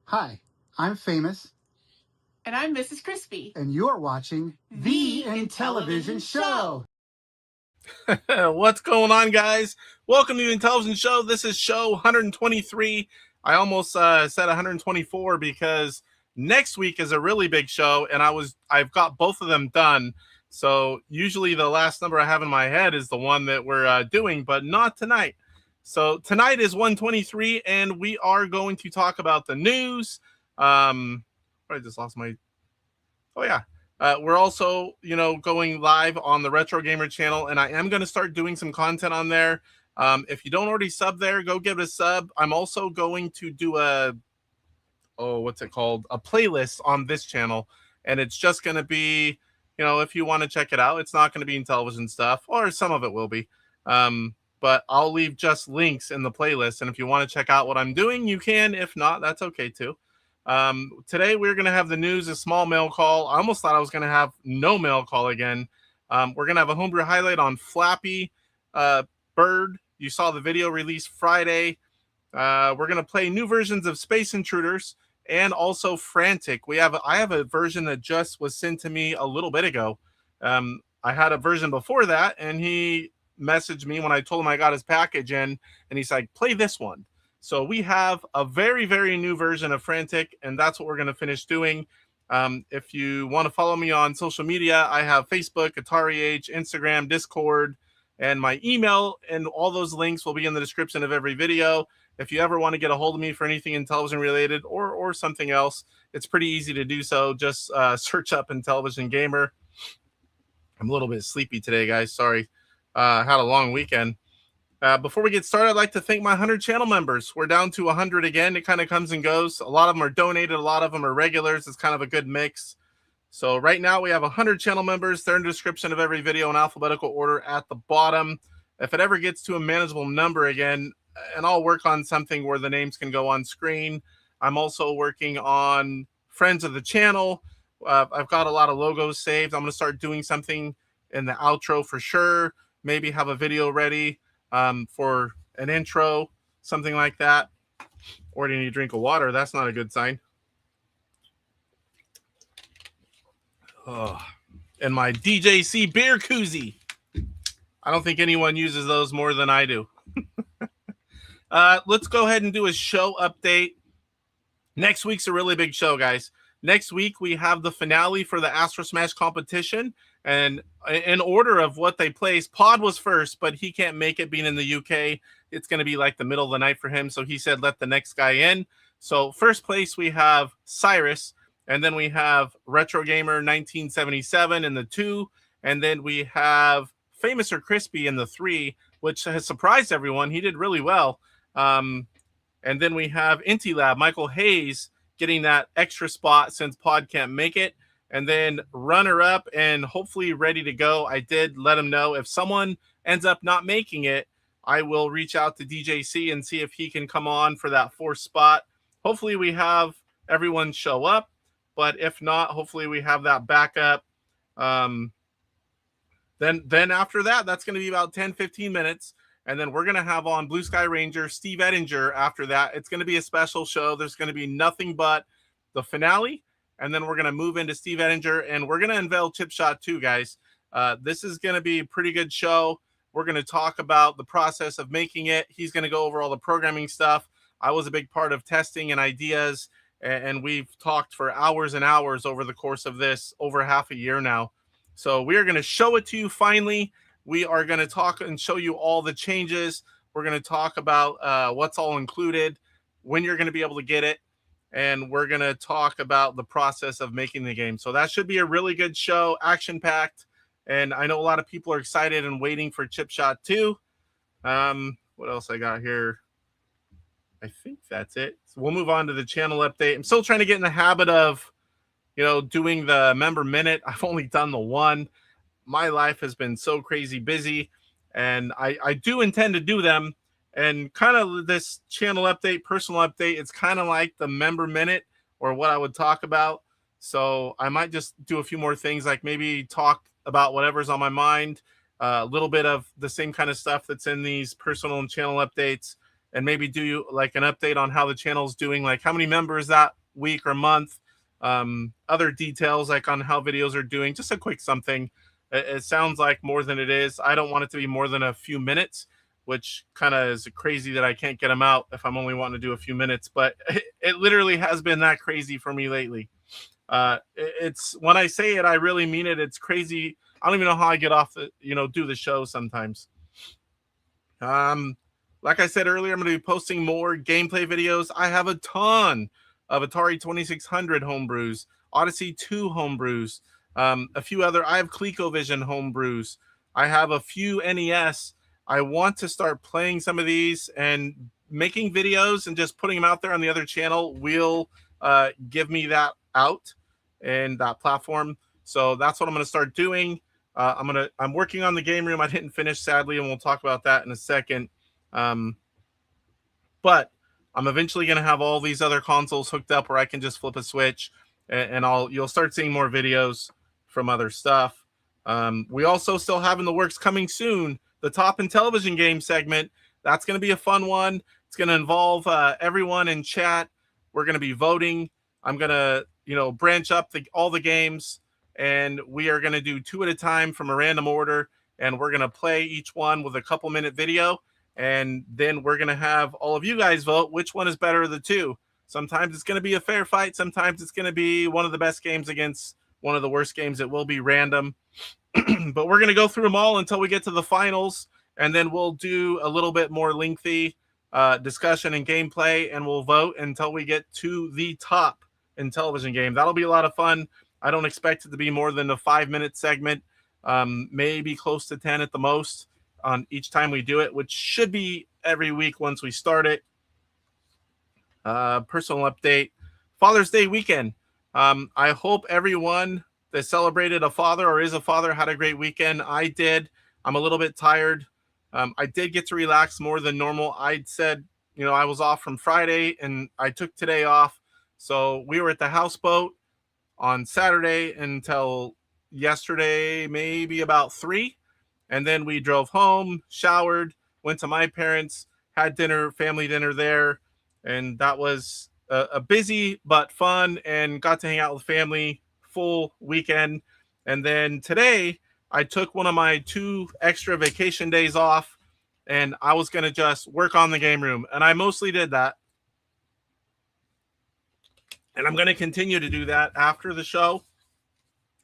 Hi, I'm Famous. And I'm Mrs. Crispy. And you're watching The Intellivision Show. What's going on, guys? Welcome to the Intellivision Show. This is show 123. I almost said 124 because next week is a really big show, and I've got both of them done. So usually the last number I have in my head is the one that we're doing, but not tonight. So tonight is 123, and we are going to talk about the news. I just lost my... Oh, yeah. We're also, going live on the Retro Gamer channel, and I am going to start doing some content on there. If you don't already sub there, go give it a sub. I'm also going to do a playlist on this channel, and it's just going to be, if you want to check it out, it's not going to be Intellivision stuff, or some of it will be. But I'll leave just links in the playlist, and if you want to check out what I'm doing, you can. If not, that's okay too. Today we're going to have the news, a small mail call. I almost thought I was going to have no mail call again. We're going to have a Homebrew Highlight on Flapee Bird. You saw the video released Friday. We're going to play new versions of Space Intruders and also Frantic. I have a version that just was sent to me a little bit ago. I had a version before that, and he messaged me when I told him I got his package in, and he's like, play this one. So we have a very, very new version of Frantic, and that's what we're going to finish doing. If you want to follow me on social media, I have Facebook, AtariAge, Instagram, Discord, and my email, and all those links will be in the description of every video. If you ever want to get a hold of me for anything Intellivision related or something else, it's pretty easy to do so. Just search up Intellivision Gamer. I'm a little bit sleepy today, guys. Sorry. Had a long weekend. Before we get started, I'd like to thank my 100 channel members. We're down to 100 again. It kind of comes and goes. A lot of them are donated. A lot of them are regulars. It's kind of a good mix. So right now we have 100 channel members. They're in the description of every video in alphabetical order at the bottom. If it ever gets to a manageable number again, and I'll work on something where the names can go on screen. I'm also working on friends of the channel. I've got a lot of logos saved. I'm going to start doing something in the outro for sure. Maybe have a video ready for an intro, something like that. Or do you need a drink of water? That's not a good sign. Oh, and my DJC beer koozie. I don't think anyone uses those more than I do. Let's go ahead and do a show update. Next week's a really big show, guys. Next week, we have the finale for the Astro Smash competition. And in order of what they placed, Pod was first, but he can't make it being in the UK. It's going to be like the middle of the night for him. So he said, let the next guy in. So first place, we have Cyrus. And then we have Retro Gamer 1977 in the 2. And then we have Famous or Crispy in the 3, which has surprised everyone. He did really well. And then we have Intilab, Michael Hayes, getting that extra spot since Pod can't make it. And then runner-up and hopefully ready to go. I did let him know if someone ends up not making it, I will reach out to DJC and see if he can come on for that 4th spot. Hopefully we have everyone show up, but if not, hopefully we have that backup. Then after that, that's going to be about 10-15 minutes. And then we're going to have on Blue Sky Ranger, Steve Ettinger after that. It's going to be a special show. There's going to be nothing but the finale. And then we're going to move into Steve Ettinger. And we're going to unveil Chip Shot 2, guys. This is going to be a pretty good show. We're going to talk about the process of making it. He's going to go over all the programming stuff. I was a big part of testing and ideas. And we've talked for hours and hours over the course of this, over half a year now. So we are going to show it to you finally. We are going to talk and show you all the changes. We're going to talk about what's all included, when you're going to be able to get it, and we're going to talk about the process of making the game. So that should be a really good show, action-packed, and I know a lot of people are excited and waiting for Chip Shot 2. What else I got here? I think that's it. So we'll move on to the channel update. I'm still trying to get in the habit of, doing the member minute. I've only done the one. My life has been so crazy busy, and I do intend to do them. And kind of this channel update, personal update, it's kind of like the member minute or what I would talk about. So I might just do a few more things, like maybe talk about whatever's on my mind, a little bit of the same kind of stuff that's in these personal and channel updates, and maybe do like an update on how the channel's doing, like how many members that week or month. Other details like on how videos are doing, just a quick something. It sounds like more than it is. I don't want it to be more than a few minutes, which kind of is crazy that I can't get them out if I'm only wanting to do a few minutes, but it literally has been that crazy for me lately. It's when I say it, I really mean it. It's crazy. I don't even know how I get off the, do the show sometimes. Like I said earlier, I'm going to be posting more gameplay videos. I have a ton of Atari 2600 homebrews, Odyssey 2 homebrews, a few other. I have ColecoVision homebrews. I have a few NES. I want to start playing some of these and making videos and just putting them out there on the other channel will give me that out and that platform. So that's what I'm going to start doing. I'm working on the game room. I didn't finish, sadly, and we'll talk about that in a second. But I'm eventually going to have all these other consoles hooked up where I can just flip a switch, and you'll start seeing more videos from other stuff. We also still have in the works coming soon the Top Intellivision game segment. That's going to be a fun one. It's going to involve everyone in chat. We're going to be voting. I'm going to, branch up all the games, and we are going to do 2 at a time from a random order, and we're going to play each one with a couple-minute video, and then we're going to have all of you guys vote which one is better of the two. Sometimes it's going to be a fair fight. Sometimes it's going to be one of the best games against one of the worst games. It will be random. But we're going to go through them all until we get to the finals, and then we'll do a little bit more lengthy discussion and gameplay, and we'll vote until we get to the top Intellivision game. That'll be a lot of fun. I don't expect it to be more than a 5-minute segment, maybe close to 10 at the most on each time we do it, which should be every week once we start it. Personal update, Father's Day weekend. I hope everyone that celebrated a father or is a father had a great weekend. I did. I'm a little bit tired. I did get to relax more than normal. I said, I was off from Friday and I took today off. So we were at the houseboat on Saturday until yesterday, maybe about 3. And then we drove home, showered, went to my parents, had dinner, family dinner there. And that was a busy but fun, and got to hang out with family full weekend. And then today I took one of my 2 extra vacation days off, and I was going to just work on the game room. And I mostly did that. And I'm going to continue to do that after the show.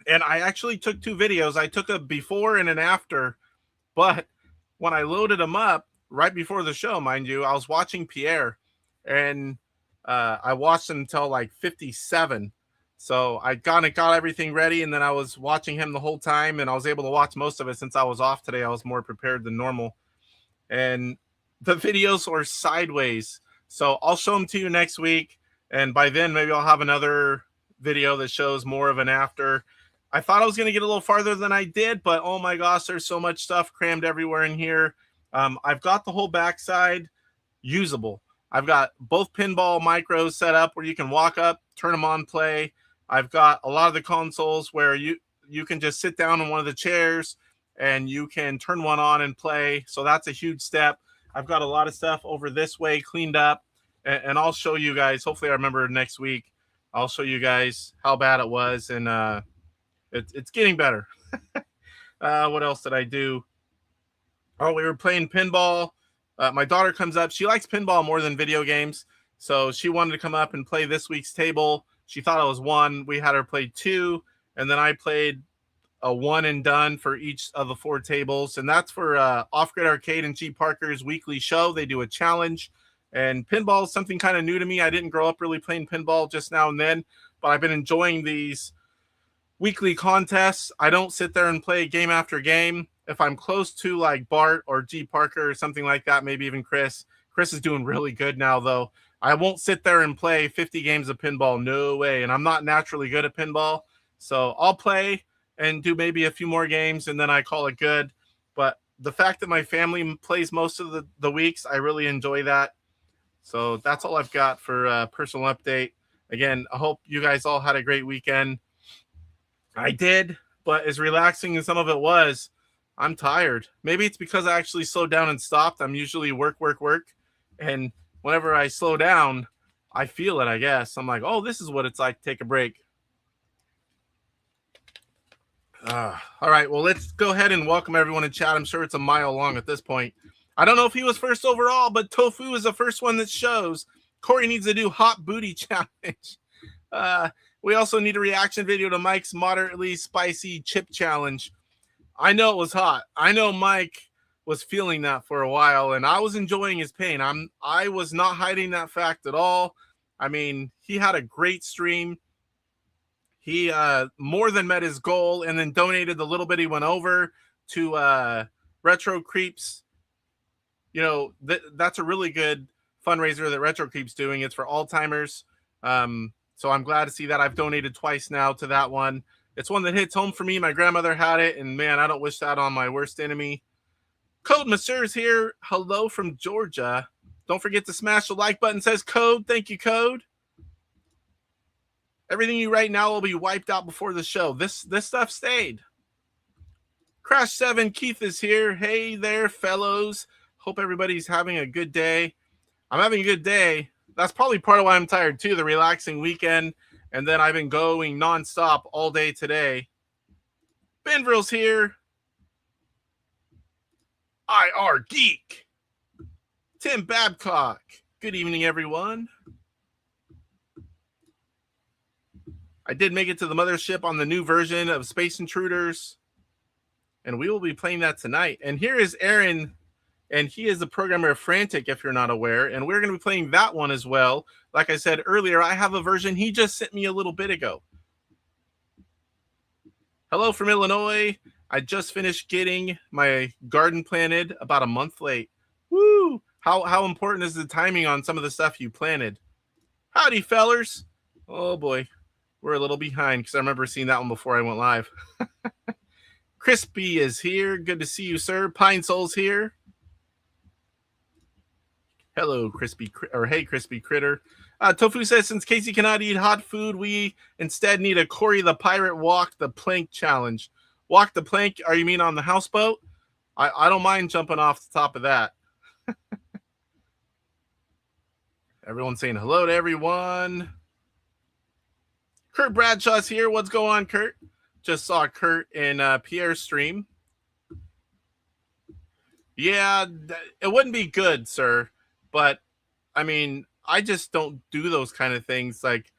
And I actually took 2 videos. I took a before and an after. But when I loaded them up right before the show, mind you, I was watching Pierre. And I watched him until like 57. So I got everything ready. And then I was watching him the whole time. And I was able to watch most of it since I was off today. I was more prepared than normal. And the videos were sideways. So I'll show them to you next week. And by then, maybe I'll have another video that shows more of an after. I thought I was going to get a little farther than I did, but oh my gosh, there's so much stuff crammed everywhere in here. I've got the whole backside usable. I've got both pinball micros set up where you can walk up, turn them on, play. I've got a lot of the consoles where you can just sit down in one of the chairs and you can turn one on and play. So that's a huge step. I've got a lot of stuff over this way cleaned up, and I'll show you guys. Hopefully I remember next week. I'll show you guys how bad it was, and it's getting better. What else did I do? Oh, we were playing pinball. My daughter comes up. She likes pinball more than video games, so she wanted to come up and play this week's table. She thought it was 1. We had her play 2, and then I played a 1 and done for each of the 4 tables, and that's for Off Grid Arcade and G. Parker's weekly show. They do a challenge, and pinball is something kind of new to me. I didn't grow up really playing pinball, just now and then, but I've been enjoying these weekly contests. I don't sit there and play game after game. If I'm close to like Bart or G. Parker or something like that, maybe even Chris is doing really good now, though. I won't sit there and play 50 games of pinball. No way. And I'm not naturally good at pinball. So I'll play and do maybe a few more games, and then I call it good. But the fact that my family plays most of the weeks, I really enjoy that. So that's all I've got for personal update. Again, I hope you guys all had a great weekend. I did, but as relaxing as some of it was, I'm tired. Maybe it's because I actually slowed down and stopped. I'm usually work. And whenever I slow down, I feel it, I guess. I'm like, oh, this is what it's like to take a break. All right, well, let's go ahead and welcome everyone in chat. I'm sure it's a mile long at this point. I don't know if he was first overall, but Tofu is the first one that shows. Corey needs to do hot booty challenge. We also need a reaction video to Mike's moderately spicy chip challenge. I know it was hot. I know Mike was feeling that for a while, and I was enjoying his pain. I was not hiding that fact at all. I mean, he had a great stream. He more than met his goal, and then donated the little bit he went over to Retro Creeps. You know, that's a really good fundraiser that Retro Creeps doing. It's for Alzheimer's. So I'm glad to see that. I've donated twice now to that one. It's one that hits home for me. My grandmother had it, and man, I don't wish that on my worst enemy. Code Monsieur's here. Hello from Georgia. Don't forget to smash the like button. Says Code. Thank you, Code. Everything you write now will be wiped out before the show. This stuff stayed. Crash 7 Keith is here. Hey there, fellows. Hope everybody's having a good day. I'm having a good day. That's probably part of why I'm tired too. The relaxing weekend, and then I've been going nonstop all day today. Benville's here. IR Geek. Tim Babcock. Good evening, everyone. I did make it to the mothership on the new version of Space Intruders, and we will be playing that tonight. And here is Aaron, and he is the programmer of Frantic, if you're not aware, and we're going to be playing that one as well. Like I said earlier, I have a version he just sent me a little bit ago. Hello from Illinois. I just finished getting my garden planted about a month late. Woo! How important is the timing on some of the stuff you planted? Howdy, fellers. Oh, boy. We're a little behind because I remember seeing that one before I went live. Crispy is here. Good to see you, sir. Pine Soul's here. Hello, Crispy, or hey, Crispy Critter. Tofu says, since Casey cannot eat hot food, we instead need a Corey the Pirate walk the plank challenge. Walk the plank, are you mean on the houseboat? I don't mind jumping off the top of that. Everyone's saying hello to everyone. Kurt Bradshaw's here. What's going on, Kurt? Just saw Kurt in Pierre's stream. Yeah, it wouldn't be good, sir. But, I mean, I just don't do those kind of things. Like,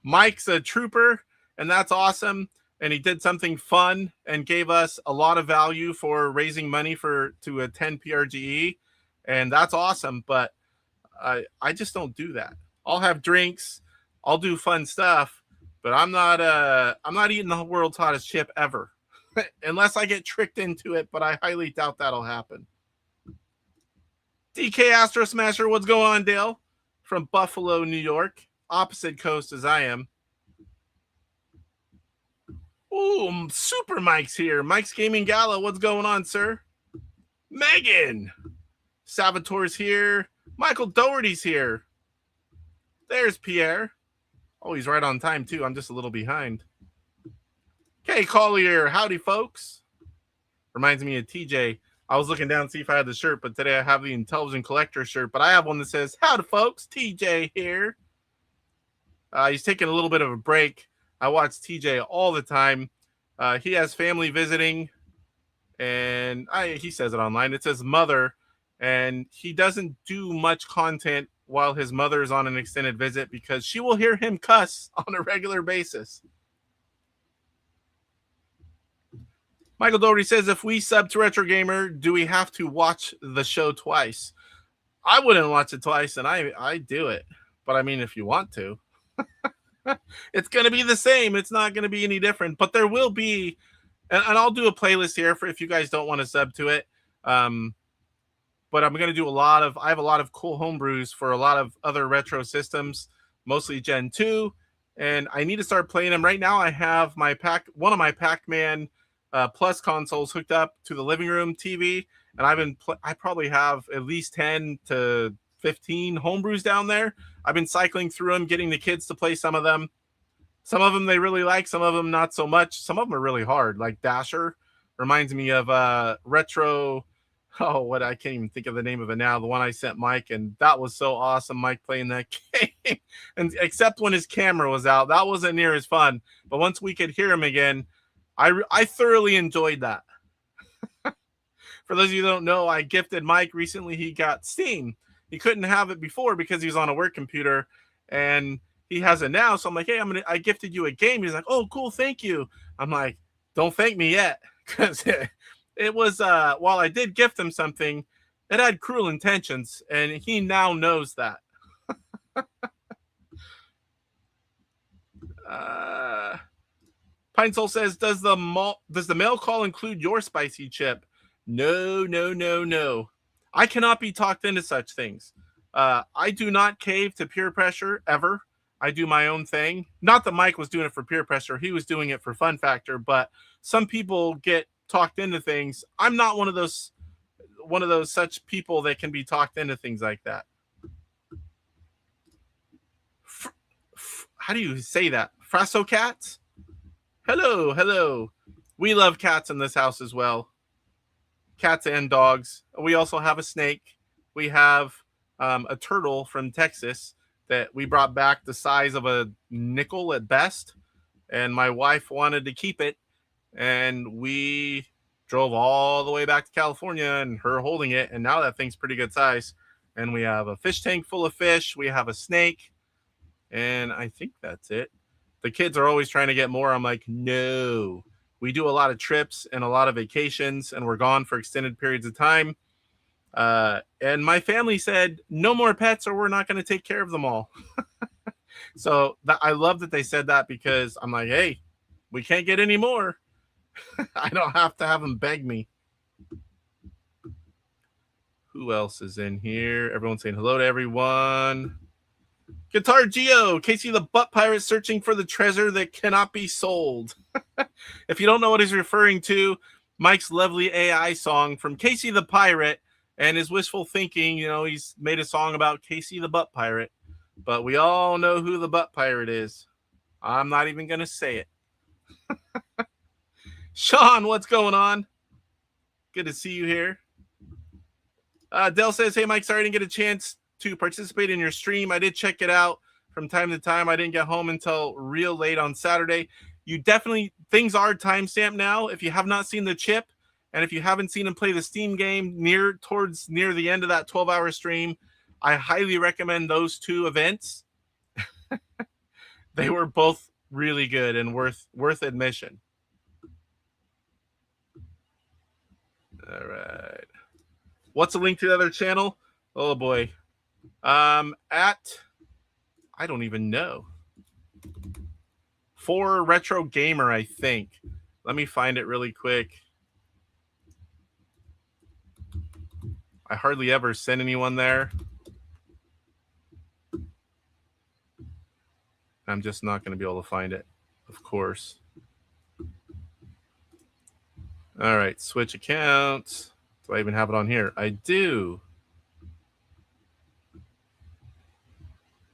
Mike's a trooper, and that's awesome. And he did something fun and gave us a lot of value for raising money to attend PRGE. And that's awesome. But I just don't do that. I'll have drinks. I'll do fun stuff. But I'm not eating the world's hottest chip ever. Unless I get tricked into it. But I highly doubt that'll happen. DK Astro Smasher, what's going on, Dale? From Buffalo, New York. Opposite coast as I am. Ooh, Super Mike's here. Mike's Gaming Gala, what's going on, sir? Megan. Salvatore's here. Michael Doherty's here. There's Pierre. Oh, he's right on time, too. I'm just a little behind. Okay, Collier. Howdy, folks. Reminds me of TJ. I was looking down to see if I had the shirt, but today I have the Intellivision Collector shirt. But I have one that says, howdy, folks. TJ here. He's taking a little bit of a break. I watch TJ all the time. He has family visiting, and he says it online. It says mother, and he doesn't do much content while his mother is on an extended visit because she will hear him cuss on a regular basis. Michael Doherty says, if we sub to Retro Gamer, do we have to watch the show twice? I wouldn't watch it twice, and I do it. But, I mean, if you want to. It's going to be the same. It's not going to be any different. But there will be, and I'll do a playlist here for if you guys don't want to sub to it. But I'm going to do I have a lot of cool homebrews for a lot of other retro systems, mostly Gen 2. And I need to start playing them. Right now I have one of my Pac-Man Plus consoles hooked up to the living room TV. And I probably have at least 10 to 15 homebrews down there. I've been cycling through them, getting the kids to play some of them. Some of them they really like, some of them not so much. Some of them are really hard, like Dasher. Reminds me of retro Oh, what, I can't even think of the name of it now. The one I sent Mike, and that was so awesome, Mike playing that game. And except when his camera was out, that wasn't near as fun. But once we could hear him again, I thoroughly enjoyed that. For those of you who don't know, I gifted Mike recently. He got Steam. He couldn't have it before because he was on a work computer, and he has it now. So I'm like, hey, I gifted you a game. He's like, oh, cool, thank you. I'm like, don't thank me yet, because it was while I did gift him something, it had cruel intentions, and he now knows that. Pine Soul says, does the mail call include your spicy chip? No, no, no, no. I cannot be talked into such things. I do not cave to peer pressure ever. I do my own thing. Not that Mike was doing it for peer pressure. He was doing it for fun factor, but some people get talked into things. I'm not one of those such people that can be talked into things like that. How do you say that? Frasso cats? Hello, hello. We love cats in this house as well. Cats and dogs. We also have a snake. We have a turtle from Texas that we brought back the size of a nickel at best. And my wife wanted to keep it. And we drove all the way back to California and her holding it. And now that thing's pretty good size. And we have a fish tank full of fish. We have a snake. And I think that's it. The kids are always trying to get more. I'm like, no. We do a lot of trips and a lot of vacations, and we're gone for extended periods of time. And my family said, no more pets or we're not going to take care of them all. So I love that they said that, because I'm like, hey, we can't get any more. I don't have to have them beg me. Who else is in here? Everyone's saying hello to everyone. Guitar Geo, Casey the Butt Pirate searching for the treasure that cannot be sold. If you don't know what he's referring to, Mike's lovely AI song from Casey the Pirate and his wishful thinking. You know, he's made a song about Casey the Butt Pirate, but we all know who the Butt Pirate is. I'm not even going to say it. Sean, what's going on? Good to see you here. Dell says, hey, Mike, sorry I didn't get a chance to participate in your stream. I did check it out from time to time. I didn't get home until real late on Saturday. You definitely, things are timestamped now. If you have not seen the chip, and if you haven't seen him play the Steam game near the end of that 12-hour stream, I highly recommend those two events. They were both really good and worth admission. All right. What's the link to the other channel? Oh boy. I don't even know. For Retro Gamer, I think. Let me find it really quick. I hardly ever send anyone there. I'm just not going to be able to find it, of course. All right, switch accounts. Do I even have it on here? I do.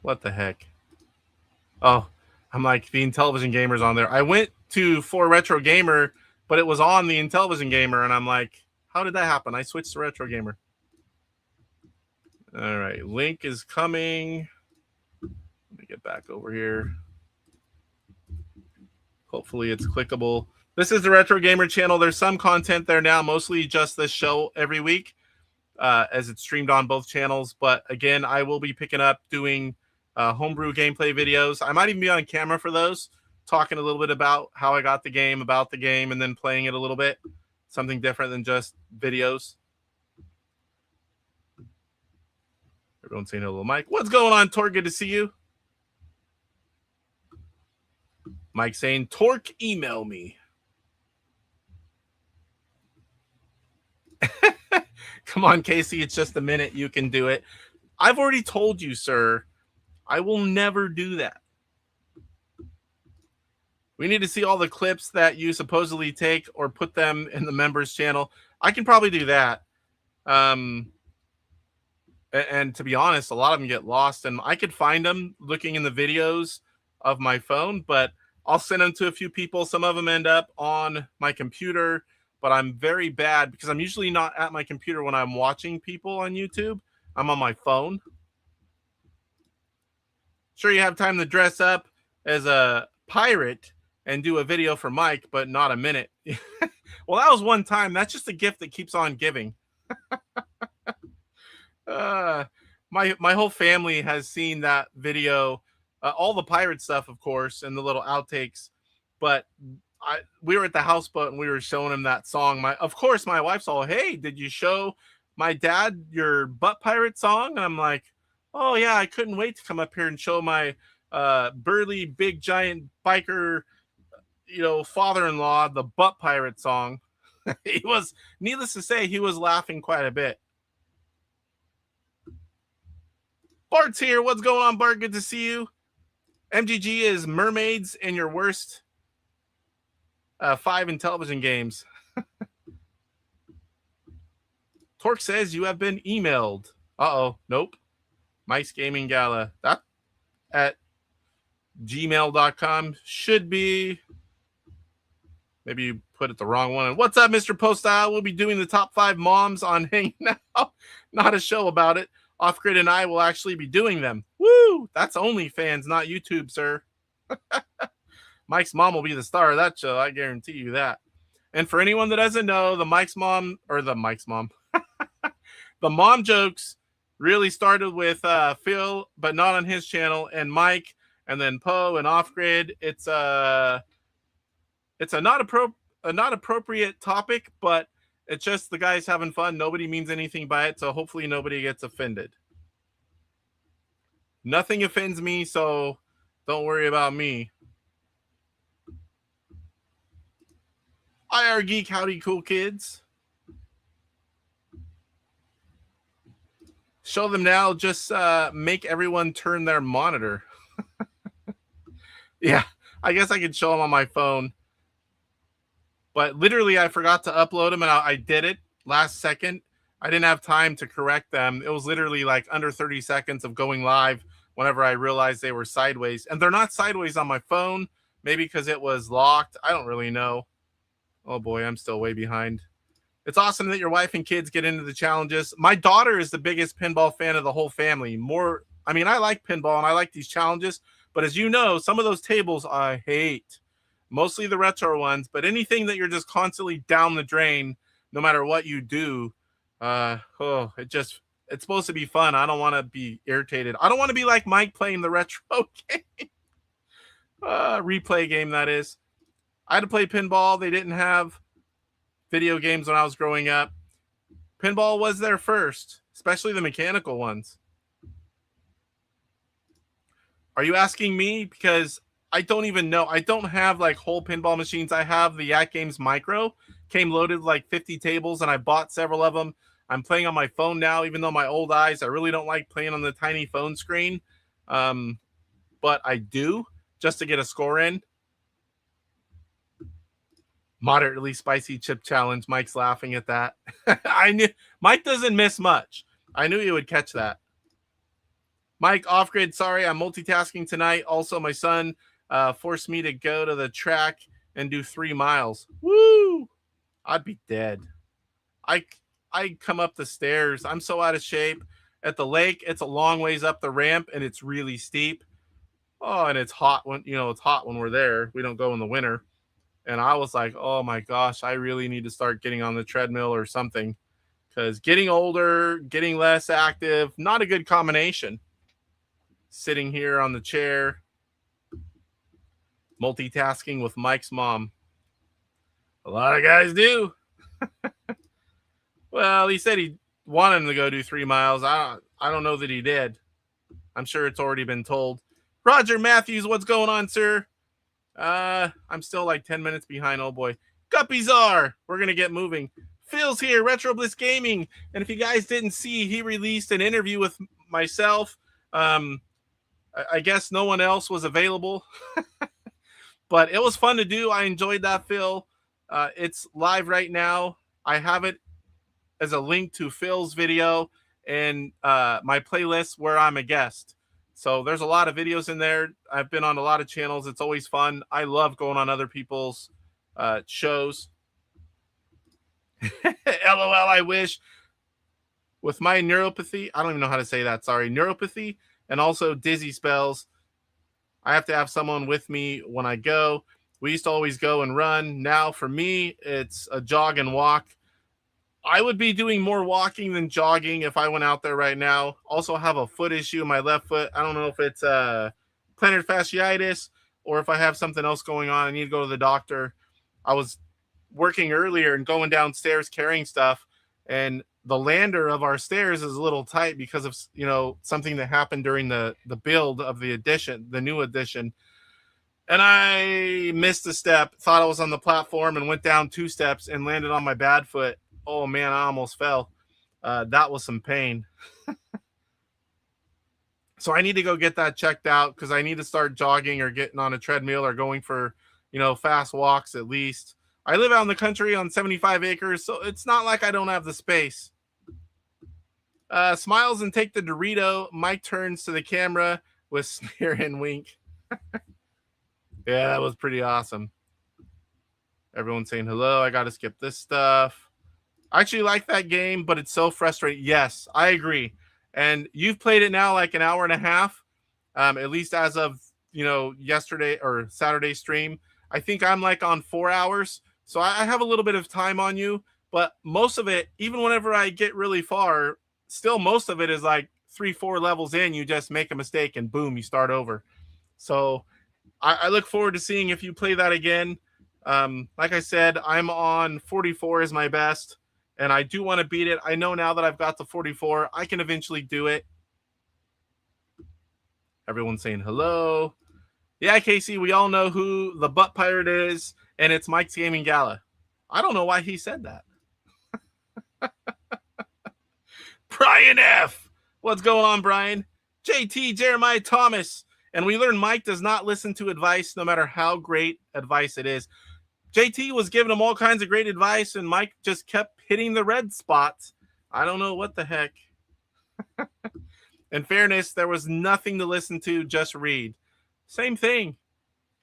What the heck? Oh, I'm like, the Intellivision Gamer's on there. I went to For Retro Gamer, but it was on the Intellivision Gamer, and I'm like, how did that happen? I switched to Retro Gamer. All right, link is coming. Let me get back over here. Hopefully it's clickable. This is the Retro Gamer channel. There's some content there now, mostly just this show every week, as it's streamed on both channels. But again, I will be picking up doing homebrew gameplay videos. I might even be on camera for those, talking a little bit about how I got the game, about the game, and then playing it a little bit. Something different than just videos. Everyone's saying hello, Mike. What's going on, Torque? Good to see you. Mike saying, Torque, email me. Come on, Casey. It's just a minute. You can do it. I've already told you, sir. I will never do that. We need to see all the clips that you supposedly take or put them in the members channel. I can probably do that. And to be honest, a lot of them get lost, and I could find them looking in the videos of my phone, but I'll send them to a few people. Some of them end up on my computer, but I'm very bad because I'm usually not at my computer when I'm watching people on YouTube. I'm on my phone. Sure, you have time to dress up as a pirate and do a video for Mike, but not a minute. Well, that was one time. That's just a gift that keeps on giving. My whole family has seen that video, all the pirate stuff, of course, and the little outtakes. But we were at the houseboat and we were showing him that song. Of course, my wife's all, "Hey, did you show my dad your butt pirate song?" And I'm like, "Oh yeah, I couldn't wait to come up here and show my burly, big, giant biker, father-in-law the butt pirate song." He was, needless to say, he was laughing quite a bit. Bart's here. What's going on, Bart? Good to see you. MGG is mermaids in your worst 5 Intellivision games. Torque says you have been emailed. Uh-oh. Nope. Mike's Gaming Gala. That at gmail.com should be. Maybe you put it the wrong one. What's up, Mr. Postile? We'll be doing the top 5 moms on Hanging Out. Not a show about it. Off-Grid and I will actually be doing them. Woo! That's OnlyFans, not YouTube, sir. Mike's mom will be the star of that show. I guarantee you that. And for anyone that doesn't know, the mom jokes really started with Phil, but not on his channel, and Mike, and then Poe and Off-Grid. It's a not appropriate topic, but it's just the guys having fun. Nobody means anything by it, so hopefully nobody gets offended. Nothing offends me, so don't worry about me. IR Geek, howdy, cool kids. Show them now. Just make everyone turn their monitor. Yeah, I guess I could show them on my phone. But literally, I forgot to upload them, and I did it last second. I didn't have time to correct them. It was literally like under 30 seconds of going live whenever I realized they were sideways. And they're not sideways on my phone. Maybe because it was locked. I don't really know. Oh, boy, I'm still way behind. It's awesome that your wife and kids get into the challenges. My daughter is the biggest pinball fan of the whole family. I like pinball, and I like these challenges. But as you know, some of those tables I hate. Mostly the retro ones, but anything that you're just constantly down the drain, no matter what you do, it's supposed to be fun. I don't want to be irritated. I don't want to be like Mike playing the retro game. Replay game, that is. I had to play pinball. They didn't have video games when I was growing up. Pinball was there first, especially the mechanical ones. Are you asking me? Because I don't even know. I don't have like whole pinball machines. I have the Yak Games Micro. Came loaded with like 50 tables, and I bought several of them. I'm playing on my phone now, even though my old eyes, I really don't like playing on the tiny phone screen. But I do, just to get a score in. Moderately spicy chip challenge. Mike's laughing at that. I knew Mike doesn't miss much. I knew you would catch that. Mike, Off-Grid, sorry, I'm multitasking tonight. Also, my son forced me to go to the track and do 3 miles. Woo! I'd be dead. I come up the stairs. I'm so out of shape. At the lake, it's a long ways up the ramp, and it's really steep. Oh, and it's hot when we're there. We don't go in the winter. And I was like, oh my gosh, I really need to start getting on the treadmill or something. Because getting older, getting less active, not a good combination. Sitting here on the chair, multitasking with Mike's mom. A lot of guys do. Well, he said he wanted him to go do 3 miles. I don't know that he did. I'm sure it's already been told. Roger Matthews, what's going on, sir? I'm still like 10 minutes behind. Oh boy. Guppyzar, we're gonna get moving. Phil's here, Retro Bliss Gaming, and if you guys didn't see, he released an interview with myself. I guess no one else was available, but it was fun to do. I enjoyed that, Phil. It's live right now. I have it as a link to Phil's video and my playlist where I'm a guest. So there's a lot of videos in there. I've been on a lot of channels. It's always fun. I love going on other people's shows. LOL, I wish. With my neuropathy, I don't even know how to say that. Sorry, neuropathy and also dizzy spells. I have to have someone with me when I go. We used to always go and run. Now for me, it's a jog and walk. I would be doing more walking than jogging if I went out there right now. Also have a foot issue in my left foot. I don't know if it's plantar fasciitis or if I have something else going on. I need to go to the doctor. I was working earlier and going downstairs carrying stuff, and the lander of our stairs is a little tight because of, you know, something that happened during the build of the edition, the new edition. And I missed a step, thought I was on the platform and went down 2 steps and landed on my bad foot. Oh man, I almost fell. That was some pain. So I need to go get that checked out because I need to start jogging or getting on a treadmill or going for, you know, fast walks at least. I live out in the country on 75 acres, so it's not like I don't have the space. Smiles and take the Dorito. Mike turns to the camera with sneer and wink. Yeah, that was pretty awesome. Everyone's saying hello. I got to skip this stuff. I actually like that game, but it's so frustrating. Yes, I agree. And you've played it now like an hour and a half, at least as of, you know, yesterday or Saturday stream. I think I'm like on 4 hours. So I have a little bit of time on you, but most of it, even whenever I get really far, still most of it is like 3-4 levels in. You just make a mistake and boom, you start over. So I look forward to seeing if you play that again. Like I said, I'm on 44 is my best, and I do want to beat it. I know now that I've got the 44, I can eventually do it. Everyone's saying hello. Yeah, Casey, we all know who the butt pirate is, and it's Mike's Gaming Gala. I don't know why he said that. Brian F. What's going on, Brian? JT, Jeremiah Thomas. And we learned Mike does not listen to advice, no matter how great advice it is. JT was giving him all kinds of great advice, and Mike just kept hitting the red spots. I don't know what the heck. In fairness, there was nothing to listen to, just read. Same thing.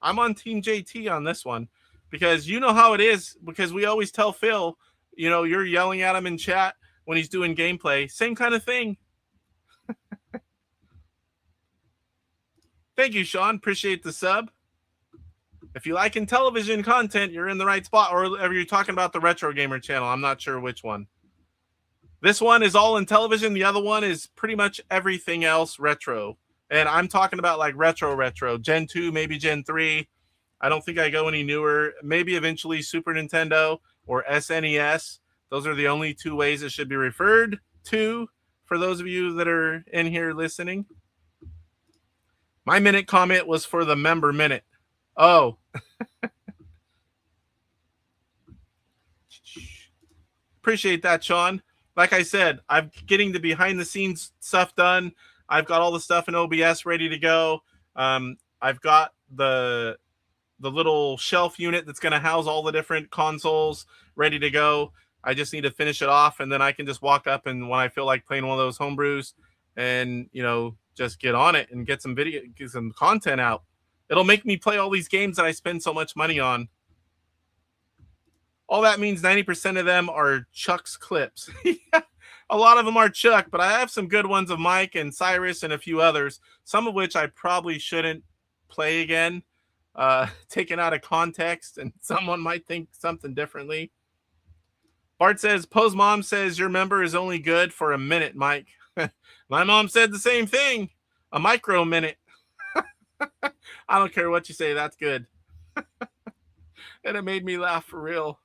I'm on Team JT on this one because you know how it is, because we always tell Phil, you know, you're yelling at him in chat when he's doing gameplay. Same kind of thing. Thank you, Sean. Appreciate the sub. If you like Intellivision content, you're in the right spot. Or if you're talking about the Retro Gamer channel, I'm not sure which one. This one is all Intellivision. The other one is pretty much everything else retro. And I'm talking about like retro. Gen 2, maybe Gen 3. I don't think I go any newer. Maybe eventually Super Nintendo or SNES. Those are the only 2 ways it should be referred to for those of you that are in here listening. My minute comment was for the member minute. Oh. Appreciate that, Sean. Like I said, I'm getting the behind the scenes stuff done. I've got all the stuff in OBS ready to go. I've got the little shelf unit that's going to house all the different consoles ready to go. I just need to finish it off, and then I can just walk up and when I feel like playing one of those homebrews and, you know, just get on it and get some video, get some content out. It'll make me play all these games that I spend so much money on. All that means 90% of them are Chuck's clips. A lot of them are Chuck, but I have some good ones of Mike and Cyrus and a few others, some of which I probably shouldn't play again, taken out of context, and someone might think something differently. Bart says, Poe's mom says your member is only good for a minute, Mike. My mom said the same thing. A micro minute. I don't care what you say. That's good. And it made me laugh for real.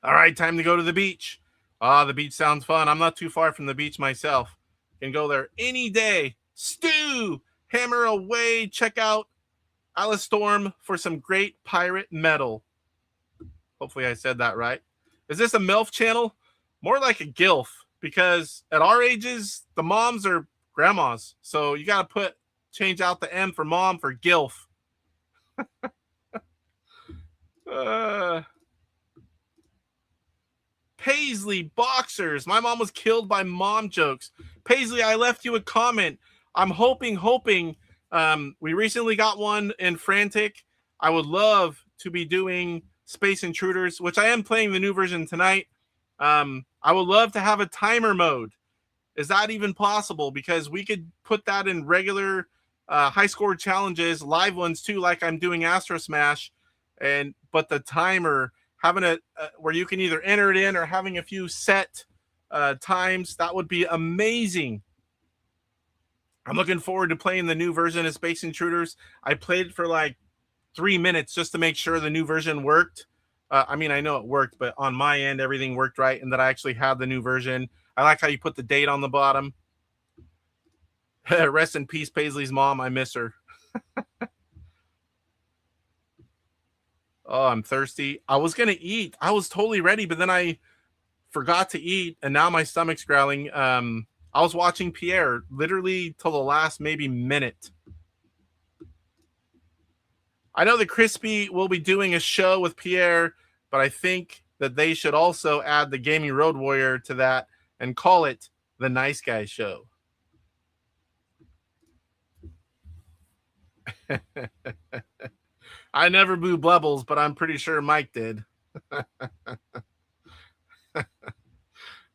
All right, time to go to the beach. The beach sounds fun. I'm not too far from the beach myself. Can go there any day. Stew, hammer away. Check out Alice Storm for some great pirate metal. Hopefully I said that right. Is this a MILF channel? More like a GILF, because at our ages, the moms are grandmas. So you got to change out the M for mom for GILF. Paisley Boxers. My mom was killed by mom jokes. Paisley, I left you a comment. I'm hoping. We recently got one in Frantic. I would love to be doing Space Intruders, which I am playing the new version tonight. I would love to have a timer mode. Is that even possible? Because we could put that in regular high score challenges, live ones too, like I'm doing Astro Smash, but the timer, having a where you can either enter it in or having a few set times, that would be amazing. I'm looking forward to playing the new version of Space Intruders. I played it for like 3 minutes just to make sure the new version worked. I mean, I know it worked, but on my end, everything worked right, and that I actually had the new version. I like how you put the date on the bottom. Rest in peace, Paisley's mom. I miss her. Oh, I'm thirsty. I was going to eat. I was totally ready, but then I forgot to eat, and now my stomach's growling. I was watching Pierre literally till the last maybe minute. I know that Crispy will be doing a show with Pierre, but I think that they should also add the Gaming Road Warrior to that and call it the Nice Guy Show. I never blew bubbles, but I'm pretty sure Mike did.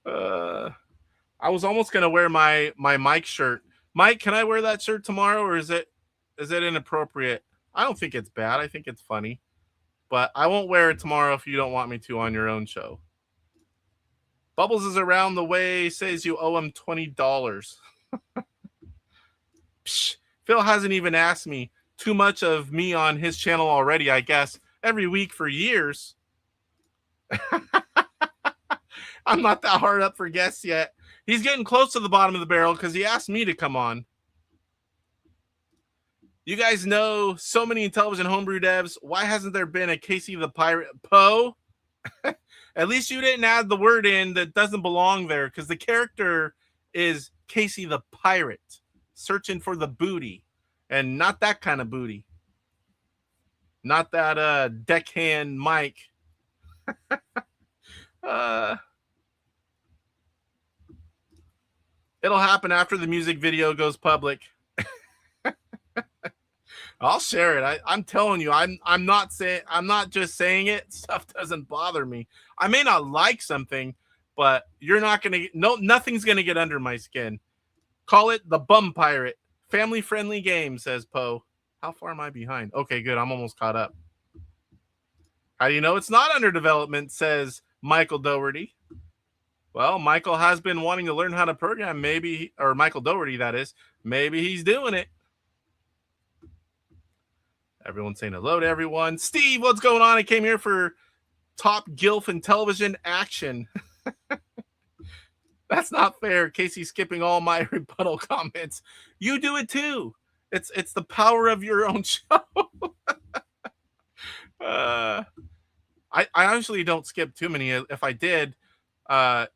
I was almost going to wear my Mike shirt. Mike, can I wear that shirt tomorrow, or is it inappropriate? I don't think it's bad. I think it's funny. But I won't wear it tomorrow if you don't want me to on your own show. Bubbles is around the way, says you owe him $20. Psh, Phil hasn't even asked me. Too much of me on his channel already, I guess. Every week for years. I'm not that hard up for guests yet. He's getting close to the bottom of the barrel because he asked me to come on. You guys know so many Intellivision homebrew devs. Why hasn't there been a Casey the Pirate? Poe? At least you didn't add the word in that doesn't belong there, because the character is Casey the Pirate, searching for the booty, and not that kind of booty. Not that deckhand Mike. It'll happen after the music video goes public. I'll share it. I'm telling you, I'm not just saying it. Stuff doesn't bother me. I may not like something, but you're not gonna get, nothing's gonna get under my skin. Call it the Bum Pirate. Family friendly game, says Poe. How far am I behind? Okay, good. I'm almost caught up. How do you know it's not under development, says Michael Doherty. Well, Michael has been wanting to learn how to program, maybe, or Michael Doherty, that is. Maybe he's doing it. Everyone's saying hello to everyone. Steve, what's going on? I came here for Top Gilf and Television action. That's not fair. Casey skipping all my rebuttal comments. You do it too. It's the power of your own show. I honestly don't skip too many. If I did, I'm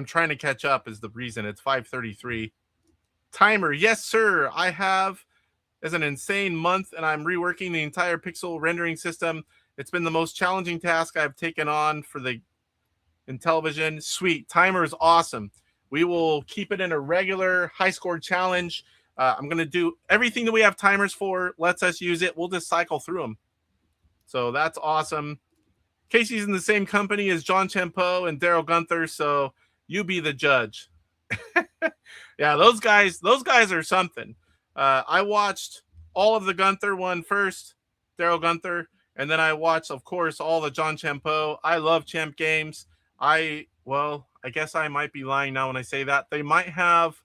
trying to catch up is the reason. It's 5:33. Timer. Yes, sir. I have. It's an insane month, and I'm reworking the entire pixel rendering system. It's been the most challenging task I've taken on for the Intellivision. Sweet. Timer is awesome. We will keep it in a regular high score challenge. I'm going to do everything that we have timers for. Lets us use it. We'll just cycle through them. So that's awesome. Casey's in the same company as John Champeau and Daryl Gunther, so you be the judge. Yeah, those guys are something. I watched all of the Gunther one first, Daryl Gunther, and then I watched, of course, all the John Champeau. I love Champ games. I guess I might be lying now when I say that. They might have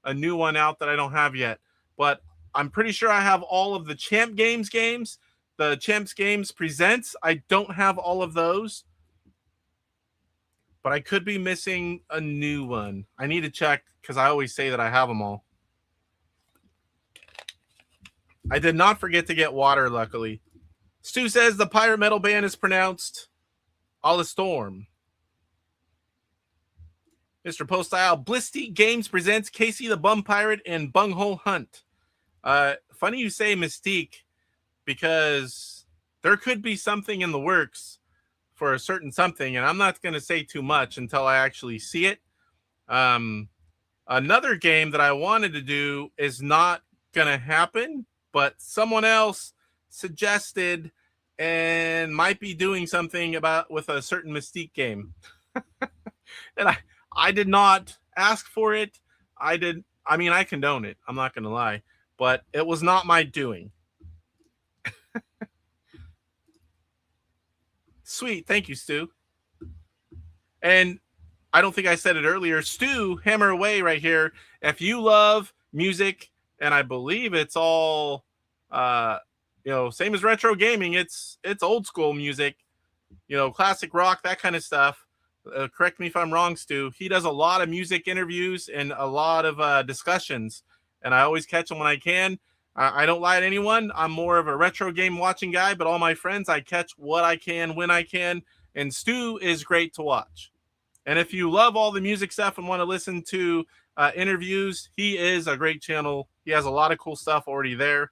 a new one out that I don't have yet, but I'm pretty sure I have all of the Champ games. The Champs Games Presents. I don't have all of those, but I could be missing a new one. I need to check because I always say that I have them all. I did not forget to get water, luckily. Stu says the pirate metal band is pronounced Alla Storm. Mr. Postile, Blisty Games presents Casey the Bum Pirate and Bunghole Hunt. Funny you say Mystique, because there could be something in the works for a certain something, and I'm not going to say too much until I actually see it. Another game that I wanted to do is not going to happen, but someone else suggested and might be doing something with a certain Mystique game. And I did not ask for it. I condone it. I'm not going to lie, but it was not my doing. Sweet. Thank you, Stu. And I don't think I said it earlier. Stu, hammer away right here. If you love music, and I believe it's all, same as retro gaming, it's old school music, classic rock, that kind of stuff. Correct me if I'm wrong, Stu. He does a lot of music interviews and a lot of discussions, and I always catch him when I can. I don't lie to anyone. I'm more of a retro game watching guy, but all my friends, I catch what I can when I can, and Stu is great to watch. And if you love all the music stuff and want to listen to interviews, he is a great channel. He has a lot of cool stuff already there.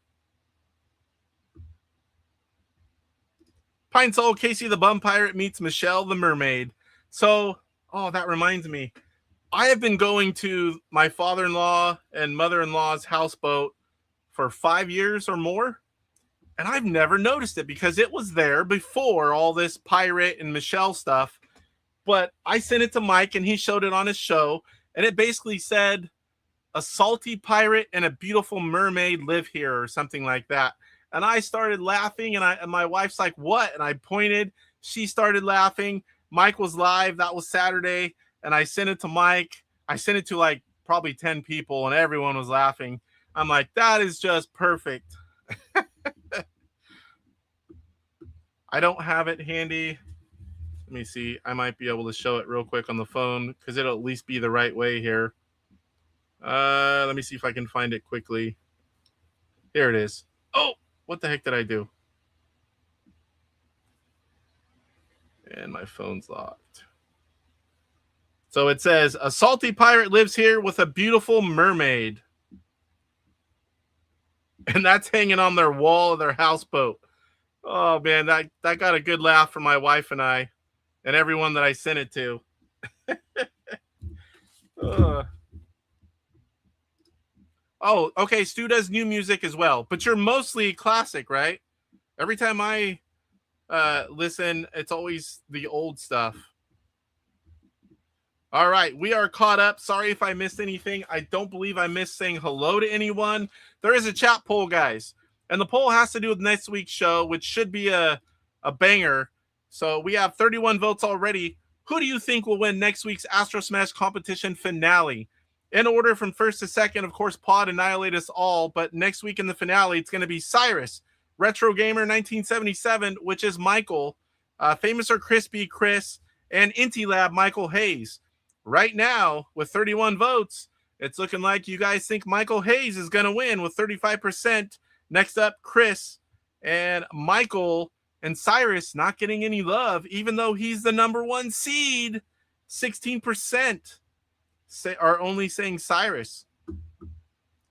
Pine Soul, Casey the Bum Pirate meets Michelle the Mermaid. So, that reminds me. I have been going to my father-in-law and mother-in-law's houseboat for 5 years or more, and I've never noticed it because it was there before all this pirate and Michelle stuff. But I sent it to Mike, and he showed it on his show, and it basically said, a salty pirate and a beautiful mermaid live here, or something like that. And I started laughing, and my wife's like, what? And I pointed. She started laughing. Mike was live. That was Saturday, and I sent it to Mike. I sent it to like probably 10 people, and everyone was laughing. I'm like, that is just perfect. I don't have it handy. Let me see. I might be able to show it real quick on the phone because it'll at least be the right way here. Let me see if I can find it quickly. Here it is. Oh, what the heck did I do? And my phone's locked. So it says, a salty pirate lives here with a beautiful mermaid. And that's hanging on their wall of their houseboat. Oh, man, that got a good laugh from my wife and I and everyone that I sent it to. Oh, okay, Stu does new music as well. But you're mostly classic, right? Every time I listen, it's always the old stuff. All right, we are caught up. Sorry if I missed anything. I don't believe I missed saying hello to anyone. There is a chat poll, guys. And the poll has to do with next week's show, which should be a banger. So we have 31 votes already. Who do you think will win next week's Astro Smash competition finale? In order from first to second, of course, Pod annihilate us all. But next week in the finale, it's going to be Cyrus, Retro Gamer 1977, which is Michael, Famous or Crispy Chris, and Intilab Michael Hayes. Right now, with 31 votes, it's looking like you guys think Michael Hayes is going to win with 35%. Next up, Chris and Michael and Cyrus not getting any love, even though he's the number one seed. 16% are only saying Cyrus.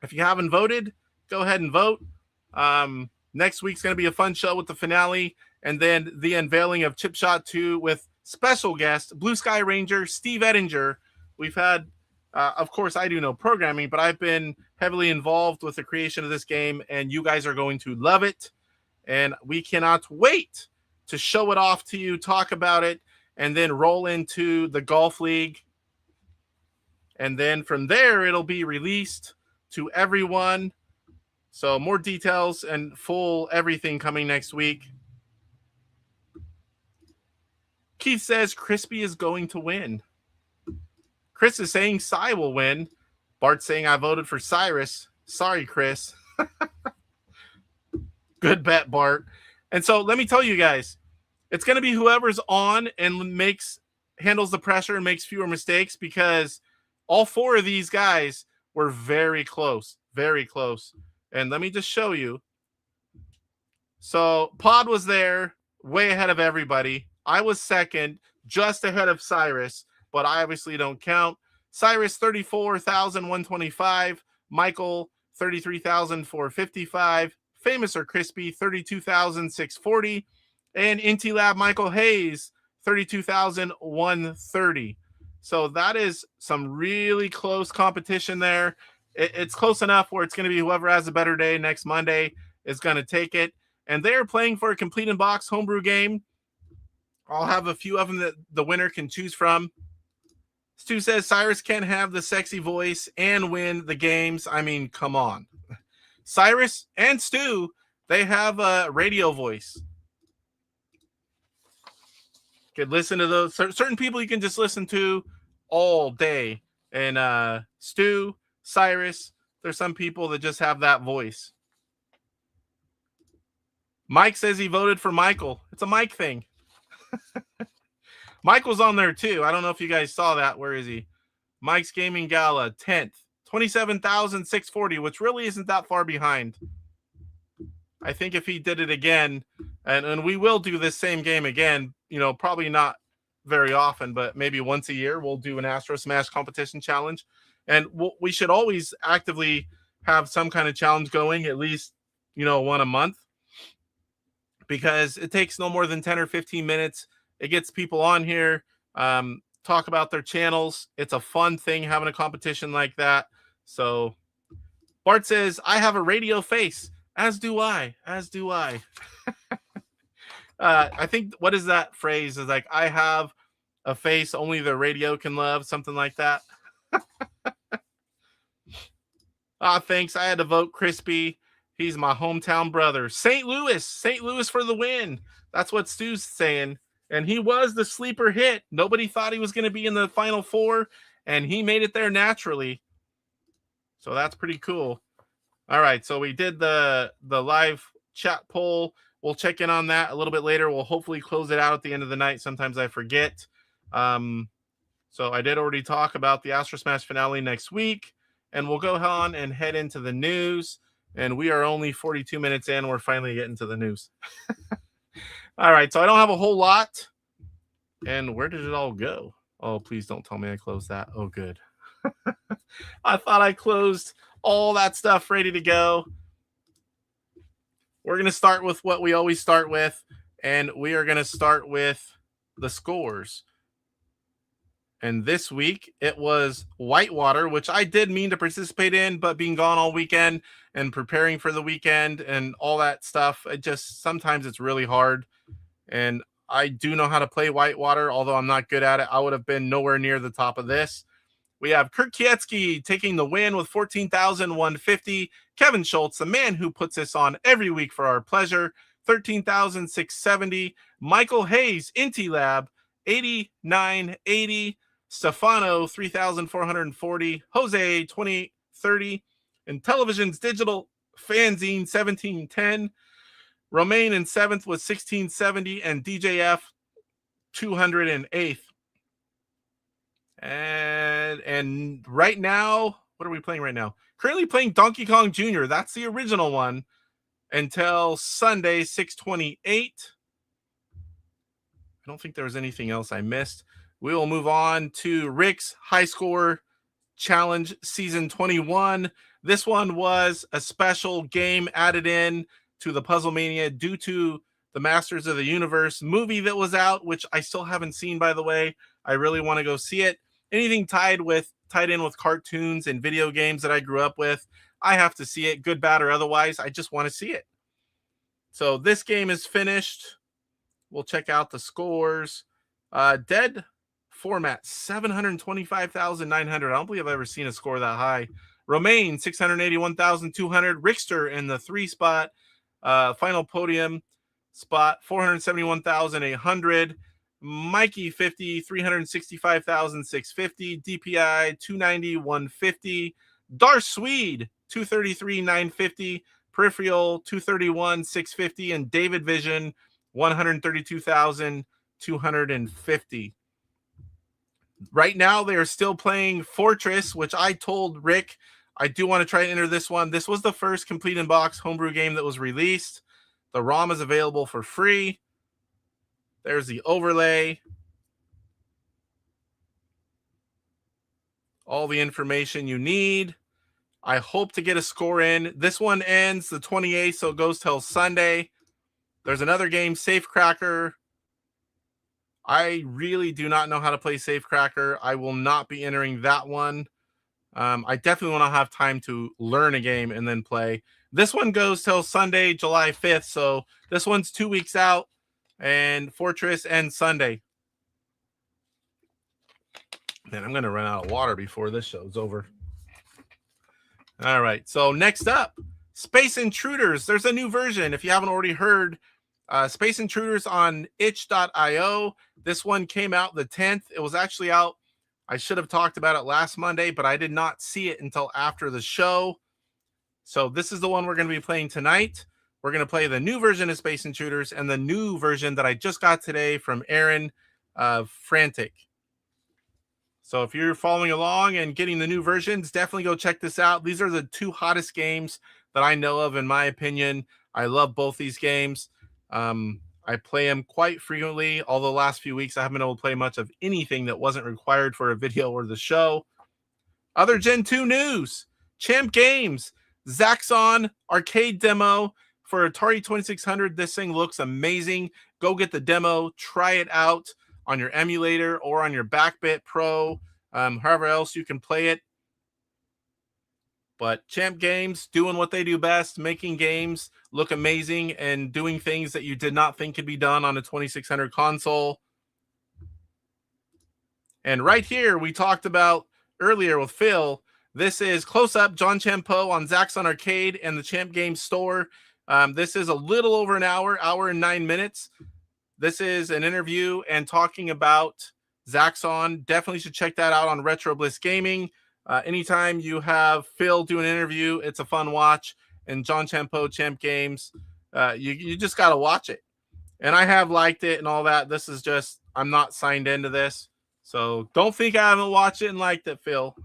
If you haven't voted, go ahead and vote. Next week's going to be a fun show with the finale, and then the unveiling of Chip Shot 2 with special guest Blue Sky Ranger Steve Ettinger. We've had, of course, I do no programming, but I've been heavily involved with the creation of this game, and you guys are going to love it. And we cannot wait to show it off to you, talk about it, and then roll into the Golf League. And then from there, it'll be released to everyone. So more details and full everything coming next week. Keith says Crispy is going to win. Chris is saying Cy will win. Bart's saying I voted for Cyrus. Sorry, Chris. Good bet, Bart. And so let me tell you guys, it's going to be whoever's on and handles the pressure and makes fewer mistakes, because all four of these guys were very close, very close. And let me just show you. So Pod was there way ahead of everybody. I was second, just ahead of Cyrus, but I obviously don't count. Cyrus, 34,125. Michael, 33,455. Famous or Crispy, 32,640. And Intilab Michael Hayes, 32,130. So that is some really close competition there. It's close enough where it's going to be whoever has a better day next Monday is going to take it. and they are playing for a complete in box homebrew game. I'll have a few of them that the winner can choose from. Stu says Cyrus can't have the sexy voice and win the games. I mean, come on. Cyrus and Stu, they have a radio voice. You could listen to those. Certain people you can just listen to all day. And Stu, Cyrus, there's some people that just have that voice. Mike says he voted for Michael. It's a Mike thing. Michael's on there too. I don't know if you guys saw that. Where is he? Mike's Gaming Gala, 10th. 27,640, which really isn't that far behind. I think if he did it again, and we will do this same game again, you know, probably not very often, but maybe once a year, we'll do an Astro Smash competition challenge. And we should always actively have some kind of challenge going, at least, you know, one a month, because it takes no more than 10 or 15 minutes. It gets people on here, talk about their channels. It's a fun thing having a competition like that. So Bart says, I have a radio face. As do I. As do I. I think, what is that phrase? Is like, I have a face only the radio can love. Something like that. Thanks. I had to vote Crispy. He's my hometown brother. St. Louis for the win. That's what Stu's saying. And he was the sleeper hit. Nobody thought he was going to be in the Final Four, and he made it there naturally. So that's pretty cool. All right, so we did the live chat poll. We'll check in on that a little bit later. We'll hopefully close it out at the end of the night. Sometimes I forget. So I did already talk about the Astro Smash finale next week, and we'll go on and head into the news. And we are only 42 minutes in. We're finally getting to the news. All right, so I don't have a whole lot. And where did it all go? Oh, please don't tell me I closed that. Oh, good. I thought I closed all that stuff ready to go. We're going to start with what we always start with, and we are going to start with the scores. And this week, it was Whitewater, which I did mean to participate in, but being gone all weekend and preparing for the weekend and all that stuff, sometimes it's really hard. And I do know how to play Whitewater, although I'm not good at it. I would have been nowhere near the top of this. We have Kurt Kietsky taking the win with 14,150. Kevin Schultz, the man who puts this on every week for our pleasure, 13,670. Michael Hayes, Inti Lab, 8980. Stefano, 3,440. Jose, 2030. Intellivision's Digital Fanzine, 1710. Romaine in 7th was 1670. And DJF, 208th. And right now, what are we playing right now? Currently playing Donkey Kong Jr. That's the original one until Sunday, 628. I don't think there was anything else I missed. We will move on to Rick's High Score Challenge Season 21. This one was a special game added in to the Puzzle Mania due to the Masters of the Universe movie that was out, which I still haven't seen, by the way. I really want to go see it. Anything tied in with cartoons and video games that I grew up with, I have to see it, good, bad, or otherwise. I just want to see it. So this game is finished. We'll check out the scores. Dead format, 725,900. I don't believe I've ever seen a score that high. Romaine, 681,200. Rickster in the 3 spot. Final podium spot, 471,800. Mikey 50, 365,650. DPI 290, 150. Darth Swede 233, 950. Peripheral 231, 650. And David Vision 132,250. Right now they are still playing Fortress, which I told Rick I do want to try to enter this one. This was the first complete in box homebrew game that was released. The ROM is available for free. There's the overlay. All the information you need. I hope to get a score in. This one ends the 28th, so it goes till Sunday. There's another game, Safecracker. I really do not know how to play Safecracker. I will not be entering that one. I definitely want to have time to learn a game and then play. This one goes till Sunday, July 5th. So this one's 2 weeks out, and Fortress ends Sunday. Man, I'm going to run out of water before this show's over. All right. So next up, Space Intruders. There's a new version. If you haven't already heard, Space Intruders on itch.io. This one came out the 10th. It was actually out. I should have talked about it last Monday, but I did not see it until after the show. So this is the one we're going to be playing tonight. We're going to play the new version of Space Intruders and the new version that I just got today from Aaron of Frantic. So if you're following along and getting the new versions, definitely go check this out. These are the two hottest games that I know of, in my opinion. I love both these games. I play them quite frequently, although the last few weeks I haven't been able to play much of anything that wasn't required for a video or the show. Other Gen 2 news. Champ Games. Zaxxon arcade demo for Atari 2600. This thing looks amazing. Go get the demo. Try it out on your emulator or on your Backbit Pro. However else you can play it. But Champ Games doing what they do best, making games look amazing and doing things that you did not think could be done on a 2600 console. And right here, we talked about earlier with Phil, this is Close Up John Champeau on Zaxxon Arcade and the Champ Games store. This is a little over an hour and 9 minutes. This is an interview and talking about Zaxxon. Definitely should check that out on Retro Bliss Gaming. Anytime you have Phil do an interview, it's a fun watch. And John Champeau, Champ Games, you just got to watch it. And I have liked it and all that. This is just, I'm not signed into this. So don't think I haven't watched it and liked it, Phil.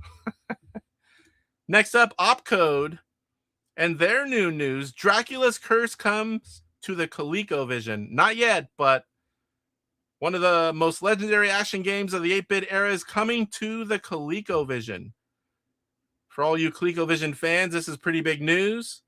Next up, Opcode and their new news. Dracula's Curse comes to the ColecoVision. Not yet, but one of the most legendary action games of the 8-bit era is coming to the ColecoVision. For all you ColecoVision fans, this is pretty big news.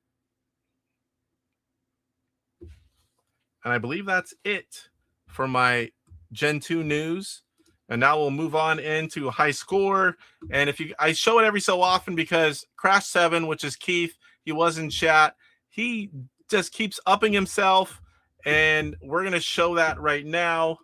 And I believe that's it for my Gen 2 news. And now we'll move on into high score. And I show it every so often because Crash 7, which is Keith, he was in chat. He just keeps upping himself. And we're going to show that right now.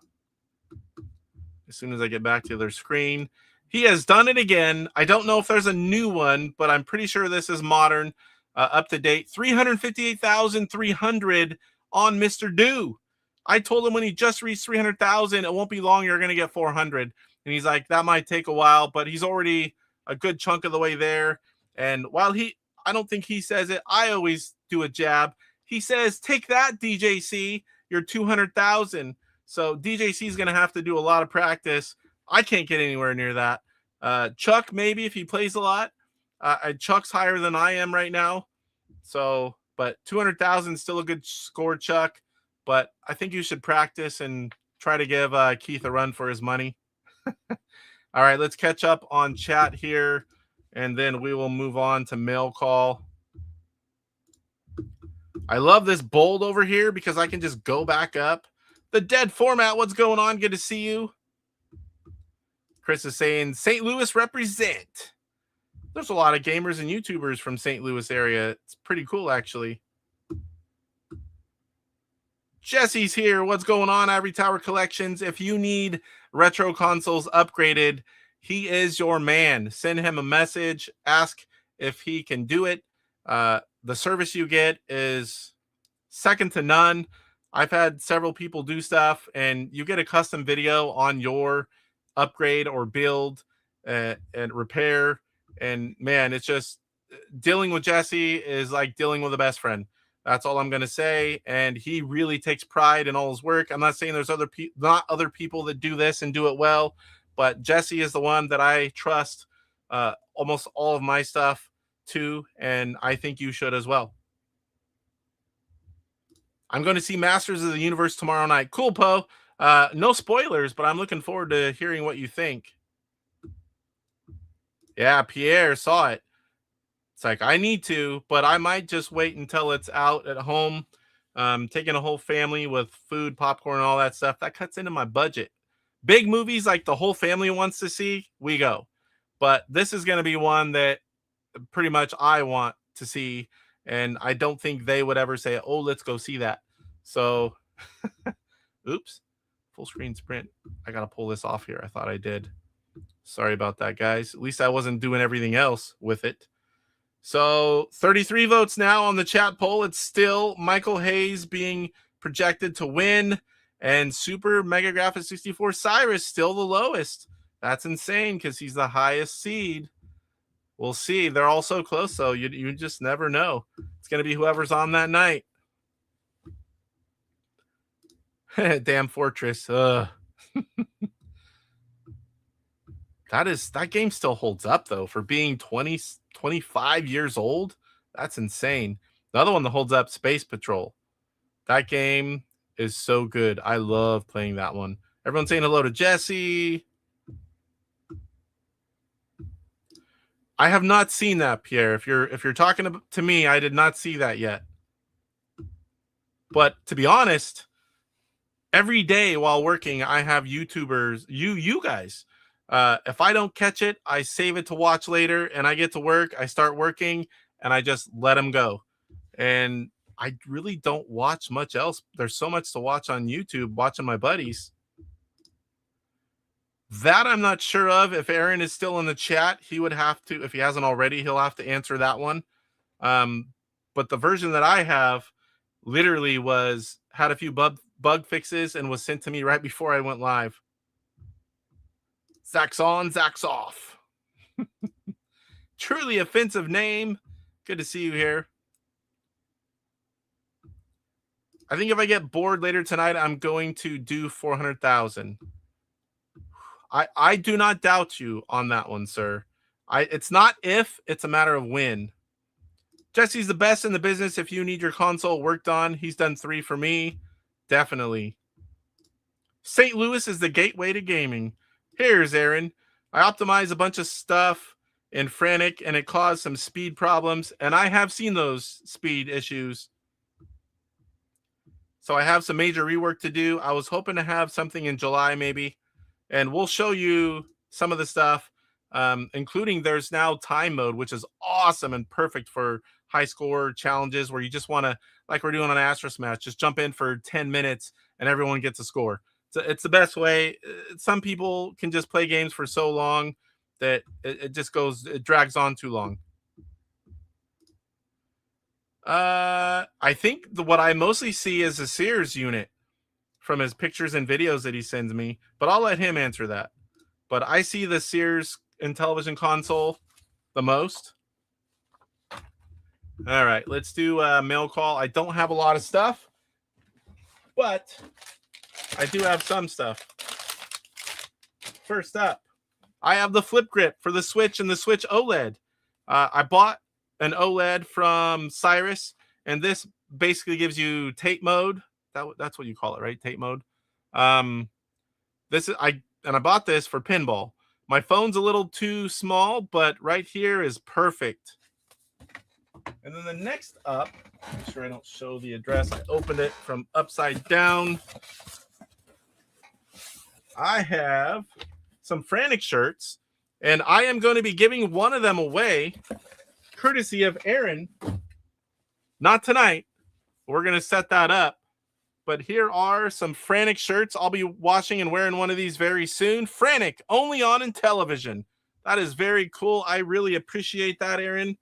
As soon as I get back to their screen. He has done it again. I don't know if there's a new one, but I'm pretty sure this is modern, up to date. 358,300 on Mr. Do. I told him when he just reached 300,000, it won't be long, you're going to get 400. And he's like, that might take a while, but he's already a good chunk of the way there. And while I don't think he says it, I always do a jab. He says, take that, DJC, you're 200,000. So DJC is going to have to do a lot of practice. I can't get anywhere near that. Chuck, maybe if he plays a lot. Chuck's higher than I am right now. So, but 200,000 is still a good score, Chuck. But I think you should practice and try to give Keith a run for his money. All right, let's catch up on chat here, and then we will move on to mail call. I love this bold over here because I can just go back up. The dead format, what's going on? Good to see you. Chris is saying, St. Louis represent. There's a lot of gamers and YouTubers from St. Louis area. It's pretty cool, actually. Jesse's here. What's going on, Ivory Tower Collections? If you need retro consoles upgraded, he is your man. Send him a message. Ask if he can do it. The service you get is second to none. I've had several people do stuff, and you get a custom video on your upgrade or build and repair. And man, it's just dealing with Jesse is like dealing with a best friend. That's all I'm going to say. And he really takes pride in all his work. I'm not saying there's not other people that do this and do it well, but Jesse is the one that I trust almost all of my stuff to, and I think you should as well. I'm going to see Masters of the Universe tomorrow night. Cool, Poe. No spoilers, but I'm looking forward to hearing what you think. Yeah, Pierre saw it. It's like, I need to, but I might just wait until it's out at home. Taking a whole family with food, popcorn, and all that stuff, that cuts into my budget. Big movies like the whole family wants to see, we go. But this is going to be one that pretty much I want to see, and I don't think they would ever say, oh, let's go see that. So, oops, full screen sprint. I got to pull this off here. I thought I did. Sorry about that, guys. At least I wasn't doing everything else with it. So 33 votes now on the chat poll. It's still Michael Hayes being projected to win, and Super Mega Graphics 64 Cyrus still the lowest. That's insane because he's the highest seed. We'll see. They're all so close, though. You just never know. It's going to be whoever's on that night. Damn Fortress. That game still holds up, though, for being 25 years old. That's insane. The other one that holds up, Space Patrol. That game is so good. I love playing that one. Everyone's saying hello to Jesse. I have not seen that, Pierre. If you're talking to me, I did not see that yet. But to be honest, every day while working, I have YouTubers, you guys. If I don't catch it, I save it to watch later, and I get to work. I start working, and I just let them go. And I really don't watch much else. There's so much to watch on YouTube, watching my buddies. That I'm not sure of. If Aaron is still in the chat, he would have to, if he hasn't already, he'll have to answer that one. But the version that I have literally had a few bug fixes and was sent to me right before I went live. Zach's on, Zach's off. Truly offensive name. Good to see you here. I think if I get bored later tonight, I'm going to do 400,000. I do not doubt you on that one, sir. It's not if, it's a matter of when. Jesse's the best in the business. If you need your console worked on, he's done 3 for me. Definitely. St. Louis is the gateway to gaming. Here's Aaron. I optimized a bunch of stuff in Frantic, and it caused some speed problems, and I have seen those speed issues. So I have some major rework to do. I was hoping to have something in July maybe. And we'll show you some of the stuff, including there's now time mode, which is awesome and perfect for high score challenges where you just want to, like we're doing on Astro Smash, just jump in for 10 minutes and everyone gets a score. So it's the best way. Some people can just play games for so long that it drags on too long. I think what I mostly see is a Sears unit from his pictures and videos that he sends me, but I'll let him answer that. But I see the Sears Intellivision console the most. All right, let's do a mail call. I don't have a lot of stuff, but I do have some stuff. First up, I have the flip grip for the Switch and the Switch OLED. I bought an OLED from Cyrus, and this basically gives you tape mode. That's what you call it, right? Tape mode. I bought this for pinball. My phone's a little too small, but right here is perfect. And then the next up, make sure I don't show the address. I opened it from upside down. I have some Frantic shirts, and I am going to be giving one of them away, courtesy of Aaron. Not tonight. We're going to set that up. But here are some Frantic shirts. I'll be washing and wearing one of these very soon. Frantic, only on Intellivision. That is very cool. I really appreciate that, Aaron.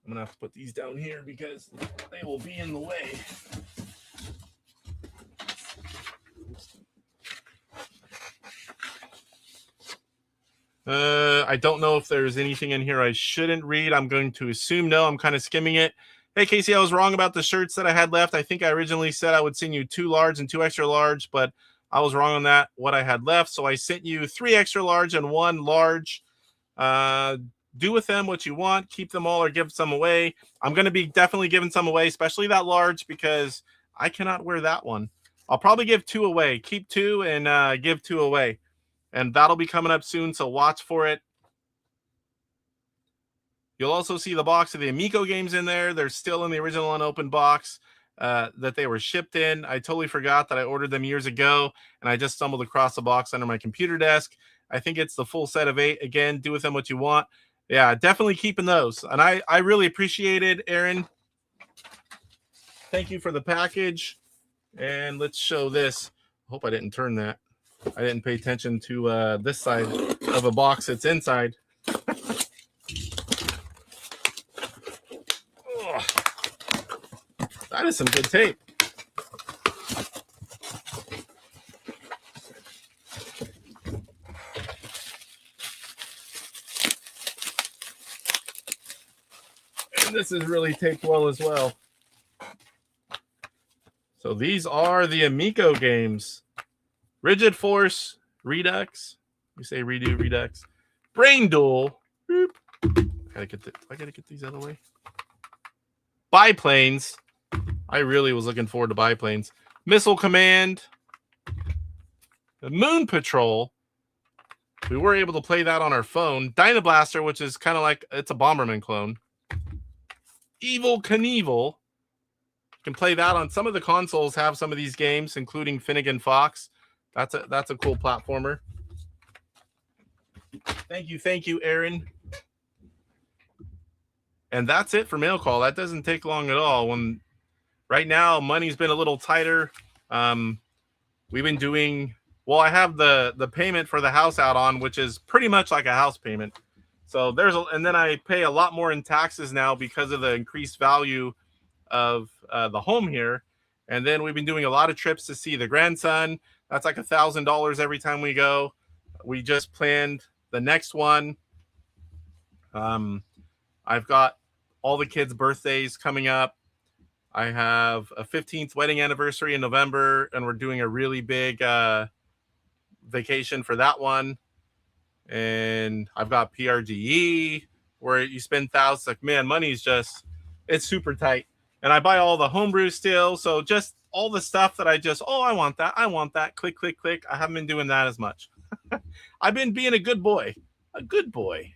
I'm going to have to put these down here because they will be in the way. I don't know if there's anything in here I shouldn't read. I'm going to assume no. I'm kind of skimming it. Hey, Casey, I was wrong about the shirts that I had left. I think I originally said I would send you 2 large and 2 extra large, but I was wrong on that, what I had left. So I sent you 3 extra large and 1 large. Do with them what you want. Keep them all or give some away. I'm going to be definitely giving some away, especially that large, because I cannot wear that one. I'll probably give 2 away. Keep 2 and give 2 away. And that'll be coming up soon, so watch for it. You'll also see the box of the Amico games in there. They're still in the original unopened box that they were shipped in. I totally forgot that I ordered them years ago, and I just stumbled across the box under my computer desk. I think it's the full set of 8. Again, do with them what you want. Yeah, definitely keeping those. And I really appreciate it, Aaron. Thank you for the package. And let's show this. Hope I didn't turn that. I didn't pay attention to this side of a box that's inside. Oh, that is some good tape. And this is really taped well as well. So these are the Amico games. Rigid Force, Redux. We say redo, Redux. Brain Duel. Boop. I gotta get these out of the way. Biplanes. I really was looking forward to Biplanes. Missile Command. The Moon Patrol. We were able to play that on our phone. Dynablaster, which is kind of like, it's a Bomberman clone. Evil Knievel. You can play that on some of the consoles, have some of these games, including Finnegan Fox. That's a cool platformer. Thank you, Aaron. And that's it for mail call. That doesn't take long at all. When right now money's been a little tighter. We've been doing well. I have the payment for the house out on, which is pretty much like a house payment. So and then I pay a lot more in taxes now because of the increased value of the home here. And then we've been doing a lot of trips to see the grandson. That's like $1,000 every time we go. We just planned the next one. I've got all the kids' birthdays coming up. I have a 15th wedding anniversary in November, and we're doing a really big vacation for that one. And I've got PRGE where you spend thousands. Like, man, money's just, it's super tight. And I buy all the homebrews still. So just all the stuff that I want that. Click, click, click. I haven't been doing that as much. I've been being a good boy. A good boy.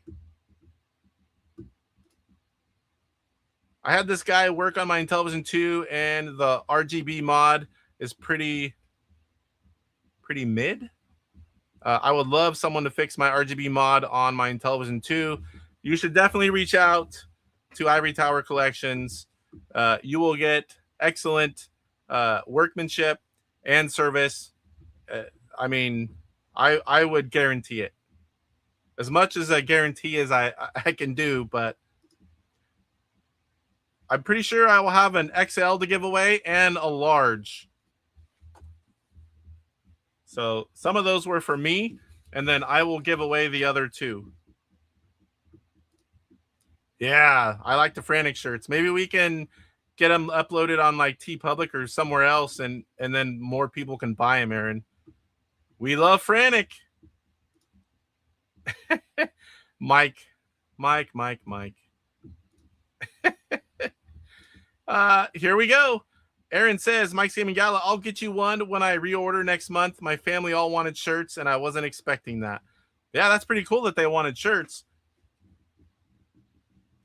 I had this guy work on my Intellivision 2, and the RGB mod is pretty mid. I would love someone to fix my RGB mod on my Intellivision 2. You should definitely reach out to Ivory Tower Collections. You will get excellent workmanship and service. I mean, I would guarantee it. As much as a guarantee as I can do, but I'm pretty sure I will have an XL to give away and a large. So some of those were for me, and then I will give away the other two. Yeah, I like the Frantic shirts. Maybe we can get them uploaded on like TeePublic or somewhere else, and then more people can buy them, Aaron. We love Frantic. Mike. Here we go. Aaron says, Mike's Gaming Gala, I'll get you one when I reorder next month. My family all wanted shirts, and I wasn't expecting that. Yeah, that's pretty cool that they wanted shirts.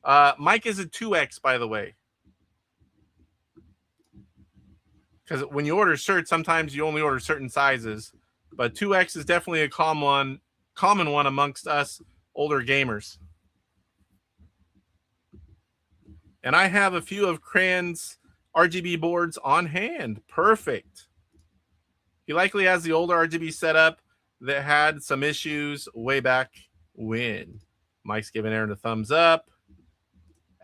Mike is a 2X, by the way. Because when you order shirts, sometimes you only order certain sizes. But 2X is definitely a common one amongst us older gamers. And I have a few of Cran's RGB boards on hand. Perfect. He likely has the older RGB setup that had some issues way back when. Mike's giving Aaron a thumbs up.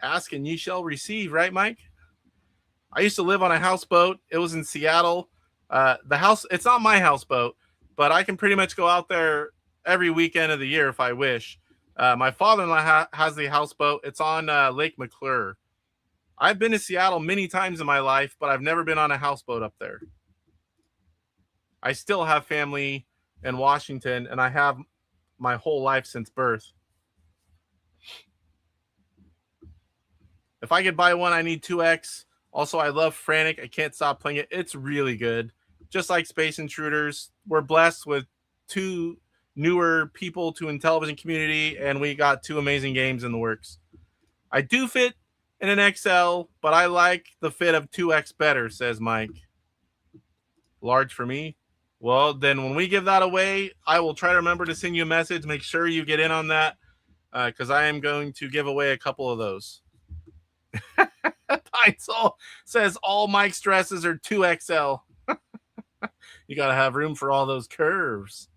Ask and ye shall receive, right, Mike? I used to live on a houseboat. It was in Seattle. It's not my houseboat, but I can pretty much go out there every weekend of the year if I wish. My father-in-law has the houseboat. It's on Lake McClure. I've been to Seattle many times in my life, but I've never been on a houseboat up there. I still have family in Washington, and I have my whole life since birth. If I could buy one, I need 2X. Also, I love Frantic. I can't stop playing it. It's really good. Just like Space Intruders, we're blessed with two newer people to Intellivision community, and we got two amazing games in the works. I do fit in an XL, but I like the fit of 2X better, says Mike. Large for me. Well, then when we give that away, I will try to remember to send you a message. Make sure you get in on that because I am going to give away a couple of those. Pine says all Mike's dresses are 2XL. You got to have room for all those curves.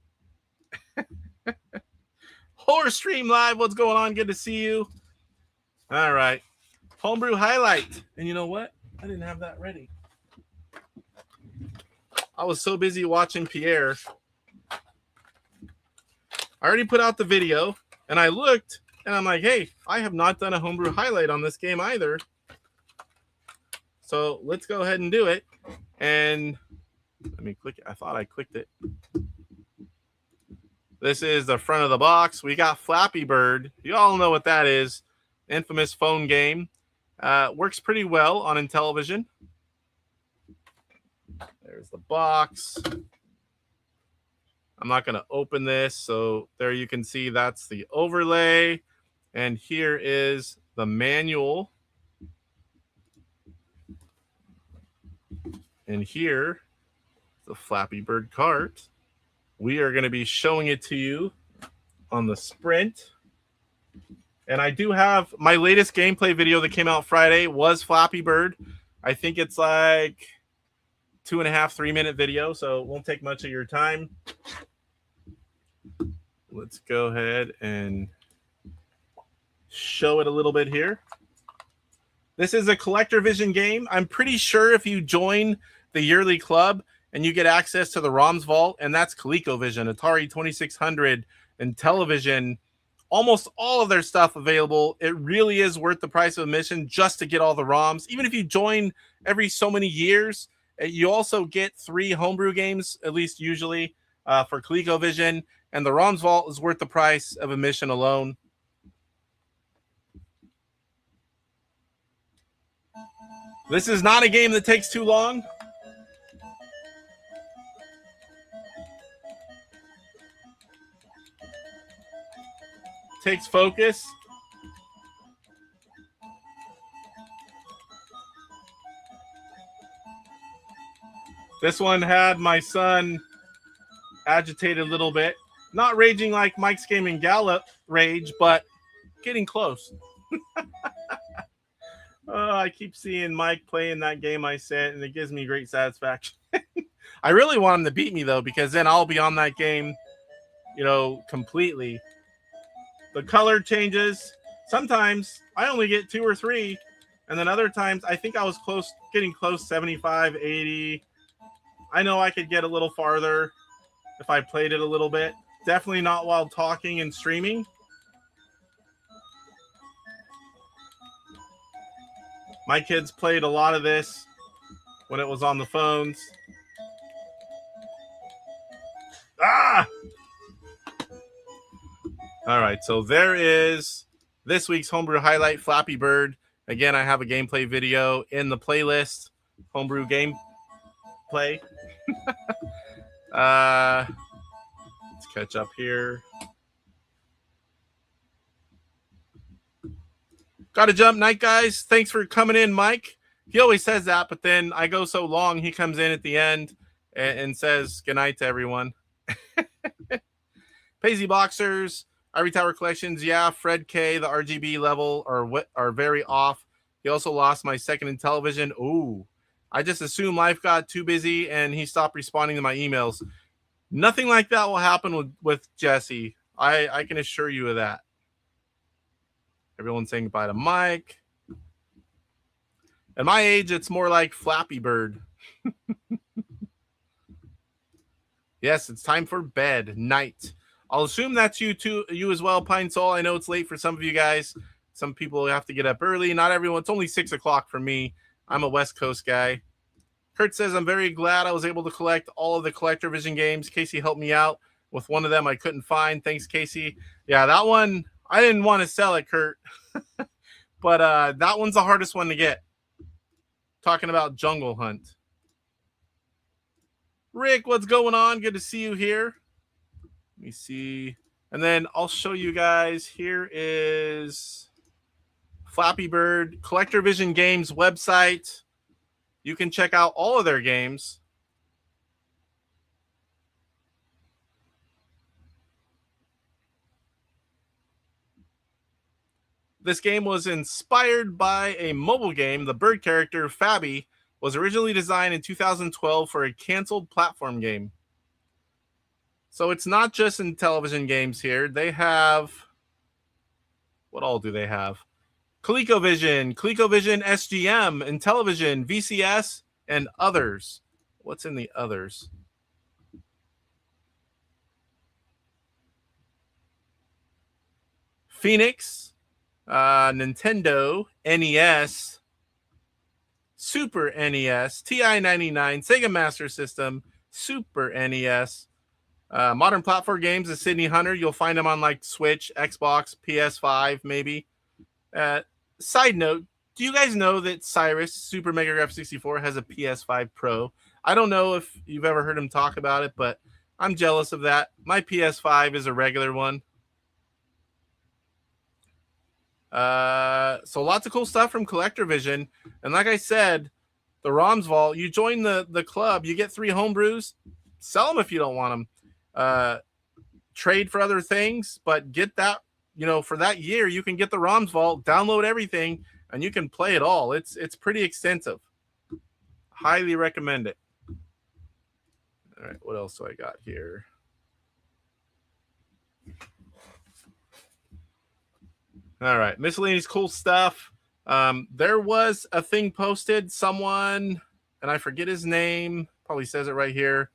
Horror Stream Live, what's going on? Good to see you. All right. Homebrew Highlight. And you know what? I didn't have that ready. I was so busy watching Pierre. I already put out the video, and I looked, and I'm like, hey, I have not done a Homebrew Highlight on this game either. So let's go ahead and do it. And let me click it. I thought I clicked it. This is the front of the box. We got Flapee Bird. You all know what that is. Infamous phone game. Works pretty well on Intellivision. There's the box. I'm not going to open this. So there you can see that's the overlay. And here is the manual. And here, the Flapee Bird cart. We are going to be showing it to you on the Sprint. And I do have my latest gameplay video that came out Friday was Flapee Bird. I think it's like 2.5, 3 minute video, so it won't take much of your time. Let's go ahead and show it a little bit here. This is a CollectorVision game. I'm pretty sure if you join the yearly club and you get access to the ROMs vault, and that's ColecoVision, Atari 2600, Intellivision, almost all of their stuff available. It really is worth the price of admission just to get all the ROMs. Even if you join every so many years, you also get 3 homebrew games, at least usually, for ColecoVision, and the ROMs vault is worth the price of admission alone. This is not a game that takes too long. Takes focus. This one had my son agitated a little bit. Not raging like Mike's Gaming Gala rage, but getting close. I keep seeing Mike playing that game I sent, and it gives me great satisfaction. I really want him to beat me, though, because then I'll be on that game, you know, completely. The color changes. Sometimes I only get 2 or 3, and then other times I think I was getting close, 75, 80. I know I could get a little farther if I played it a little bit. Definitely not while talking and streaming. My kids played a lot of this when it was on the phones. Ah! All right, so there is this week's Homebrew Highlight, Flapee Bird. Again, I have a gameplay video in the playlist, Homebrew Gameplay. Let's catch up here. Got to jump night, guys. Thanks for coming in, Mike. He always says that, but then I go so long, he comes in at the end and says good night to everyone. Paisy Boxers, Ivory Tower Collections. Yeah, Fred K, the RGB level are very off. He also lost my second Intellivision. Ooh, I just assume life got too busy and he stopped responding to my emails. Nothing like that will happen with Jesse. I can assure you of that. Everyone's saying goodbye to Mike. At my age, it's more like Flapee Bird. Yes, it's time for bed, night. I'll assume that's you too, you as well, Pine Soul. I know it's late for some of you guys. Some people have to get up early. Not everyone. It's only 6 o'clock for me. I'm a West Coast guy. Kurt says, I'm very glad I was able to collect all of the CollectorVision games. Casey helped me out with one of them I couldn't find. Thanks, Casey. Yeah, that one, I didn't want to sell it, Kurt. But that one's the hardest one to get. Talking about Jungle Hunt. Rick, what's going on? Good to see you here. Let me see. And then I'll show you guys. Here is Flapee Bird, CollectorVision Games website. You can check out all of their games. This game was inspired by a mobile game. The bird character, Flapee, was originally designed in 2012 for a canceled platform game. So it's not just Intellivision games here. They have... What all do they have? ColecoVision, SGM, Intellivision, VCS, and others. What's in the others? Phoenix, Nintendo, NES, Super NES, TI-99, Sega Master System, Super NES, modern platform games is Sydney Hunter. You'll find them on like Switch, Xbox, PS5, maybe. Side note, do you guys know that Cyrus, Super Mega Graph 64, has a PS5 Pro? I don't know if you've ever heard him talk about it, but I'm jealous of that. My PS5 is a regular one. So lots of cool stuff from CollectorVision. And like I said, the ROMs Vault, you join the club, you get 3 homebrews, sell them if you don't want them. Trade for other things, but get that, for that year, you can get the ROMs Vault, download everything, and you can play it all. It's pretty extensive. Highly recommend it. All right, what else do I got here? All right, miscellaneous cool stuff. There was a thing posted, someone, and I forget his name, probably says it right here,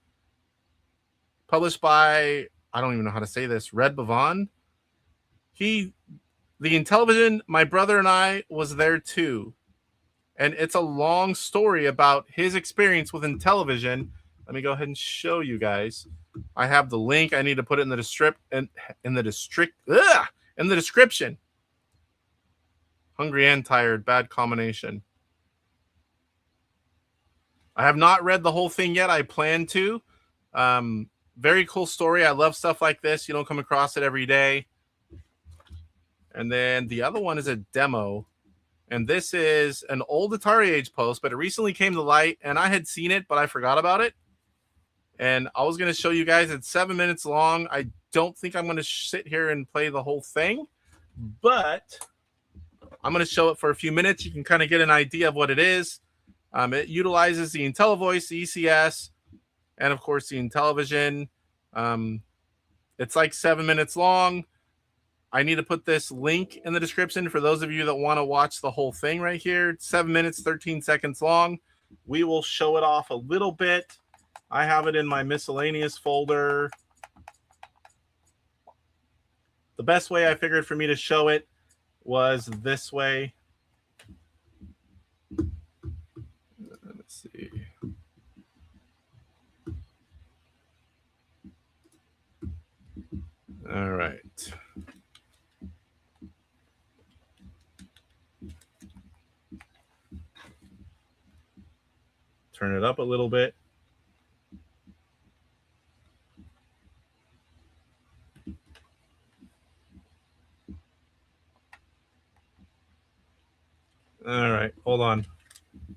published by, I don't even know how to say this, Red Bavon. The Intellivision, my brother and I was there too. And it's a long story about his experience with Intellivision. Let me go ahead and show you guys. I have the link. I need to put it in the description. Hungry and tired, bad combination. I have not read the whole thing yet. I plan to. Very cool story. I love stuff like this. You don't come across it every day. And then the other one is a demo. And this is an old AtariAge post, but it recently came to light, and I had seen it, but I forgot about it. And I was going to show you guys. It's 7 minutes long. I don't think I'm going to sit here and play the whole thing, but I'm going to show it for a few minutes. You can kind of get an idea of what it is. It utilizes the IntelliVoice, the ECS, and of course the Intellivision. It's like 7 minutes long. I need to put this link in the description for those of you that want to watch the whole thing right here. It's 7 minutes, 13 seconds long. We will show it off a little bit. I have it in my miscellaneous folder. The best way I figured for me to show it was this way. Let's see. All right. Turn it up a little bit. All right, hold on.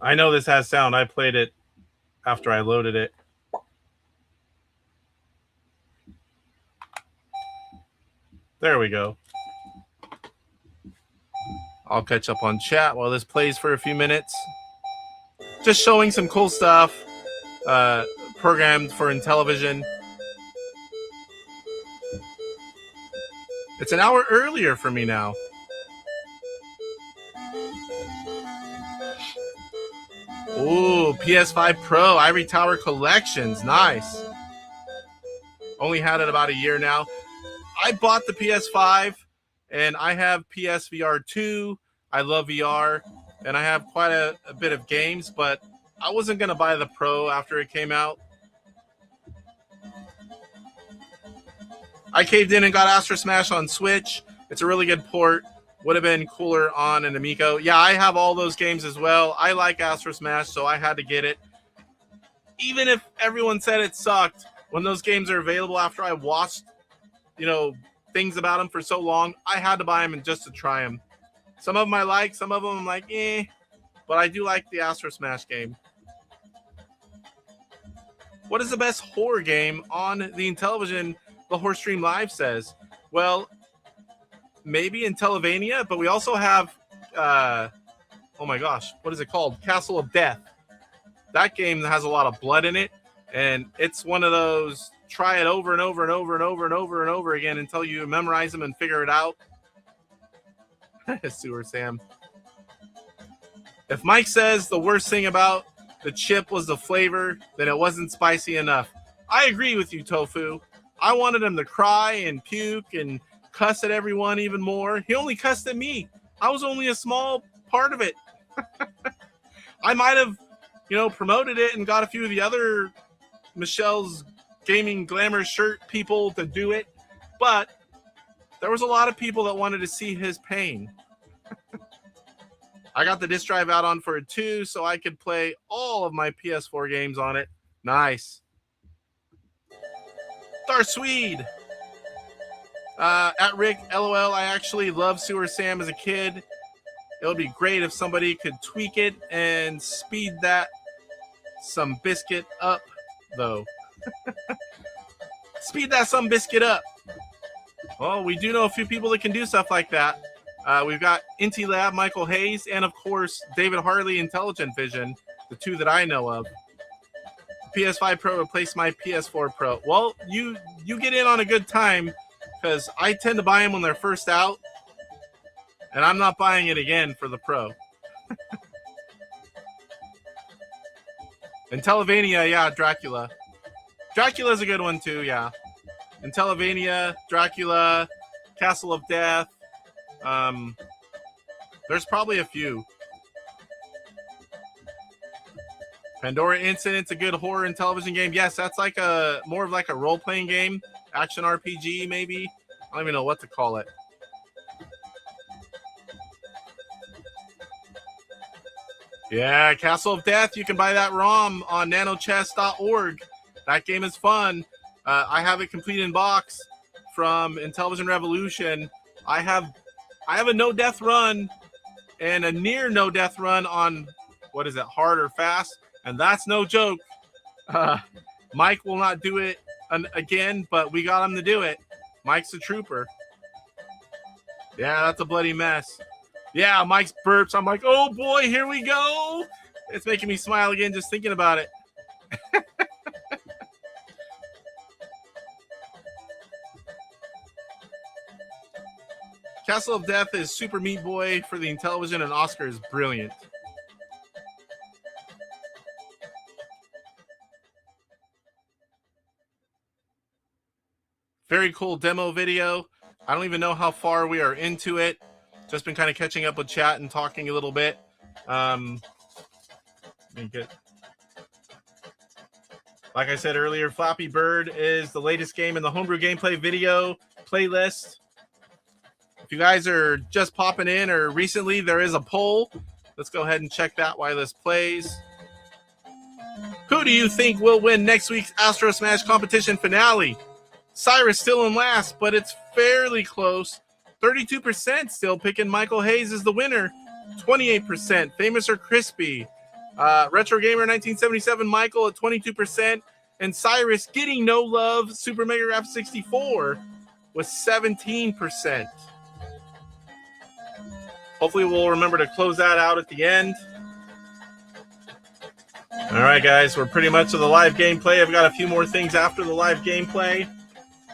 I know this has sound. I played it after I loaded it. There we go. I'll catch up on chat while this plays for a few minutes. Just showing some cool stuff programmed for Intellivision. It's an hour earlier for me now. Ooh, PS5 Pro, Ivory Tower Collections. Nice. Only had it about a year now. I bought the PS5, and I have PSVR 2. I love VR, and I have quite a bit of games, but I wasn't going to buy the Pro after it came out. I caved in and got Astro Smash on Switch. It's a really good port. Would have been cooler on an Amico. Yeah, I have all those games as well. I like Astro Smash, so I had to get it. Even if everyone said it sucked, when those games are available after I watched, things about them for so long, I had to buy them and just to try them. Some of them I like, some of them I'm like, but I do like the Astro Smash game. What is the best horror game on the Intellivision? The Horror Stream Live says, well, maybe Intellivision, but we also have, oh my gosh, what is it called? Castle of Death. That game has a lot of blood in it, and it's one of those try it over and over and over and over and over and over again until you memorize them and figure it out. Sewer Sam. If Mike says the worst thing about the chip was the flavor, then it wasn't spicy enough. I agree with you, Tofu. I wanted him to cry and puke and cuss at everyone even more. He only cussed at me. I was only a small part of it. I might have, promoted it and got a few of the other Michelle's Gaming Glamour shirt people to do it, but there was a lot of people that wanted to see his pain. I got the disc drive out on for it too, so I could play all of my PS4 games on it. Nice. Star Swede. At Rick, LOL, I actually loved Sewer Sam as a kid. It would be great if somebody could tweak it and speed that some biscuit up, though. Speed that some biscuit up. Well, we do know a few people that can do stuff like that. We've got Inti Lab, Michael Hayes, and of course, David Harley, Intelligent Vision, the two that I know of. PS5 Pro replaced my PS4 Pro. Well, you get in on a good time, because I tend to buy them when they're first out, and I'm not buying it again for the Pro. Intellivision, yeah, Dracula. Dracula's a good one too, yeah. Intellivision, Dracula, Castle of Death. There's probably a few. Pandora Incident's a good horror and television game. Yes, that's like more of like a role-playing game, action RPG maybe. I don't even know what to call it. Yeah, Castle of Death. You can buy that ROM on nanochess.org. That game is fun. I have it complete in box from Intellivision Revolution. I have a no-death run and a near no-death run on, what is it, hard or fast? And that's no joke. Mike will not do it again, but we got him to do it. Mike's a trooper. Yeah, that's a bloody mess. Yeah, Mike's burps. I'm like, oh boy, here we go. It's making me smile again just thinking about it. Castle of Death is Super Meat Boy for the Intellivision, and Oscar is brilliant. Very cool demo video. I don't even know how far we are into it. Just been kind of catching up with chat and talking a little bit. Like I said earlier, Flapee Bird is the latest game in the Homebrew gameplay video playlist. If you guys are just popping in or recently, there is a poll. Let's go ahead and check that while this plays. Who do you think will win next week's Astro Smash competition finale? Cyrus still in last, but it's fairly close. 32% still picking Michael Hayes as the winner. 28%. Famous or Crispy. Retro Gamer 1977 Michael at 22%. And Cyrus getting no love. Super Mega Graph 64 with 17%. Hopefully we'll remember to close that out at the end. All right, guys, we're pretty much to the live gameplay. I've got a few more things after the live gameplay.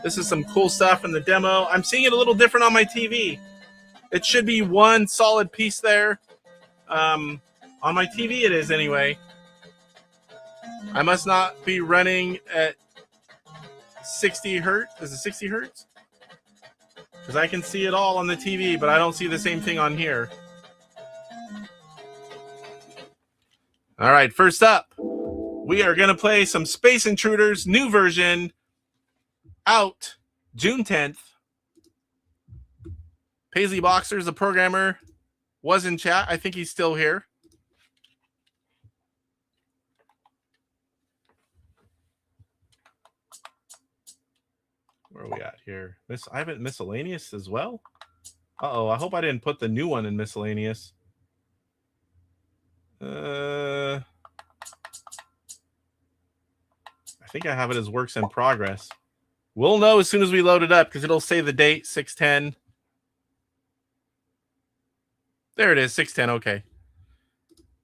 This is some cool stuff in the demo. I'm seeing it a little different on my TV. It should be one solid piece there. On my TV it is anyway. I must not be running at 60 hertz. Is it 60 hertz? Because I can see it all on the TV, but I don't see the same thing on here. All right, first up, we are going to play some Space Intruders, new version, out June 10th. Paisley Boxers, the programmer, was in chat. I think he's still here. Where are we at here? I have it in miscellaneous as well. Uh-oh, I hope I didn't put the new one in miscellaneous. I think I have it as works in progress. We'll know as soon as we load it up because it'll say the date, 6/10. There it is, 610. Okay.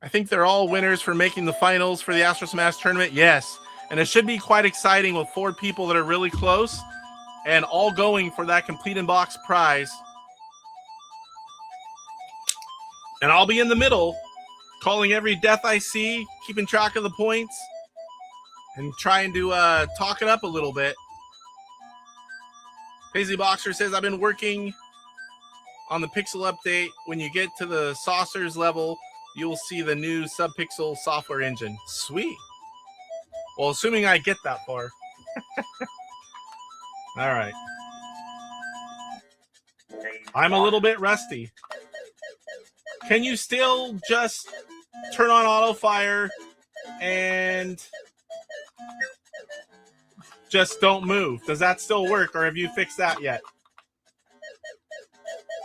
I think they're all winners for making the finals for the Astro Smash tournament. Yes. And it should be quite exciting with 4 people that are really close and all going for that complete in box prize. And I'll be in the middle, calling every death I see, keeping track of the points, and trying to talk it up a little bit. Paisley Boxer says, I've been working on the pixel update. When you get to the saucers level, you will see the new subpixel software engine. Sweet. Well, assuming I get that far. All right. I'm a little bit rusty. Can you still just turn on auto fire and just don't move? Does that still work, or have you fixed that yet?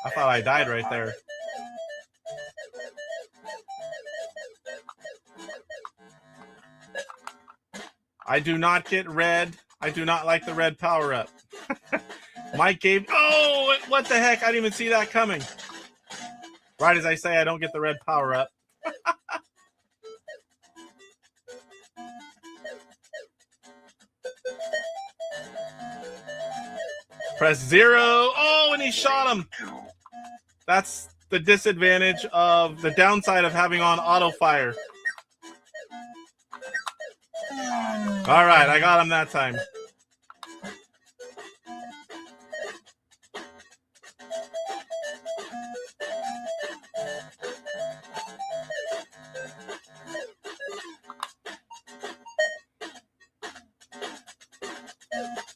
I thought I died right there. I do not get red. I do not like the red power-up. Mike gave... Oh, what the heck? I didn't even see that coming. Right as I say, I don't get the red power-up. Press 0. Oh, and he shot him. That's the disadvantage of the downside of having on auto fire. All right, I got him that time.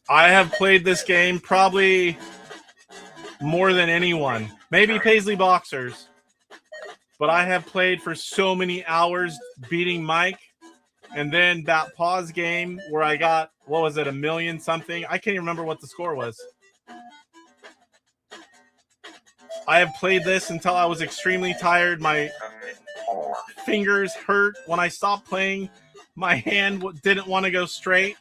I have played this game probably more than anyone. Maybe Paisley Boxers. But I have played for so many hours beating Mike. And then that pause game where I got, what was it, 1,000,000 something? I can't even remember what the score was. I have played this until I was extremely tired. My fingers hurt. When I stopped playing, my hand didn't want to go straight.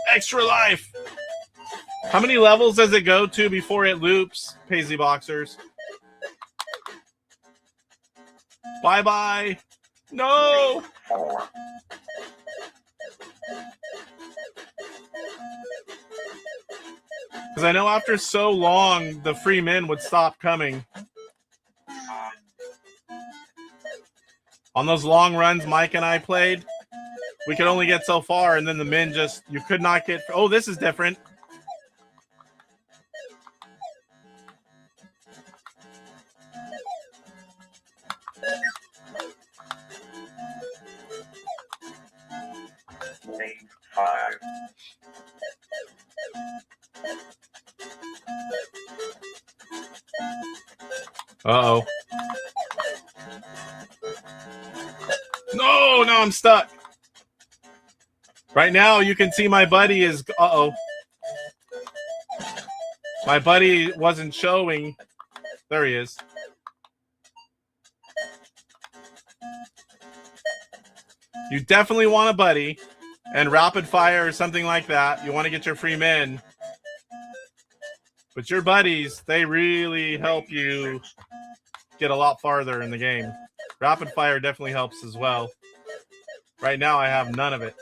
Extra life. How many levels does it go to before it loops, Paisley Boxers? Bye-bye. No! Because I know after so long, the free men would stop coming. On those long runs Mike and I played, we could only get so far, and then the men just, you could not get... Oh, this is different. Uh-oh. No, now I'm stuck. Right now, you can see my buddy is... Uh-oh. My buddy wasn't showing. There he is. You definitely want a buddy. And rapid fire or something like that. You want to get your free men. But your buddies, they really help you get a lot farther in the game. Rapid fire definitely helps as well. Right now, I have none of it.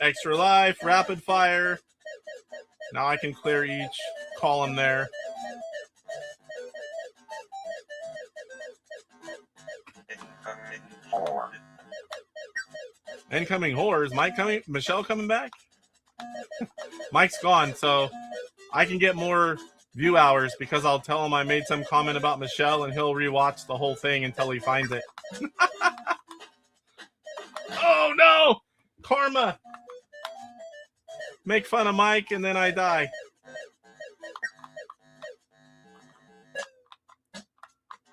Extra life, rapid fire. Now I can clear each column there. Incoming whores. Mike coming? Michelle coming back? Mike's gone, so I can get more view hours because I'll tell him I made some comment about Michelle and he'll rewatch the whole thing until he finds it. Oh no! Karma! Make fun of Mike and then I die.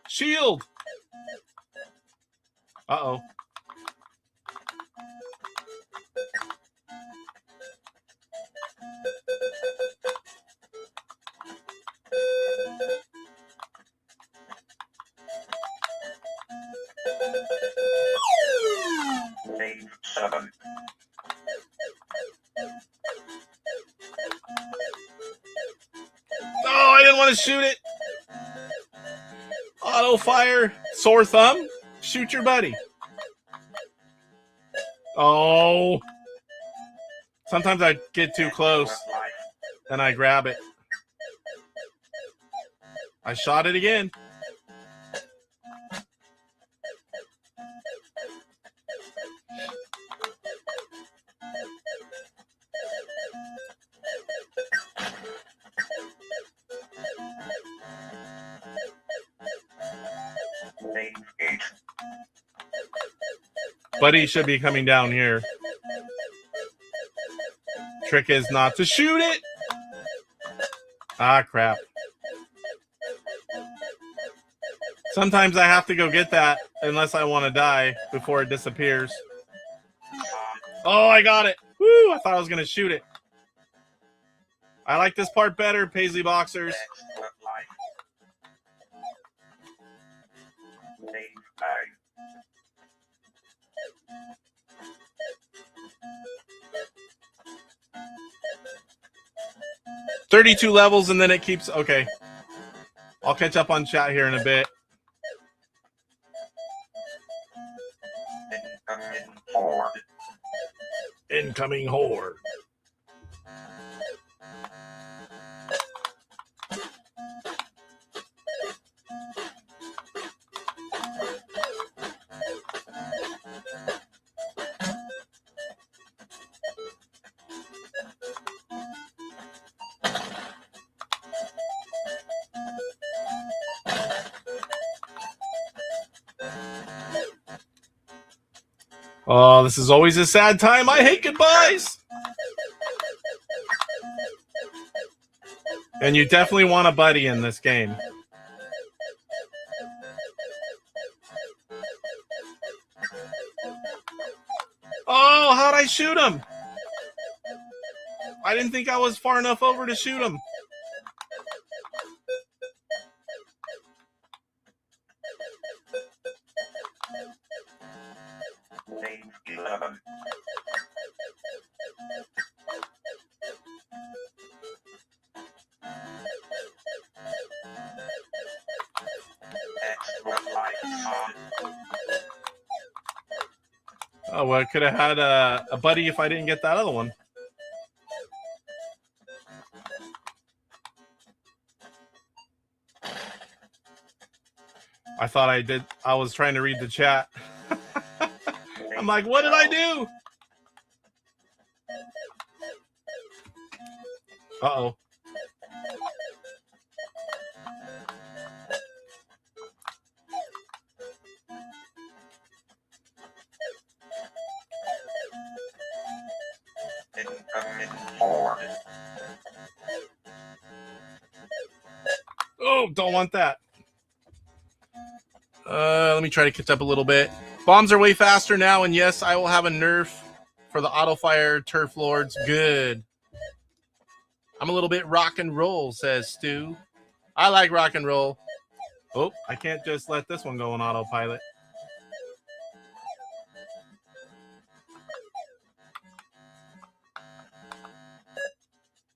Shield! Uh-oh. want to shoot it. Auto fire. Sore thumb. Shoot your buddy. Oh. Sometimes I get too close. Then I grab it. I shot it again. Buddy should be coming down here. Trick is not to shoot it. Ah, crap. Sometimes I have to go get that unless I want to die before it disappears. Oh, I got it. Woo, I thought I was going to shoot it. I like this part better, Paisley Boxers. $32 levels and then it keeps... Okay. I'll catch up on chat here in a bit. Incoming horde. Oh, this is always a sad time. I hate goodbyes. And you definitely want a buddy in this game. Oh, how'd I shoot him? I didn't think I was far enough over to shoot him. Oh, well, I could have had a buddy if I didn't get that other one. I thought I did. I was trying to read the chat. I'm like, what did I do? Uh-oh. Oh, don't want that. Let me try to catch up a little bit. Bombs are way faster now, and yes, I will have a nerf for the auto fire turf lords. Good. I'm a little bit rock and roll, says Stu. I like rock and roll. Oh, I can't just let this one go on autopilot.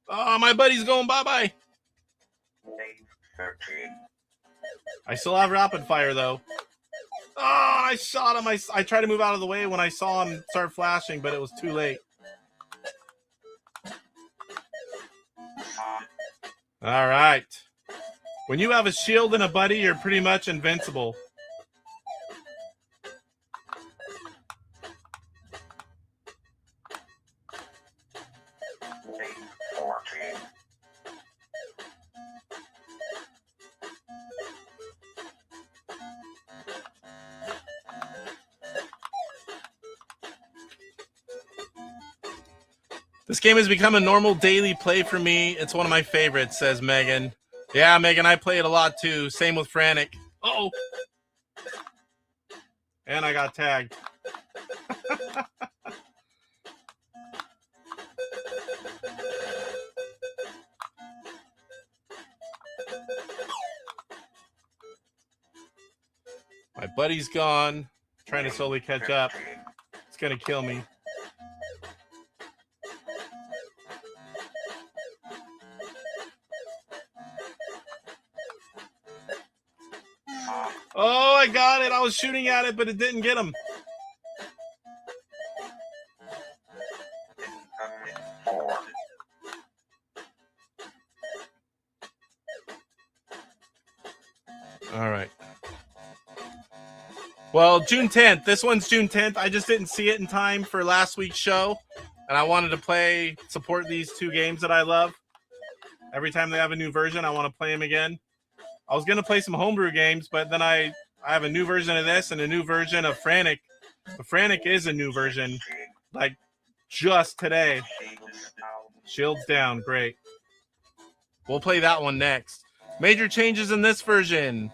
Oh, my buddy's going bye-bye. I still have rapid fire, though. Oh, I shot him. I tried to move out of the way when I saw him start flashing, but it was too late. All right. When you have a shield and a buddy, you're pretty much invincible. This game has become a normal daily play for me. It's one of my favorites, says Megan. Yeah, Megan, I play it a lot too. Same with Frantic. Uh-oh. And I got tagged. My buddy's gone. Trying to slowly catch up. It's going to kill me. Oh, I got it. I was shooting at it, but it didn't get him. All right. Well, June 10th. This one's June 10th. I just didn't see it in time for last week's show. And I wanted to support these two games that I love. Every time they have a new version, I want to play them again. I was going to play some homebrew games, but then I have a new version of this and a new version of Frantic. But Frantic is a new version, like just today. Shields down. Great. We'll play that one next. Major changes in this version.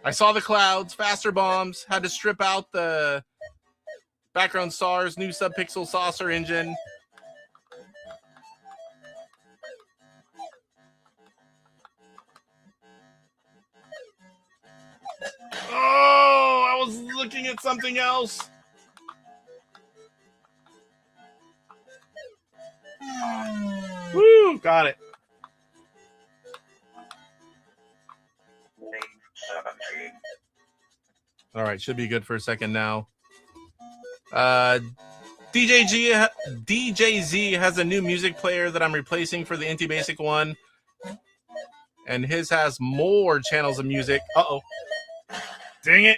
I saw the clouds, faster bombs, had to strip out the background stars, new subpixel saucer engine. Oh, I was looking at something else. Woo, got it. All right, should be good for a second now. DJZ has a new music player that I'm replacing for the Inti Basic one. And his has more channels of music. Uh-oh. Dang it.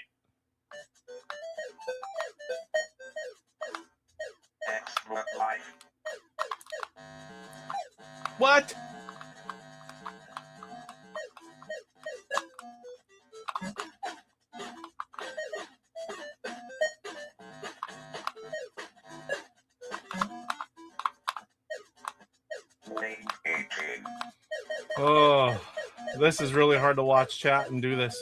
What? Oh, this is really hard to watch chat and do this.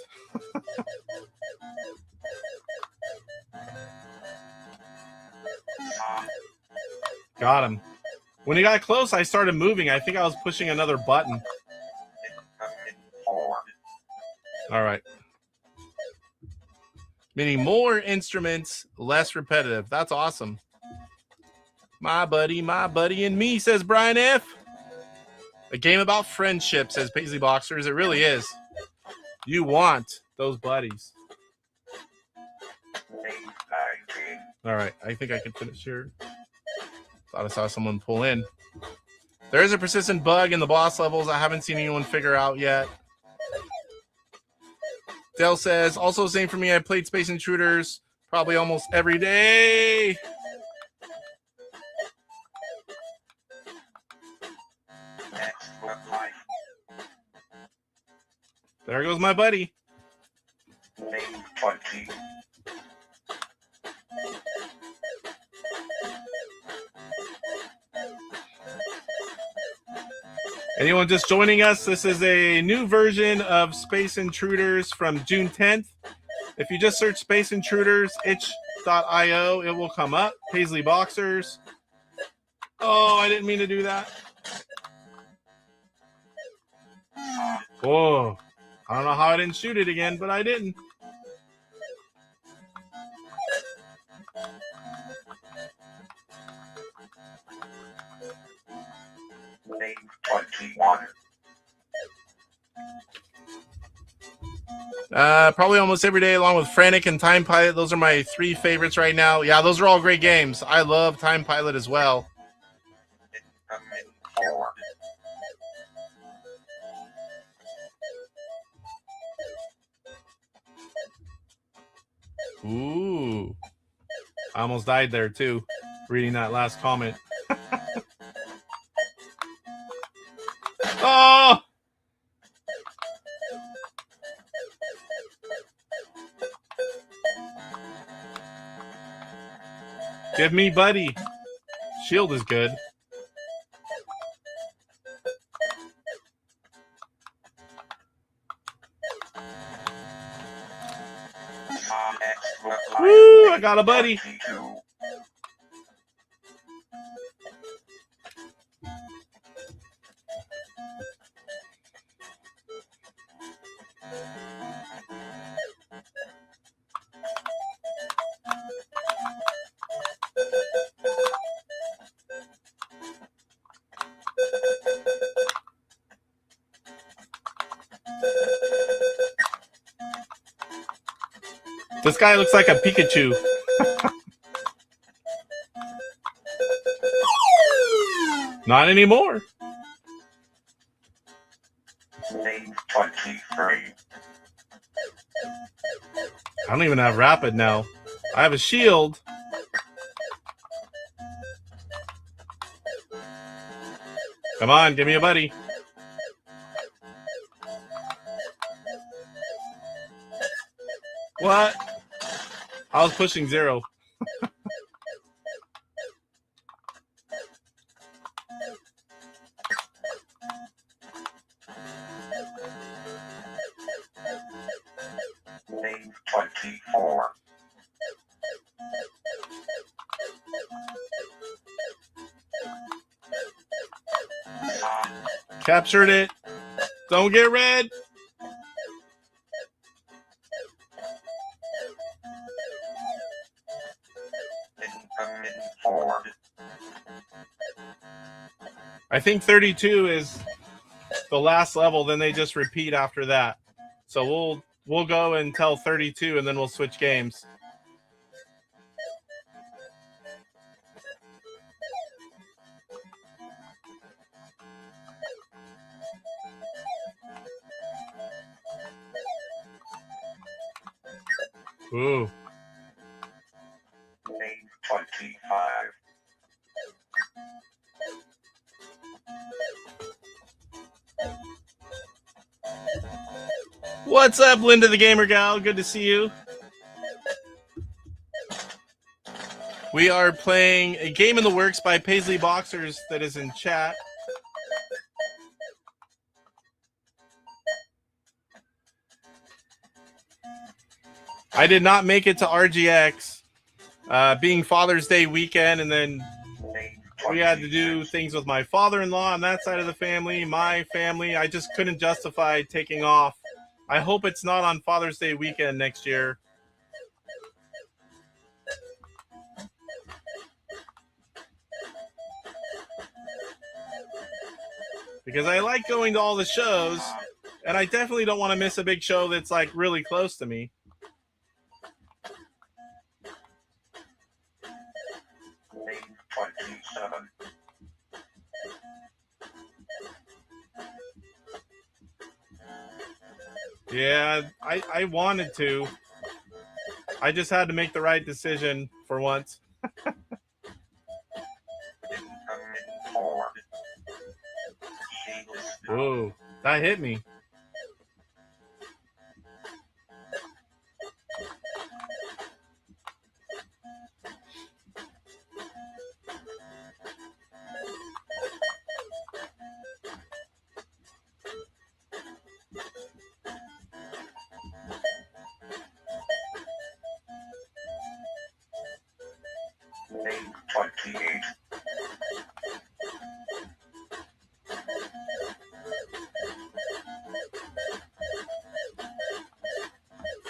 Got him. When he got close, I started moving. I think I was pushing another button. All right. Meaning more instruments, less repetitive. That's awesome. My buddy, and me, says Brian F. A game about friendship, says Paisley Boxers. It really is. You want those buddies. All right. I think I can finish here. Thought I saw someone pull in. There is a persistent bug in the boss levels I haven't seen anyone figure out yet. Dell says, also same for me. I played Space Intruders probably almost every day. There goes my buddy. Anyone just joining us, this is a new version of Space Intruders from June 10th. If you just search Space Intruders, itch.io, it will come up. Paisley Boxers. Oh, I didn't mean to do that. Whoa. I don't know how I didn't shoot it again, but I didn't. Probably almost every day, along with Frantic and Time Pilot. Those are my three favorites right now. Yeah, those are all great games. I love Time Pilot as well. Ooh. I almost died there, too, reading that last comment. Oh! Give me buddy. Shield is good. Woo! I got a buddy. This guy looks like a Pikachu. Not anymore. Lane 23. I don't even have rapid now. I have a shield. Come on, give me a buddy. What? I was pushing 0. Lane 24. Captured it. Don't get red. Incoming forward. I think 32 is the last level, then they just repeat after that. So we'll go until 32 and then we'll switch games. Ooh. Lane 25. What's up, Linda the Gamer Gal? Good to see you. We are playing a game in the works by Paisley Boxers that is in chat. I did not make it to RGX, being Father's Day weekend, and then we had to do things with my father-in-law on that side of the family, my family. I just couldn't justify taking off. I hope it's not on Father's Day weekend next year. Because I like going to all the shows, and I definitely don't want to miss a big show that's like really close to me. Lane 27. Yeah, I wanted to. I just had to make the right decision for once. Incoming forward. Shield is down. Ooh, that hit me. Lane 28.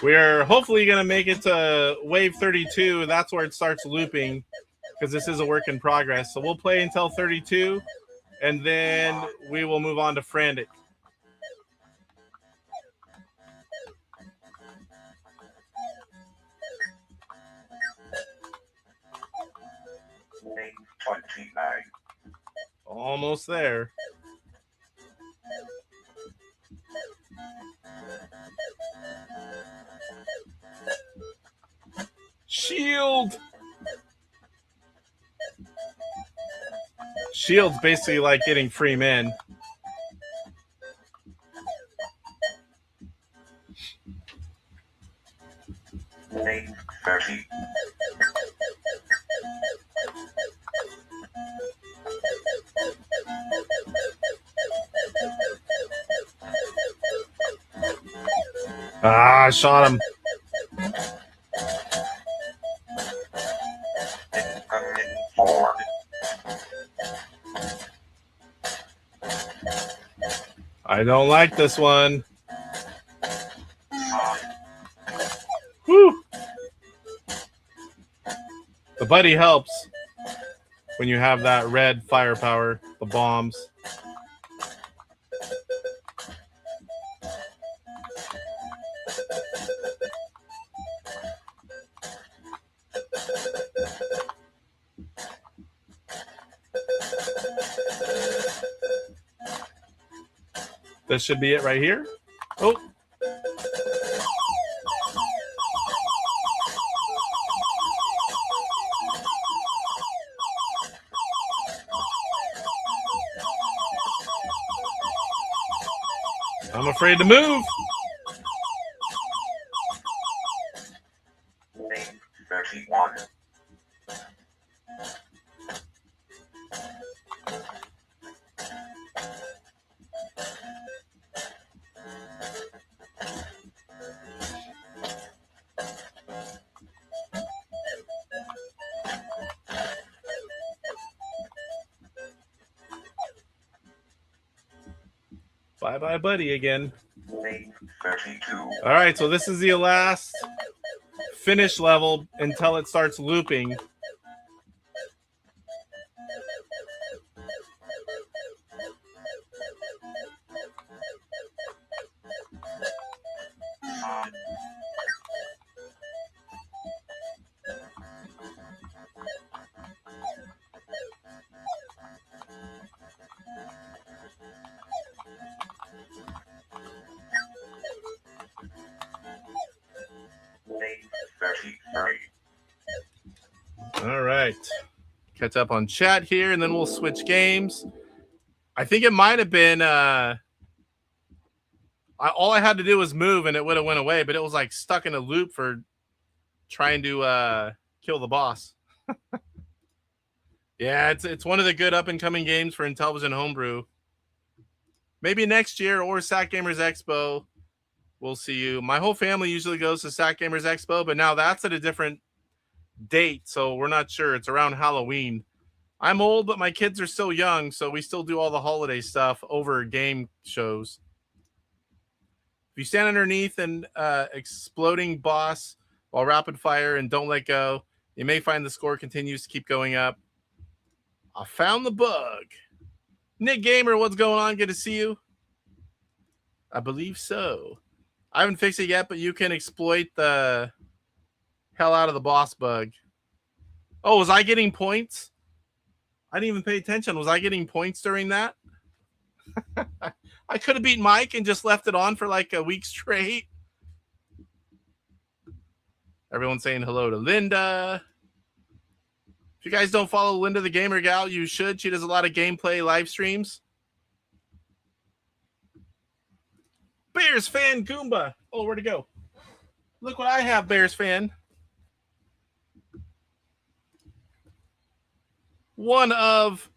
We're hopefully going to make it to wave 32. That's where it starts looping, because this is a work in progress. So we'll play until 32, and then we will move on to Frantic. Lane 29. Almost there. Shield! Shield's basically like getting free men. Lane 30. Ah, I shot him. Incoming forward. I don't like this one. Whew. The buddy helps when you have that red firepower, the bombs. This should be it right here. Oh. I'm afraid to move. Name 31. Bye-bye, buddy, again. Name 32. All right, so this is the last finish level until it starts looping. Name 33. All right. Catch up on chat here, and then we'll switch games. I think it might have been all I had to do was move and it would have went away, but it was like stuck in a loop for trying to kill the boss. Yeah, it's one of the good up-and-coming games for Intellivision Homebrew. Maybe next year or Sack Gamers Expo, we'll see you. My whole family usually goes to Sack Gamers Expo, but now that's at a different date, so we're not sure. It's around Halloween. I'm old, but my kids are still young, so we still do all the holiday stuff over game shows. If you stand underneath an exploding boss while rapid fire and don't let go, you may find the score continues to keep going up. I found the bug. Nick Gamer, what's going on? Good to see you. I believe so. I haven't fixed it yet, but you can exploit the hell out of the boss bug. Oh, was I getting points? I didn't even pay attention. Was I getting points during that? I could have beat Mike and just left it on for like a week straight. Everyone's saying hello to Linda. If you guys don't follow Linda the Gamer Gal, you should. She does a lot of gameplay live streams. Bears fan Goomba. Oh, where'd it go? Look what I have, Bears fan. One of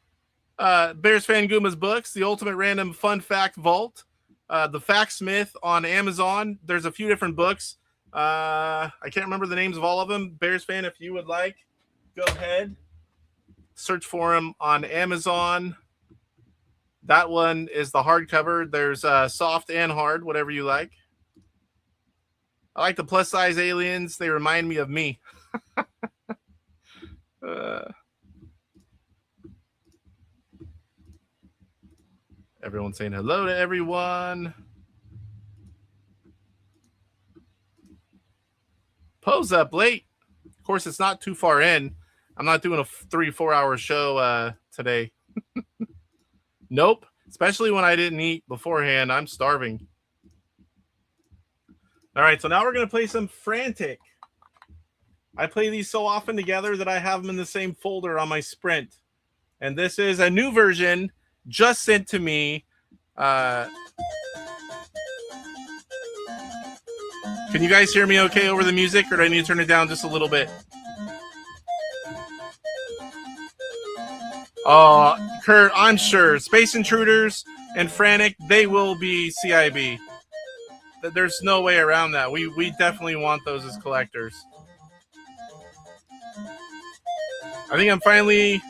Bears fan Goomba's books, The Ultimate Random Fun Fact Vault, The Factsmith on Amazon. There's a few different books. I can't remember the names of all of them. Bears fan, if you would like, go ahead. Search for them on Amazon. That one is the hardcover. There's soft and hard, whatever you like. I like the plus-size aliens. They remind me of me. Everyone's saying hello to everyone. Poe's up late. Of course, it's not too far in. I'm not doing a 3-4 hour show today. Nope. Especially when I didn't eat beforehand. I'm starving. All right, so now we're going to play some Frantic. I play these so often together that I have them in the same folder on my Sprint. And this is a new version just sent to me. Can you guys hear me okay over the music, or do I need to turn it down just a little bit? Kurt, I'm sure Space Intruders and Frantic, they will be CIB. There's no way around that. We definitely want those as collectors. I think I'm finally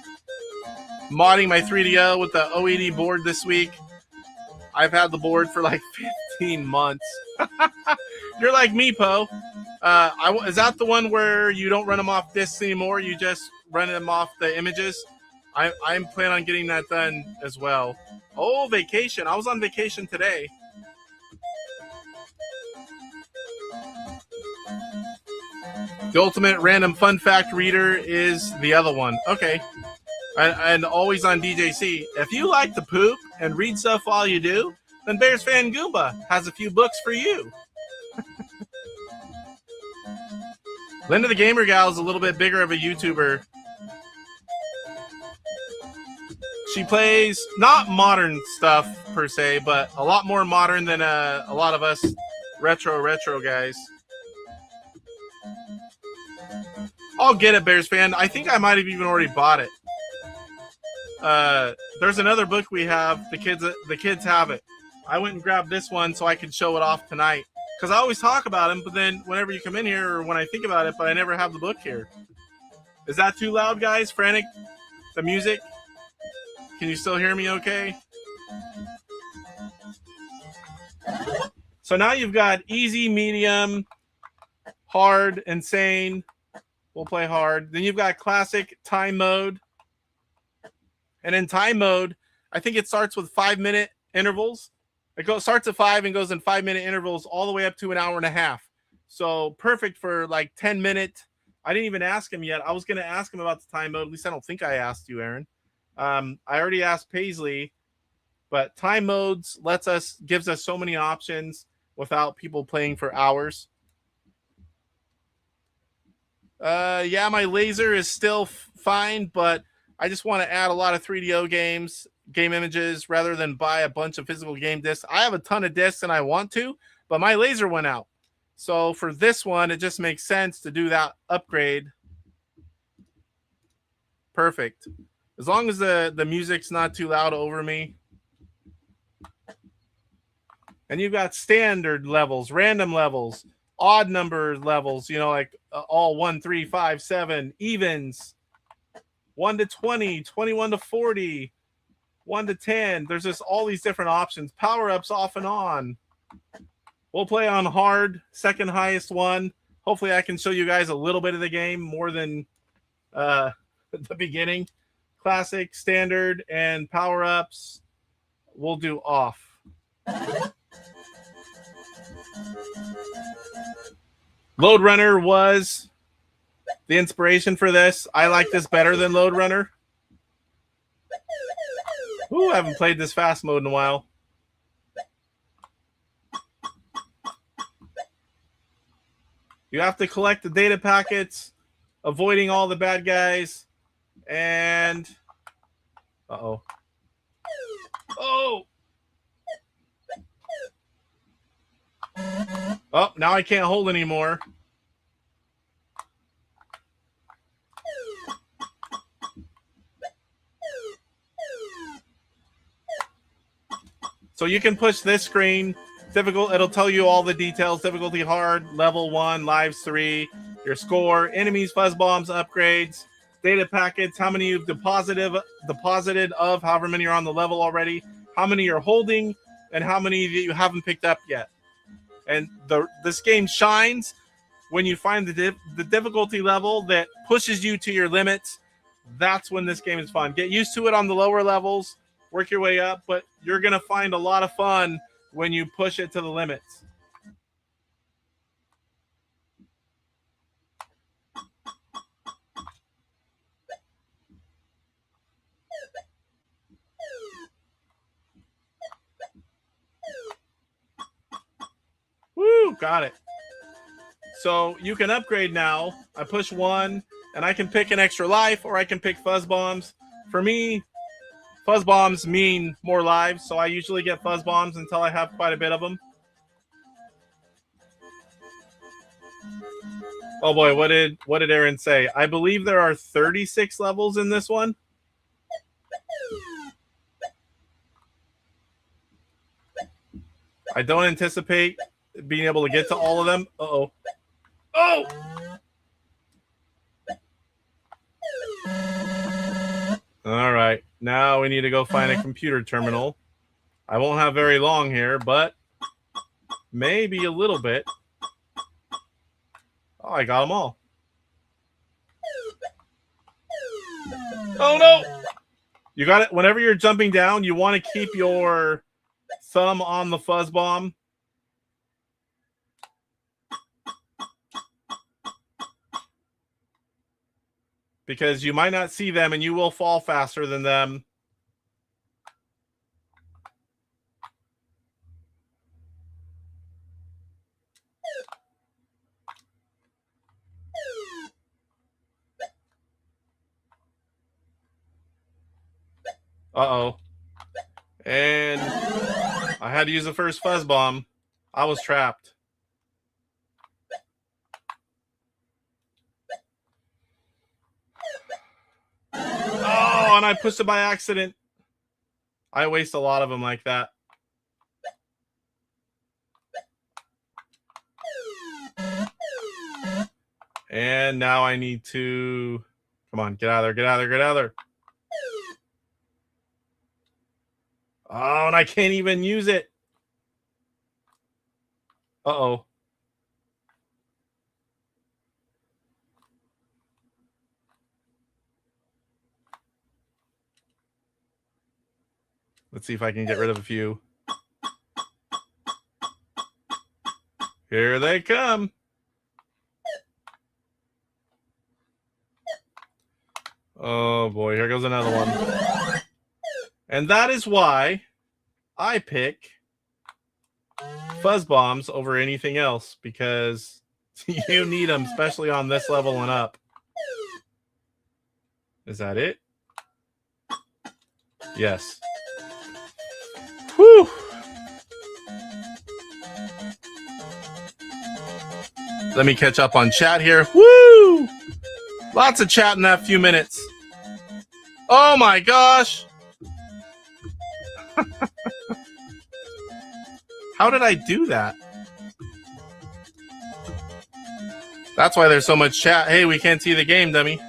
modding my 3DO with the OED board this week. I've had the board for like 15 months. You're like me, Poe. Is that the one where you don't run them off discs anymore? You just run them off the images? I'm planning on getting that done as well. Oh, vacation. I was on vacation today. The Ultimate Random Fun Fact Reader is the other one. Okay. And always on DJC. If you like to poop and read stuff while you do, then Bears Fan Goomba has a few books for you. Linda the Gamer Gal is a little bit bigger of a YouTuber. She plays not modern stuff per se, but a lot more modern than a lot of us retro guys. I'll get it, Bears Fan. I think I might have even already bought it. There's another book we have. The kids have it. I went and grabbed this one so I could show it off tonight. Because I always talk about them, but then whenever you come in here or when I think about it, but I never have the book here. Is that too loud, guys? Frantic? The music? Can you still hear me okay? So now you've got easy, medium, hard, insane. We'll play hard. Then you've got classic, time mode. And in time mode, I think it starts with 5-minute intervals. It starts at 5 and goes in 5-minute intervals all the way up to an hour and a half. So perfect for like 10-minute. I didn't even ask him yet. I was going to ask him about the time mode. At least I don't think I asked you, Aaron. I already asked Paisley, but time modes gives us so many options without people playing for hours. Yeah, my laser is still fine, but I just want to add a lot of 3DO game images rather than buy a bunch of physical game discs. I have a ton of discs and I want to, but my laser went out. So for this one, it just makes sense to do that upgrade. Perfect. As long as the music's not too loud over me. And you've got standard levels, random levels, odd number levels, you know, like all 1, 3, 5, 7, evens, 1 to 20, 21 to 40, 1 to 10. There's just all these different options. Power-ups off and on. We'll play on hard, second highest one. Hopefully I can show you guys a little bit of the game more than the beginning. Classic, standard, and power-ups. We'll do off. Load Runner was the inspiration for this. I like this better than Load Runner. Ooh, I haven't played this fast mode in a while. You have to collect the data packets, avoiding all the bad guys, and oh, now I can't hold anymore. So you can push this screen. Difficult, it'll tell you all the details. Difficulty hard, level 1, lives 3, your score, enemies, fuzz bombs, upgrades, data packets, how many you've deposited of, however many are on the level already, how many you're holding, and how many that you haven't picked up yet. And this game shines when you find the difficulty level that pushes you to your limits. That's when this game is fun. Get used to it on the lower levels, work your way up, but you're going to find a lot of fun when you push it to the limits. Woo, got it. So you can upgrade now. I push 1, and I can pick an extra life, or I can pick fuzz bombs. For me, fuzz bombs mean more lives, so I usually get fuzz bombs until I have quite a bit of them. Oh boy, what did Aaron say? I believe there are 36 levels in this one. I don't anticipate being able to get to all of them. Uh-oh. Oh! All right. Now we need to go find a computer terminal. I won't have very long here, but maybe a little bit. Oh, I got them all. Oh, no! You got it. Whenever you're jumping down, you want to keep your thumb on the fuzz bomb. Because you might not see them and you will fall faster than them. Uh-oh. And I had to use the first fuzz bomb. I was trapped. Oh, and I pushed it by accident. I waste a lot of them like that. And now I need to... Come on, get out of there, get out of there, get out of there. Oh, and I can't even use it. Uh-oh. Let's see if I can get rid of a few. Here they come. Oh boy, here goes another one. And that is why I pick fuzz bombs over anything else, because you need them, especially on this level and up. Is that it? Yes. Whew. Let me catch up on chat here. Woo! Lots of chat in that few minutes. Oh my gosh. How did I do that? That's why there's so much chat. Hey, we can't see the game, dummy.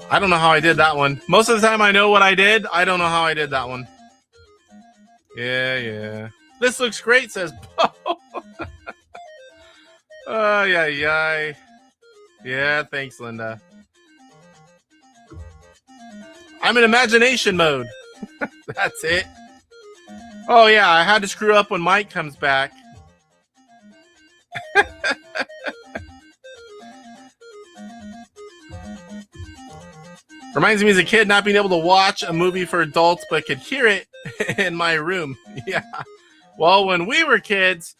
I don't know how I did that one. Most of the time I know what I did. I don't know how I did that one. Yeah. This looks great, says Bo. Oh, yeah. Yeah, thanks, Linda. I'm in imagination mode. That's it. Oh, yeah, I had to screw up when Mike comes back. Reminds me as a kid not being able to watch a movie for adults but could hear it in my room. Yeah. Well, when we were kids,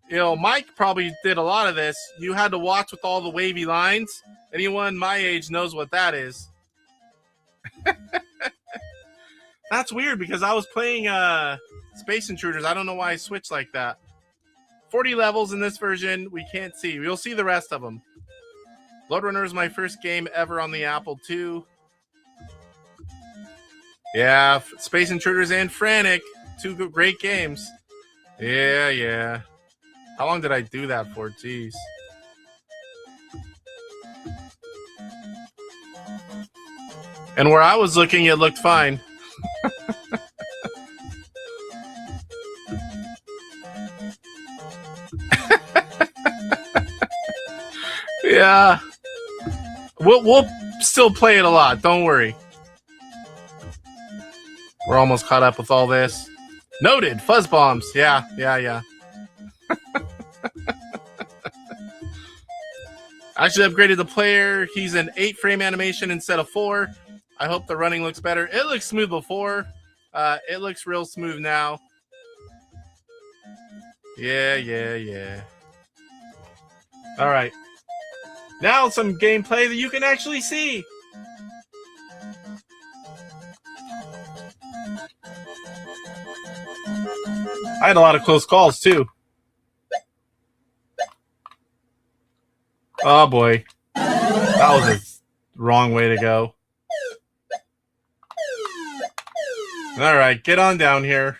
you know, Mike probably did a lot of this. You had to watch with all the wavy lines. Anyone my age knows what that is. That's weird because I was playing Space Intruders. I don't know why I switched like that. 40 levels in this version. We can't see. You'll see the rest of them. Load Runner is my first game ever on the Apple II. Yeah, Space Intruders and Frantic. Two great games. Yeah. How long did I do that for? Jeez. And where I was looking, it looked fine. Yeah. We'll still play it a lot. Don't worry. We're almost caught up with all this. Noted. Fuzz bombs. Yeah. Actually upgraded the player. He's an 8-frame animation instead of 4. I hope the running looks better. It looks smooth before. It looks real smooth now. Yeah. All right. Now some gameplay that you can actually see. I had a lot of close calls too. Oh boy. That was a wrong way to go. All right, get on down here.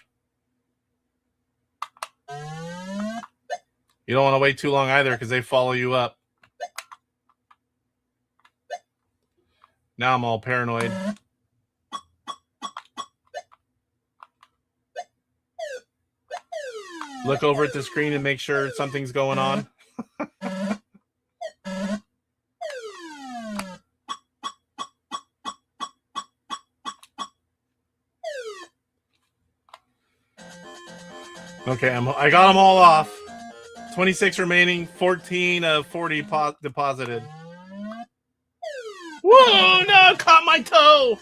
You don't want to wait too long either because they follow you up. Now I'm all paranoid. Look over at the screen and make sure something's going on. Okay, I got them all off. 26 remaining, 14 of 40 deposited. Whoa, no, I caught my toe.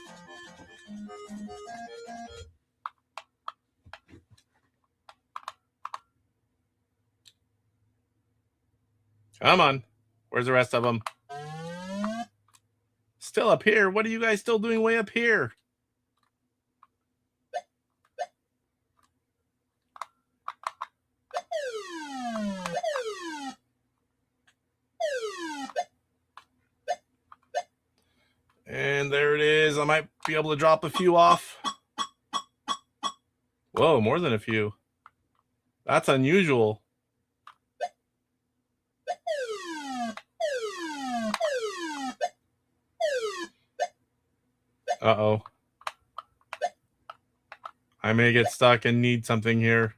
Come on. Where's the rest of them? Still up here. What are you guys still doing way up here? And there it is. I might be able to drop a few off. Whoa, more than a few. That's unusual. Uh-oh. I may get stuck and need something here.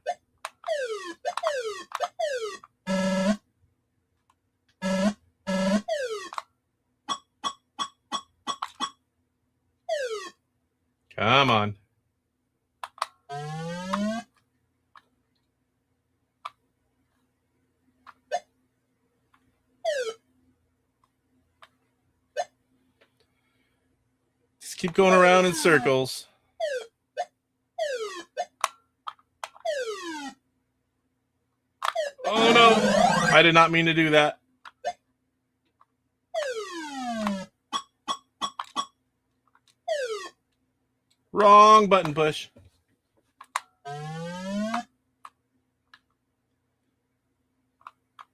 Come on. Just keep going around in circles. Oh no, I did not mean to do that. Wrong button push.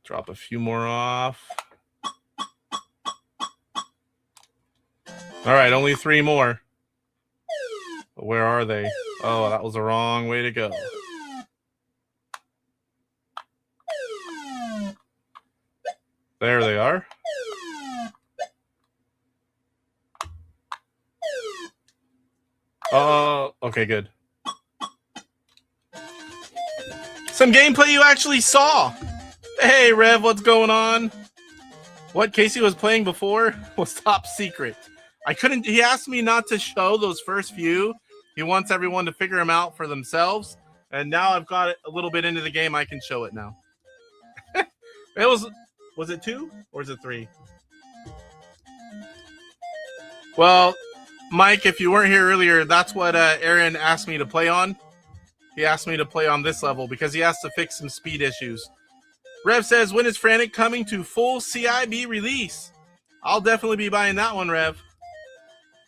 Drop a few more off. All right, only 3 more. But where are they? Oh, that was the wrong way to go. There they are. Okay, good. Some gameplay you actually saw. Hey, Rev, what's going on? What Casey was playing before was top secret. I couldn't, he asked me not to show those first few. He wants everyone to figure them out for themselves. And now I've got it a little bit into the game. I can show it now. Was it 2 or is it 3? Well, Mike, if you weren't here earlier, that's what Aaron asked me to play on. He asked me to play on this level because he has to fix some speed issues. Rev says, when is Frantic coming to full CIB release? I'll definitely be buying that one, Rev.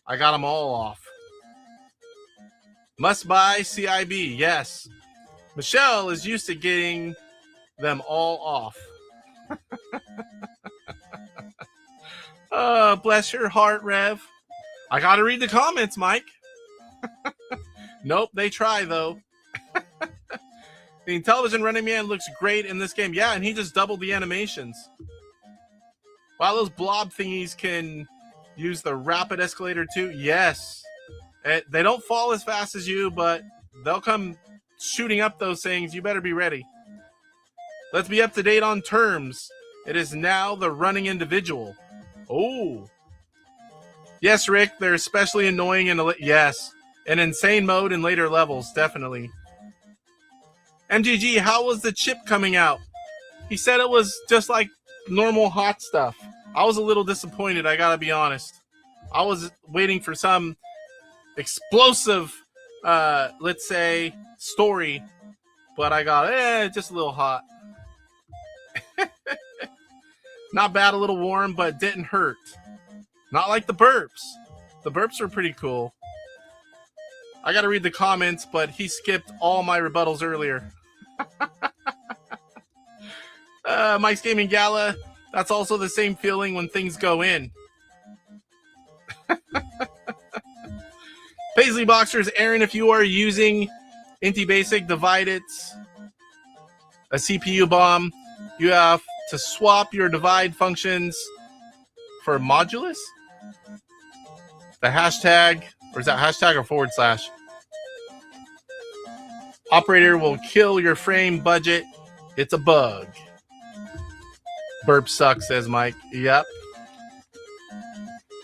I got them all off. Must buy CIB, yes. Michelle is used to getting them all off. Bless your heart, Rev. I gotta read the comments, Mike. Nope, they try, though. The Intellivision Running Man looks great in this game. Yeah, and he just doubled the animations. Wow, those blob thingies can use the rapid escalator too. Yes. They don't fall as fast as you, but they'll come shooting up those things. You better be ready. Let's be up to date on terms. It is now the running individual. Oh. Yes, Rick, they're especially annoying in yes. In insane mode in later levels, definitely. MGG, how was the chip coming out? He said it was just like normal hot stuff. I was a little disappointed, I gotta be honest. I was waiting for some explosive, let's say, story, but I got, just a little hot. Not bad, a little warm, but didn't hurt. Not like the burps. The burps are pretty cool. I gotta read the comments, but he skipped all my rebuttals earlier. Mike's Gaming Gala, that's also the same feeling when things go in. Paisley Boxers, Aaron, if you are using Inti Basic, divide it, a CPU bomb, you have to swap your divide functions for modulus? The hashtag, or is that hashtag or /? Operator will kill your frame budget. It's a bug. Burp sucks, says Mike. Yep.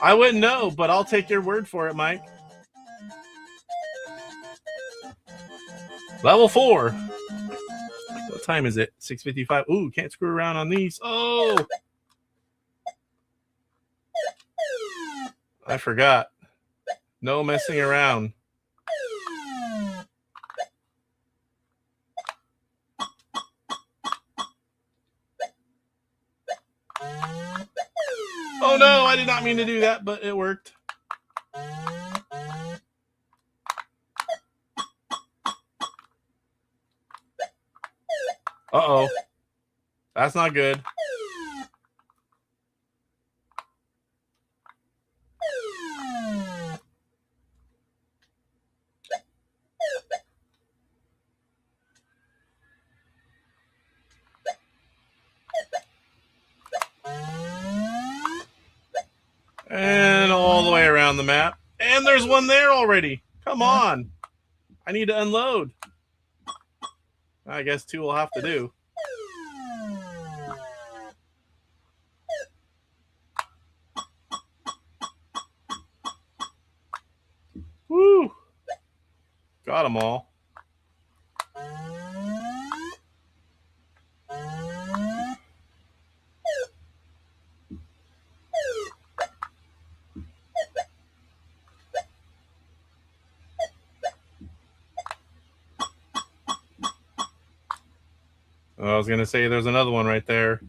I wouldn't know, but I'll take your word for it, Mike. Level 4. What time is it? 6:55. Ooh, can't screw around on these. Oh! I forgot. No messing around. Oh no, I did not mean to do that, but it worked. Uh-oh. That's not good. And all the way around the map. And there's one there already. Come on. I need to unload. I guess 2 will have to do. Woo! Got them all. I was going to say there's another one right there.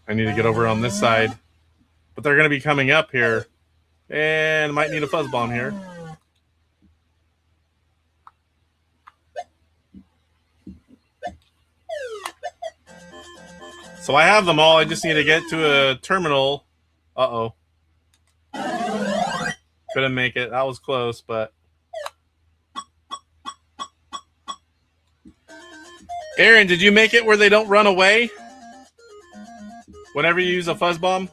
I need to get over on this side. But they're going to be coming up here. And might need a fuzz bomb here. So I have them all. I just need to get to a terminal. Uh-oh. Couldn't make it. That was close, but... Aaron, did you make it where they don't run away? Whenever you use a fuzz bomb?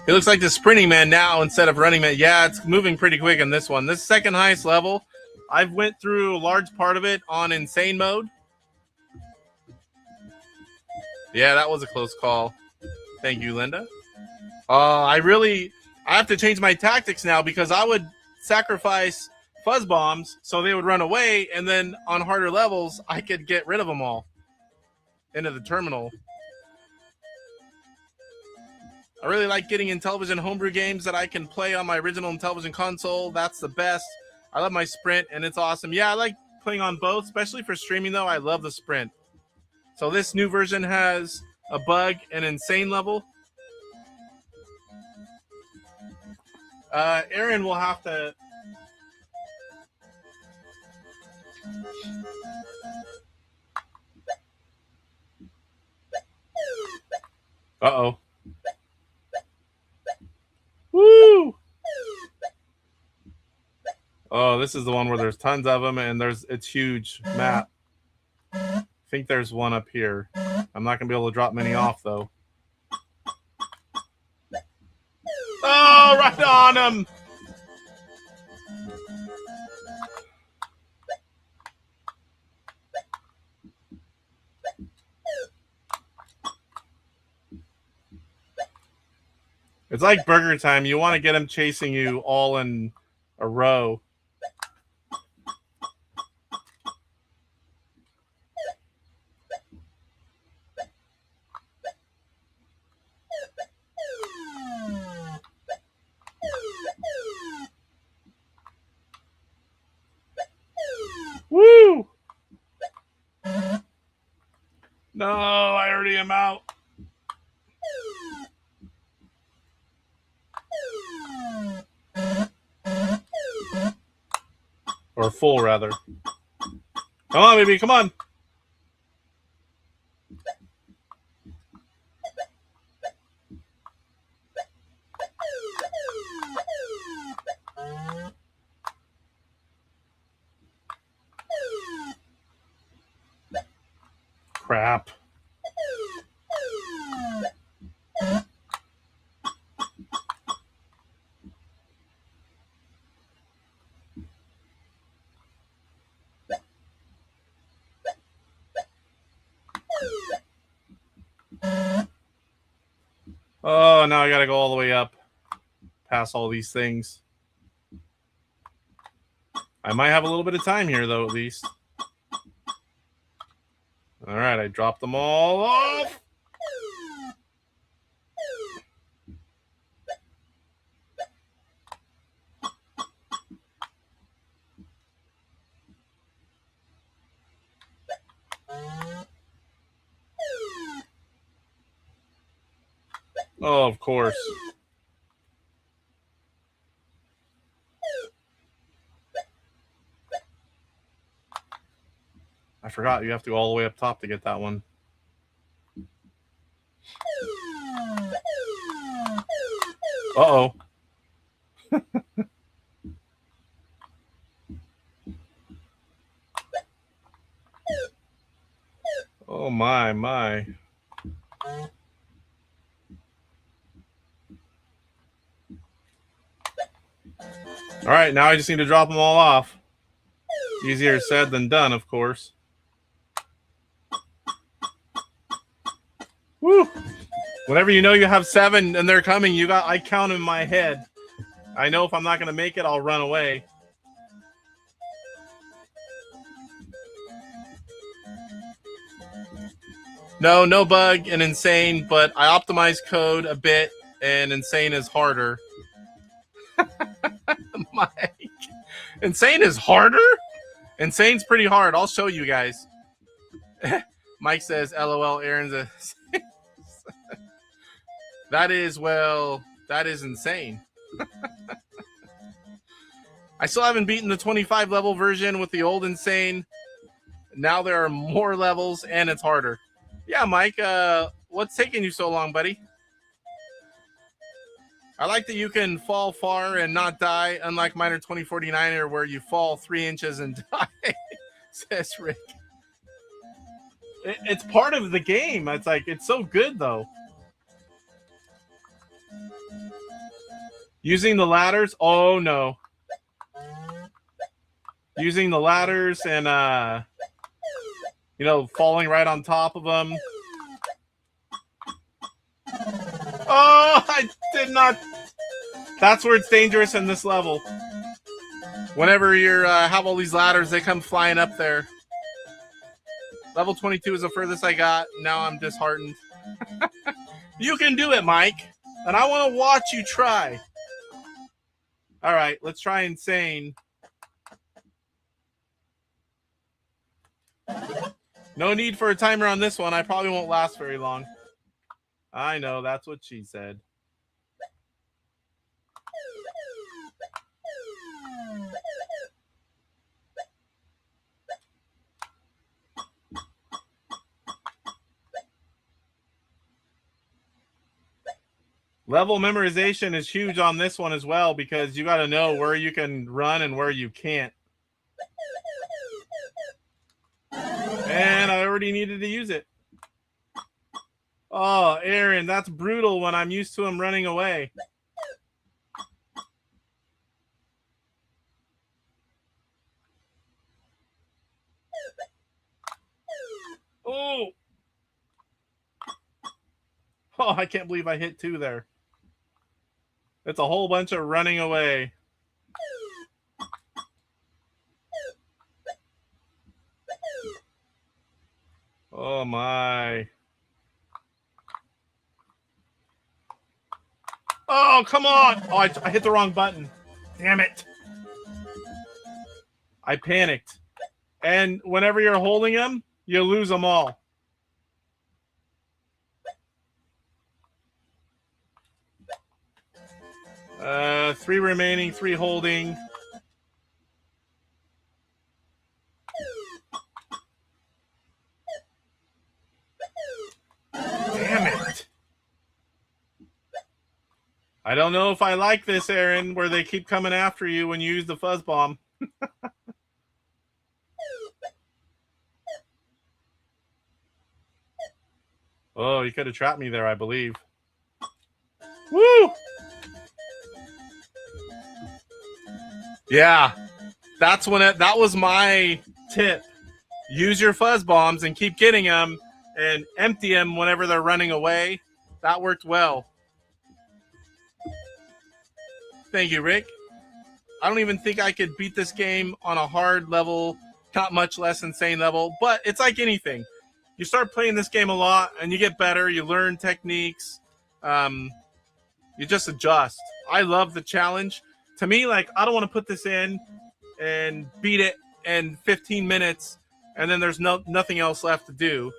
It looks like the sprinting man now instead of running man. Yeah, it's moving pretty quick in this one. This second highest level, I've went through a large part of it on insane mode. Yeah, that was a close call. Thank you, Linda. I have to change my tactics now because I would sacrifice fuzz bombs so they would run away, and then on harder levels, I could get rid of them all into the terminal. I really like getting Intellivision homebrew games that I can play on my original Intellivision console. That's the best. I love my sprint, and it's awesome. Yeah, I like playing on both, especially for streaming, though. I love the sprint. So this new version has a bug and insane level. Aaron will have to... Uh-oh. Woo! Oh, this is the one where there's tons of them, and it's huge map. I think there's one up here. I'm not going to be able to drop many off, though. Oh, right on him! It's like burger time. You want to get them chasing you all in a row. Woo! No, I already am out. Or full, rather. Come on, baby, come on. Crap. Oh, now I gotta go all the way up past all these things. I might have a little bit of time here, though, at least. All right, I dropped them all off. Oh, of course. I forgot you have to go all the way up top to get that one. Uh-oh. Oh, my. All right, now I just need to drop them all off. Easier said than done, of course. Woo! Whenever you know you have 7 and they're coming, I count in my head. I know if I'm not going to make it, I'll run away. No bug in Insane, but I optimized code a bit, and Insane is harder. Mike. Insane is harder? Insane's pretty hard. I'll show you guys. Mike says, LOL, Aaron's a... That is insane. I still haven't beaten the 25 level version with the old Insane. Now there are more levels, and it's harder. Yeah, Mike, what's taking you so long, buddy? I like that you can fall far and not die, unlike Miner 2049er, where you fall 3 inches and die, says Rick. It's part of the game. It's so good, though. Using the ladders? Oh, no. Using the ladders and, falling right on top of them. Oh, I did not. That's where it's dangerous in this level. Whenever you have all these ladders, they come flying up there. Level 22 is the furthest I got. Now I'm disheartened. You can do it, Mike. And I want to watch you try. All right, let's try Insane. No need for a timer on this one. I probably won't last very long. I know, that's what she said. Level memorization is huge on this one as well, because you got to know where you can run and where you can't. And I already needed to use it. Oh, Aaron, that's brutal when I'm used to him running away. Oh! Oh, I can't believe I hit 2 there. It's a whole bunch of running away. Oh, my. Oh, come on. Oh, I hit the wrong button. Damn it. I panicked. And whenever you're holding them, you lose them all. Three remaining, 3 holding. Damn it. I don't know if I like this, Aaron, where they keep coming after you when you use the fuzz bomb. Oh, you could have trapped me there, I believe. Woo! Yeah, that was my tip. Use your fuzz bombs and keep getting them and empty them whenever they're running away. That worked well. Thank you, Rick. I don't even think I could beat this game on a hard level, not much less insane level, but it's like anything. You start playing this game a lot and you get better, you learn techniques, you just adjust. I love the challenge. To me, I don't want to put this in and beat it in 15 minutes and then there's nothing else left to do.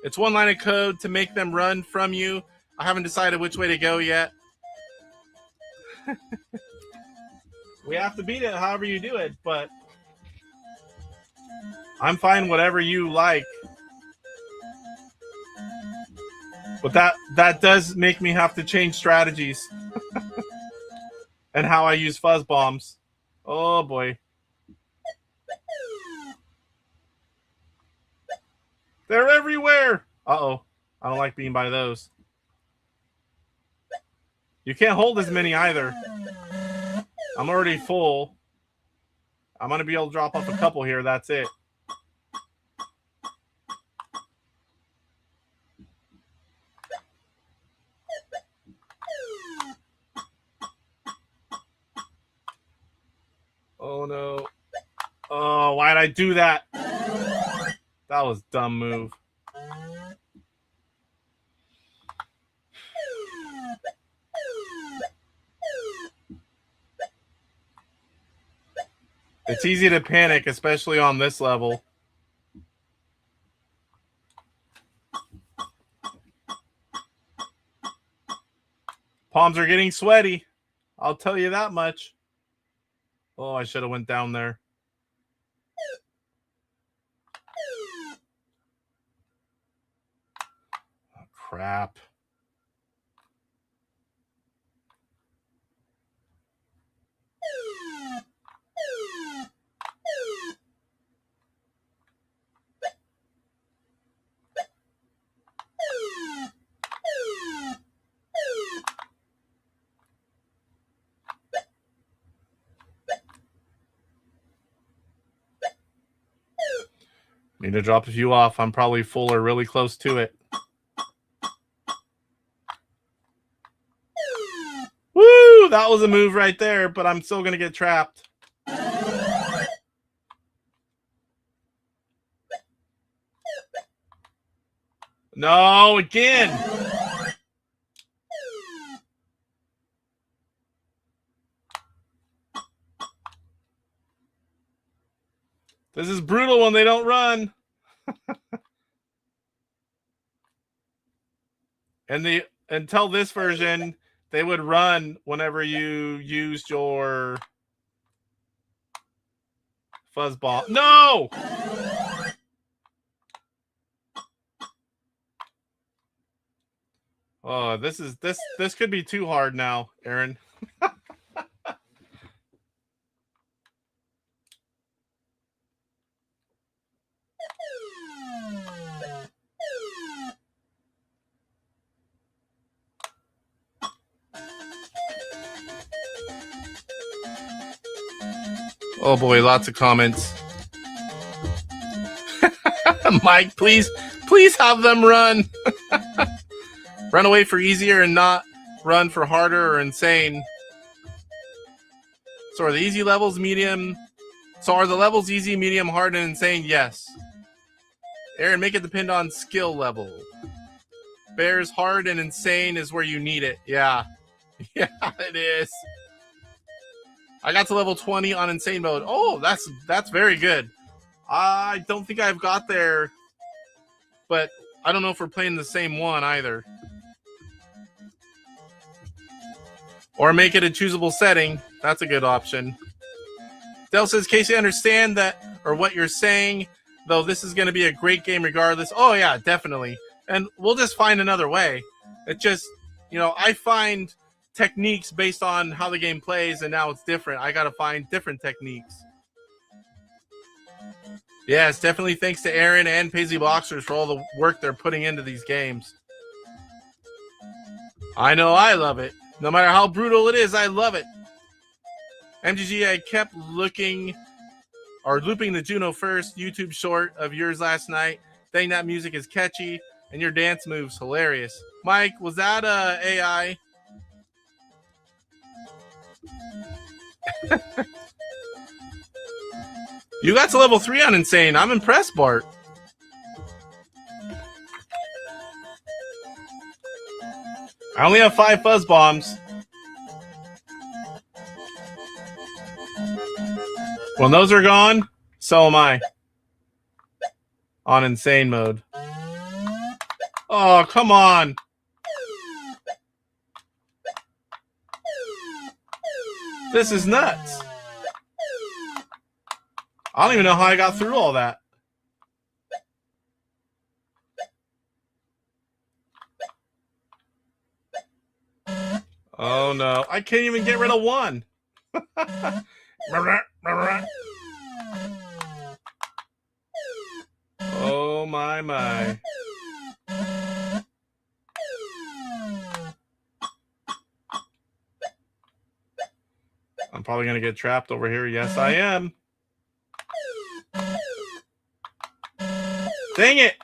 It's one line of code to make them run from you. I haven't decided which way to go yet. We have to beat it however you do it, but I'm fine whatever you like. But that does make me have to change strategies and how I use fuzz bombs. Oh boy. They're everywhere. Uh-oh. I don't like being by those. You can't hold as many either. I'm already full. I'm going to be able to drop off a couple here. That's it. Oh, no. Oh, why'd I do that? That was a dumb move. It's easy to panic, especially on this level. Palms are getting sweaty. I'll tell you that much. Oh, I should have went down there. Oh, crap. Need to drop a few off. I'm probably full or really close to it. Woo! That was a move right there, but I'm still going to get trapped. No, again! This is brutal when they don't run. And until this version, they would run whenever you used your fuzzball. No! Oh, this could be too hard now, Aaron. Oh boy, lots of comments. Mike, please have them run. Run away for easier and not run for harder or insane. So are the easy levels medium? So are the levels easy, medium, hard, and insane? Yes. Aaron, make it depend on skill level. Bears, hard and insane is where you need it. Yeah. Yeah, it is. I got to level 20 on insane mode. Oh, that's very good. I don't think I've got there, but I don't know if we're playing the same one either. Or make it a choosable setting. That's a good option. Dell says, Casey, I understand that or what you're saying, though this is going to be a great game regardless. Oh, yeah, definitely. And we'll just find another way. It just, I find techniques based on how the game plays, and now it's different. I got to find different techniques. Yes, definitely thanks to Aaron and Paisley Boxers for all the work they're putting into these games. I know I love it. No matter how brutal it is, I love it. MGG, I kept looping the Juno First YouTube short of yours last night. Dang, that music is catchy, and your dance moves hilarious. Mike, was that AI? You got to level 3 on insane. I'm impressed, Bart. I only have 5 fuzz bombs. When those are gone, so am I. On insane mode. Oh, come on. This is nuts. I don't even know how I got through all that. Oh no, I can't even get rid of one. Oh my. I'm probably going to get trapped over here. Yes, I am. Dang it.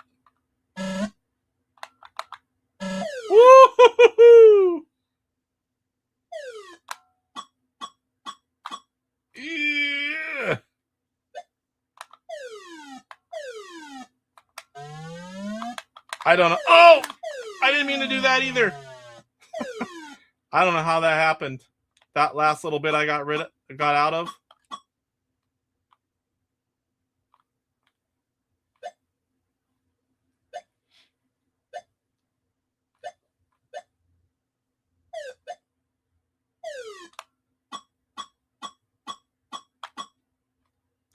Woo-hoo-hoo-hoo. Yeah. I don't know. Oh, I didn't mean to do that either. I don't know how that happened. That last little bit I got out of.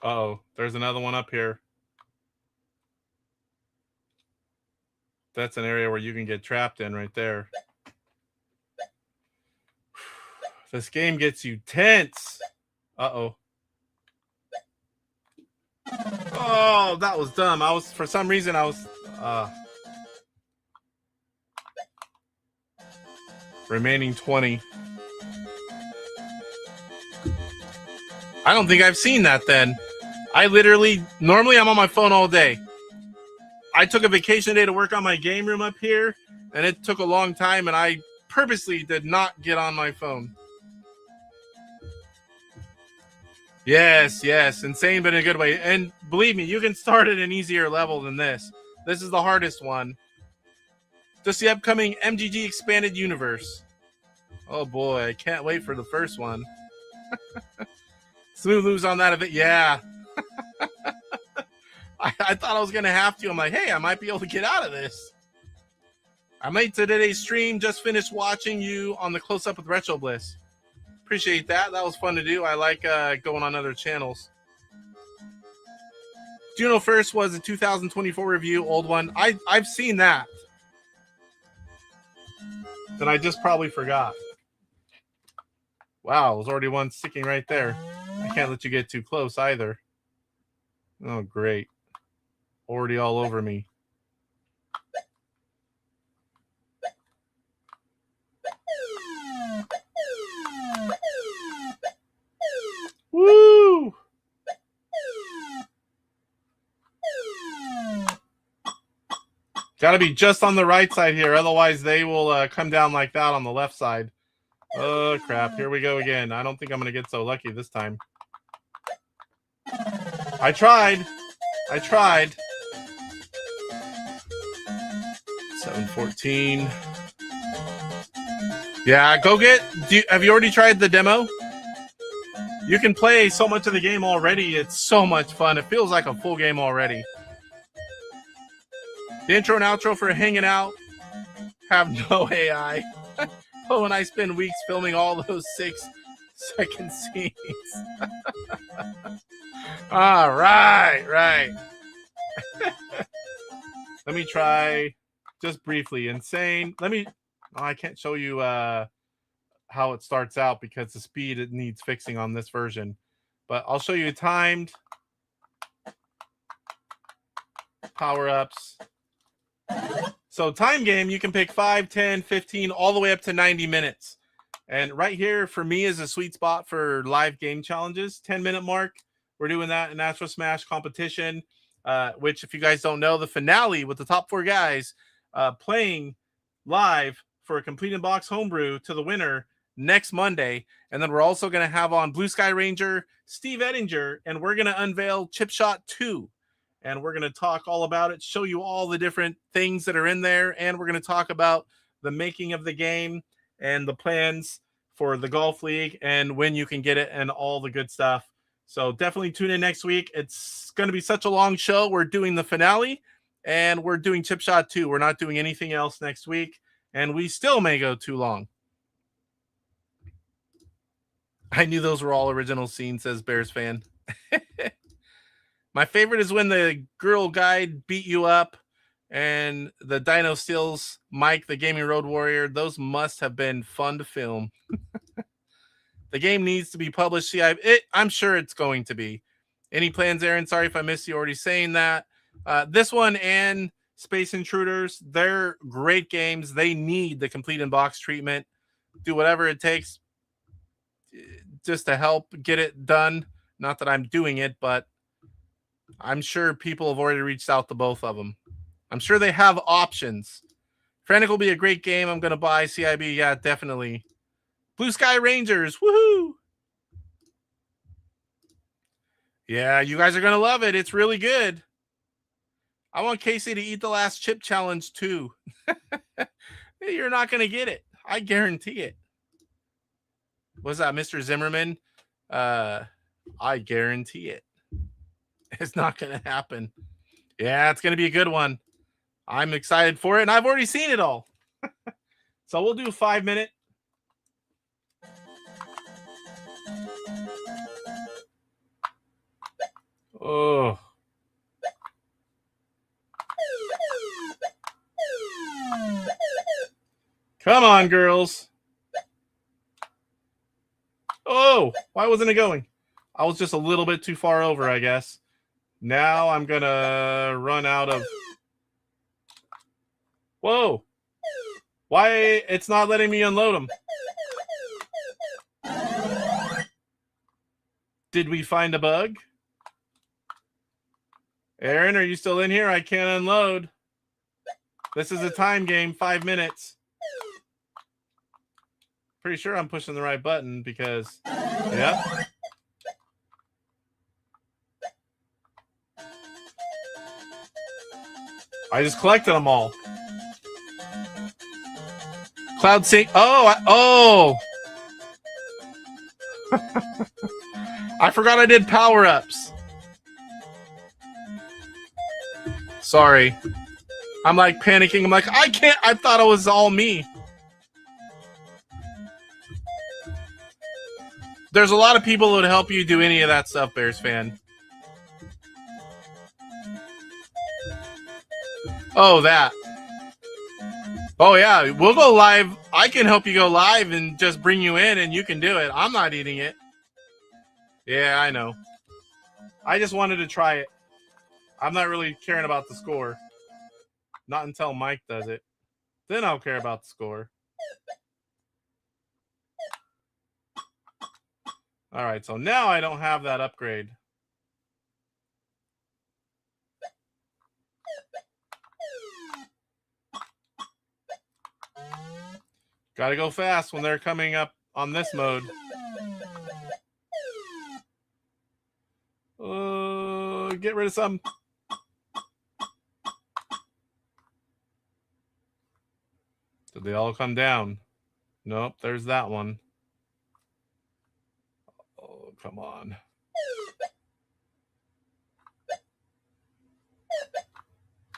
Uh-oh, there's another one up here. That's an area where you can get trapped in right there. This game gets you tense. Uh-oh. Oh, that was dumb. For some reason, remaining 20. I don't think I've seen that then. Normally I'm on my phone all day. I took a vacation day to work on my game room up here, and it took a long time, and I purposely did not get on my phone. Yes, insane, but in a good way. And believe me, you can start at an easier level than this. This is the hardest one. Just the upcoming MGG Expanded Universe. Oh boy, I can't wait for the first one. Smooth moves on that a bit. Yeah. I thought I was going to have to. I'm like, hey, I might be able to get out of this. I'm late to today's stream. Just finished watching you on the Close Up with Retro Bliss. Appreciate that. That was fun to do. I like going on other channels. Juno First was a 2024 review, old one. I've seen that. Then I just probably forgot. Wow, there's already one sticking right there. I can't let you get too close either. Oh, great. Already all over me. Woo! Gotta be just on the right side here, otherwise they will come down like that on the left side. Oh, crap. Here we go again. I don't think I'm going to get so lucky this time. I tried. 714. Yeah, go have you already tried the demo? You can play so much of the game already. It's so much fun. It feels like a full game already. The intro and outro for hanging out have no AI. Oh, and I spend weeks filming all those 6-second scenes. All right. Let me try just briefly. Insane. I can't show you how it starts out because the speed it needs fixing on this version. But I'll show you timed power-ups. So time game, you can pick 5, 10, 15, all the way up to 90 minutes. And right here, for me, is a sweet spot for live game challenges. 10-minute mark. We're doing that in Astro Smash competition, which, if you guys don't know, the finale with the top 4 guys playing live for a complete in-box homebrew to the winner next Monday. And then we're also going to have on Blue Sky Ranger, Steve Ettinger, and we're going to unveil Chip Shot 2. And we're going to talk all about it, show you all the different things that are in there, and we're going to talk about the making of the game and the plans for the Golf League and when you can get it and all the good stuff. So definitely tune in next week. It's going to be such a long show. We're doing the finale, and we're doing Chip Shot 2. We're not doing anything else next week, and we still may go too long. I knew those were all original scenes, says Bears fan. My favorite is when the girl guide beat you up and the dino steals Mike, the gaming road warrior. Those must have been fun to film. The game needs to be published. See, I'm sure it's going to be. Any plans, Aaron? Sorry if I missed you already saying that. This one and Space Intruders, they're great games. They need the complete in-box treatment. Do whatever it takes just to help get it done. Not that I'm doing it, but I'm sure people have already reached out to both of them. I'm sure they have options. Frantic will be a great game. I'm going to buy CIB. Yeah, definitely. Blue Sky Rangers. Woohoo! Yeah, you guys are going to love it. It's really good. I want Casey to eat the last chip challenge too. You're not going to get it. I guarantee it. What's that, Mr. Zimmerman? I guarantee it. It's not going to happen. Yeah, it's going to be a good one. I'm excited for it, and I've already seen it all. So we'll do a 5-minute. Oh. Come on, girls. Oh, why wasn't it going? I was just a little bit too far over, I guess. Now I'm going to run out of... Whoa. Why it's not letting me unload them? Did we find a bug? Aaron, are you still in here? I can't unload. This is a time game, 5 minutes. Pretty sure I'm pushing the right button because, yep. I just collected them all. Cloud Sync. Oh. I forgot I did power-ups. Sorry. I'm like panicking. I'm like, I can't. I thought it was all me. There's a lot of people who would help you do any of that stuff, Bears fan. Oh, that. Oh, yeah. We'll go live. I can help you go live and just bring you in and you can do it. I'm not eating it. Yeah, I know. I just wanted to try it. I'm not really caring about the score. Not until Mike does it. Then I'll care about the score. All right, so now I don't have that upgrade. Gotta go fast when they're coming up on this mode. Get rid of some. Did they all come down? Nope, there's that one. Oh, come on.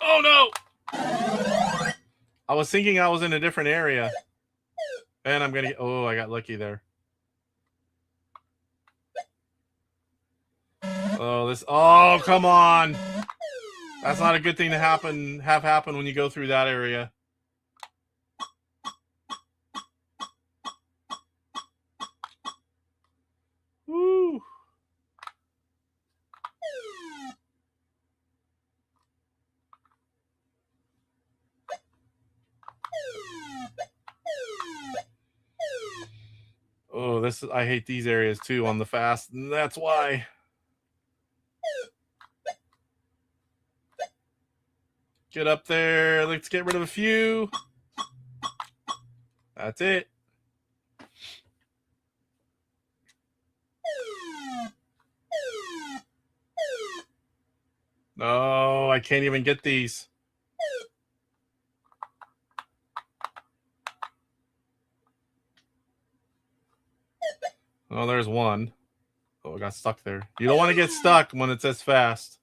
Oh, no! I was thinking I was in a different area. And I'm going to get... Oh, I got lucky there. Oh, this... Oh, come on! That's not a good thing to have happen when you go through that area. Woo! Oh, I hate these areas too on the fast, and that's why. Get up there. Let's get rid of a few. That's it. No, I can't even get these. Oh, there's one. Oh, I got stuck there. You don't want to get stuck when it's this fast.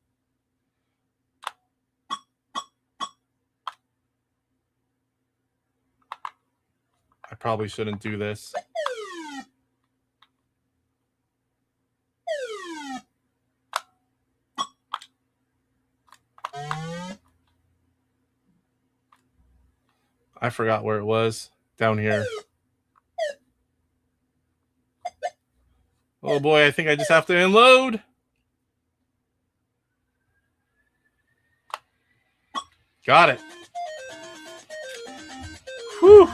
I probably shouldn't do this. I forgot where it was. Down here. Oh boy, I think I just have to unload. Got it. Whew.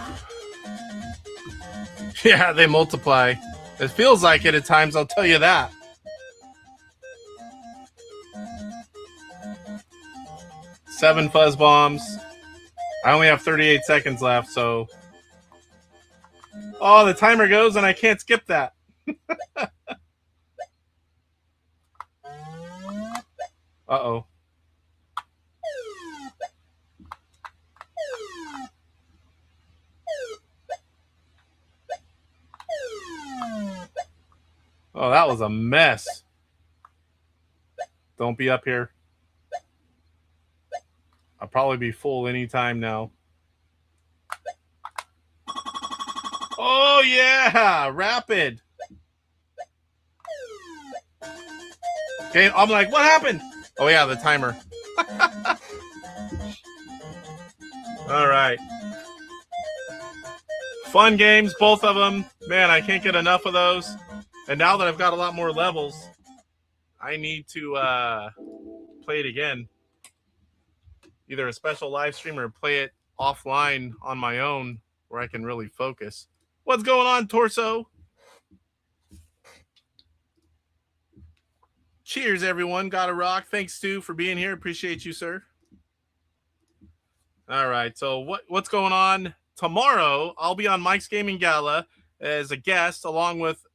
Yeah, they multiply. It feels like it at times, I'll tell you that. Seven fuzz bombs. I only have 38 seconds left, so... Oh, the timer goes and I can't skip that. Uh-oh. Oh, that was a mess. Don't be up here. I'll probably be full anytime now. Oh, yeah! Rapid! Okay, I'm like, what happened? Oh, yeah, the timer. All right. Fun games, both of them. Man, I can't get enough of those. And now that I've got a lot more levels, I need to play it again. Either a special live stream or play it offline on my own where I can really focus. What's going on, Torso? Cheers, everyone. Gotta rock. Thanks, Stu, for being here. Appreciate you, sir. All right, so what's going on? Tomorrow, I'll be on Mike's Gaming Gala as a guest along with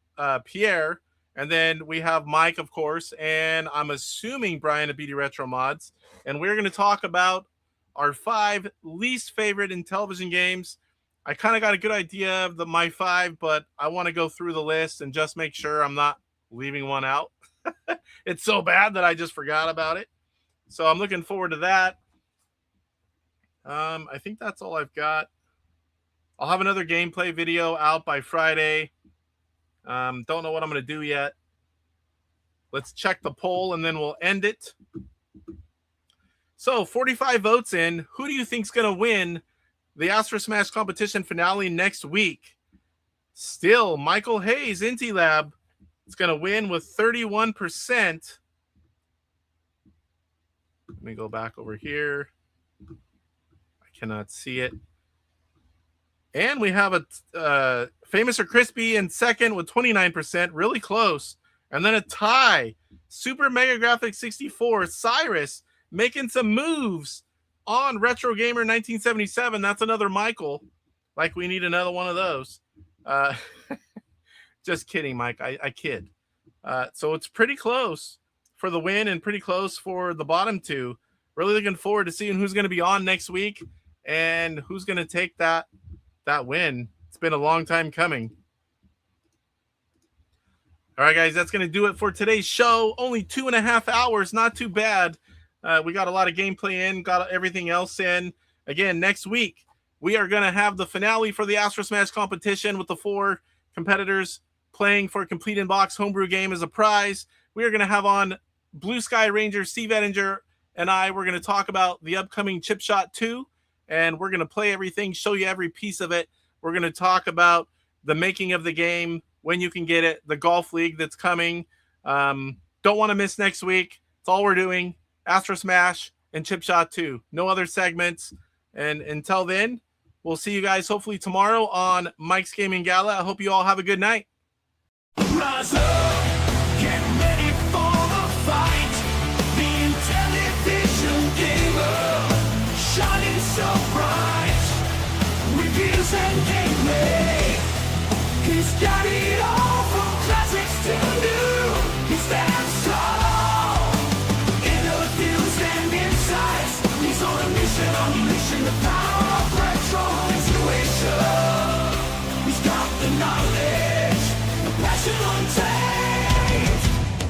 Pierre. And then we have Mike, of course, and I'm assuming Brian of BD Retro Mods. And we're going to talk about our 5 least favorite Intellivision games. I kind of got a good idea of my 5, but I want to go through the list and just make sure I'm not leaving one out. It's so bad that I just forgot about it. So I'm looking forward to that. I think that's all I've got. I'll have another gameplay video out by Friday. Don't know what I'm going to do yet. Let's check the poll and then we'll end it. So 45 votes in. Who do you think's going to win the Astro Smash competition finale next week? Still, Michael Hayes, Inti Lab, is going to win with 31%. Let me go back over here. I cannot see it. And we have a Famous or Crispy in second with 29%, really close. And then a tie. Super Mega Graphics 64, Cyrus, making some moves on Retro Gamer 1977. That's another Michael. Like we need another one of those. Just kidding, Mike. I kid. So it's pretty close for the win and pretty close for the bottom two. Really looking forward to seeing who's going to be on next week and who's going to take that win. It's been a long time coming. All right, guys, that's going to do it for today's show. Only 2.5 hours. Not too bad. We got a lot of gameplay in, got everything else in. Again, next week, we are going to have the finale for the Astro Smash competition with the 4 competitors playing for a complete in-box homebrew game as a prize. We are going to have on Blue Sky Ranger, Steve Ettinger, and I. We're going to talk about the upcoming Chip Shot 2, and we're going to play everything, show you every piece of it. We're going to talk about the making of the game, when you can get it, the golf league that's coming. Don't want to miss next week. It's all we're doing. Astro Smash and Chip Shot 2. No other segments. And until then, we'll see you guys hopefully tomorrow on Mike's Gaming Gala. I hope you all have a good night. Rise up, get ready for the fight. The Intellivision gamer, shining so bright. Reviews and gameplay. He's got it all from classics to new. He stands tall. Interviews and insights. He's on a mission, unleashing the power of retro intuition. He's got the knowledge, the passion untamed.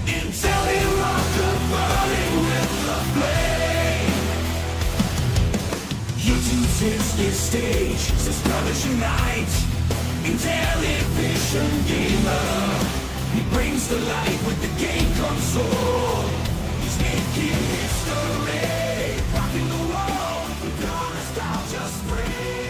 Intelli rocker burning with the flame. YouTube's his stage, says brothers unite. Intellivision gamer, he brings the light with the game console. He's making history, rocking the world with your nostalgia spring.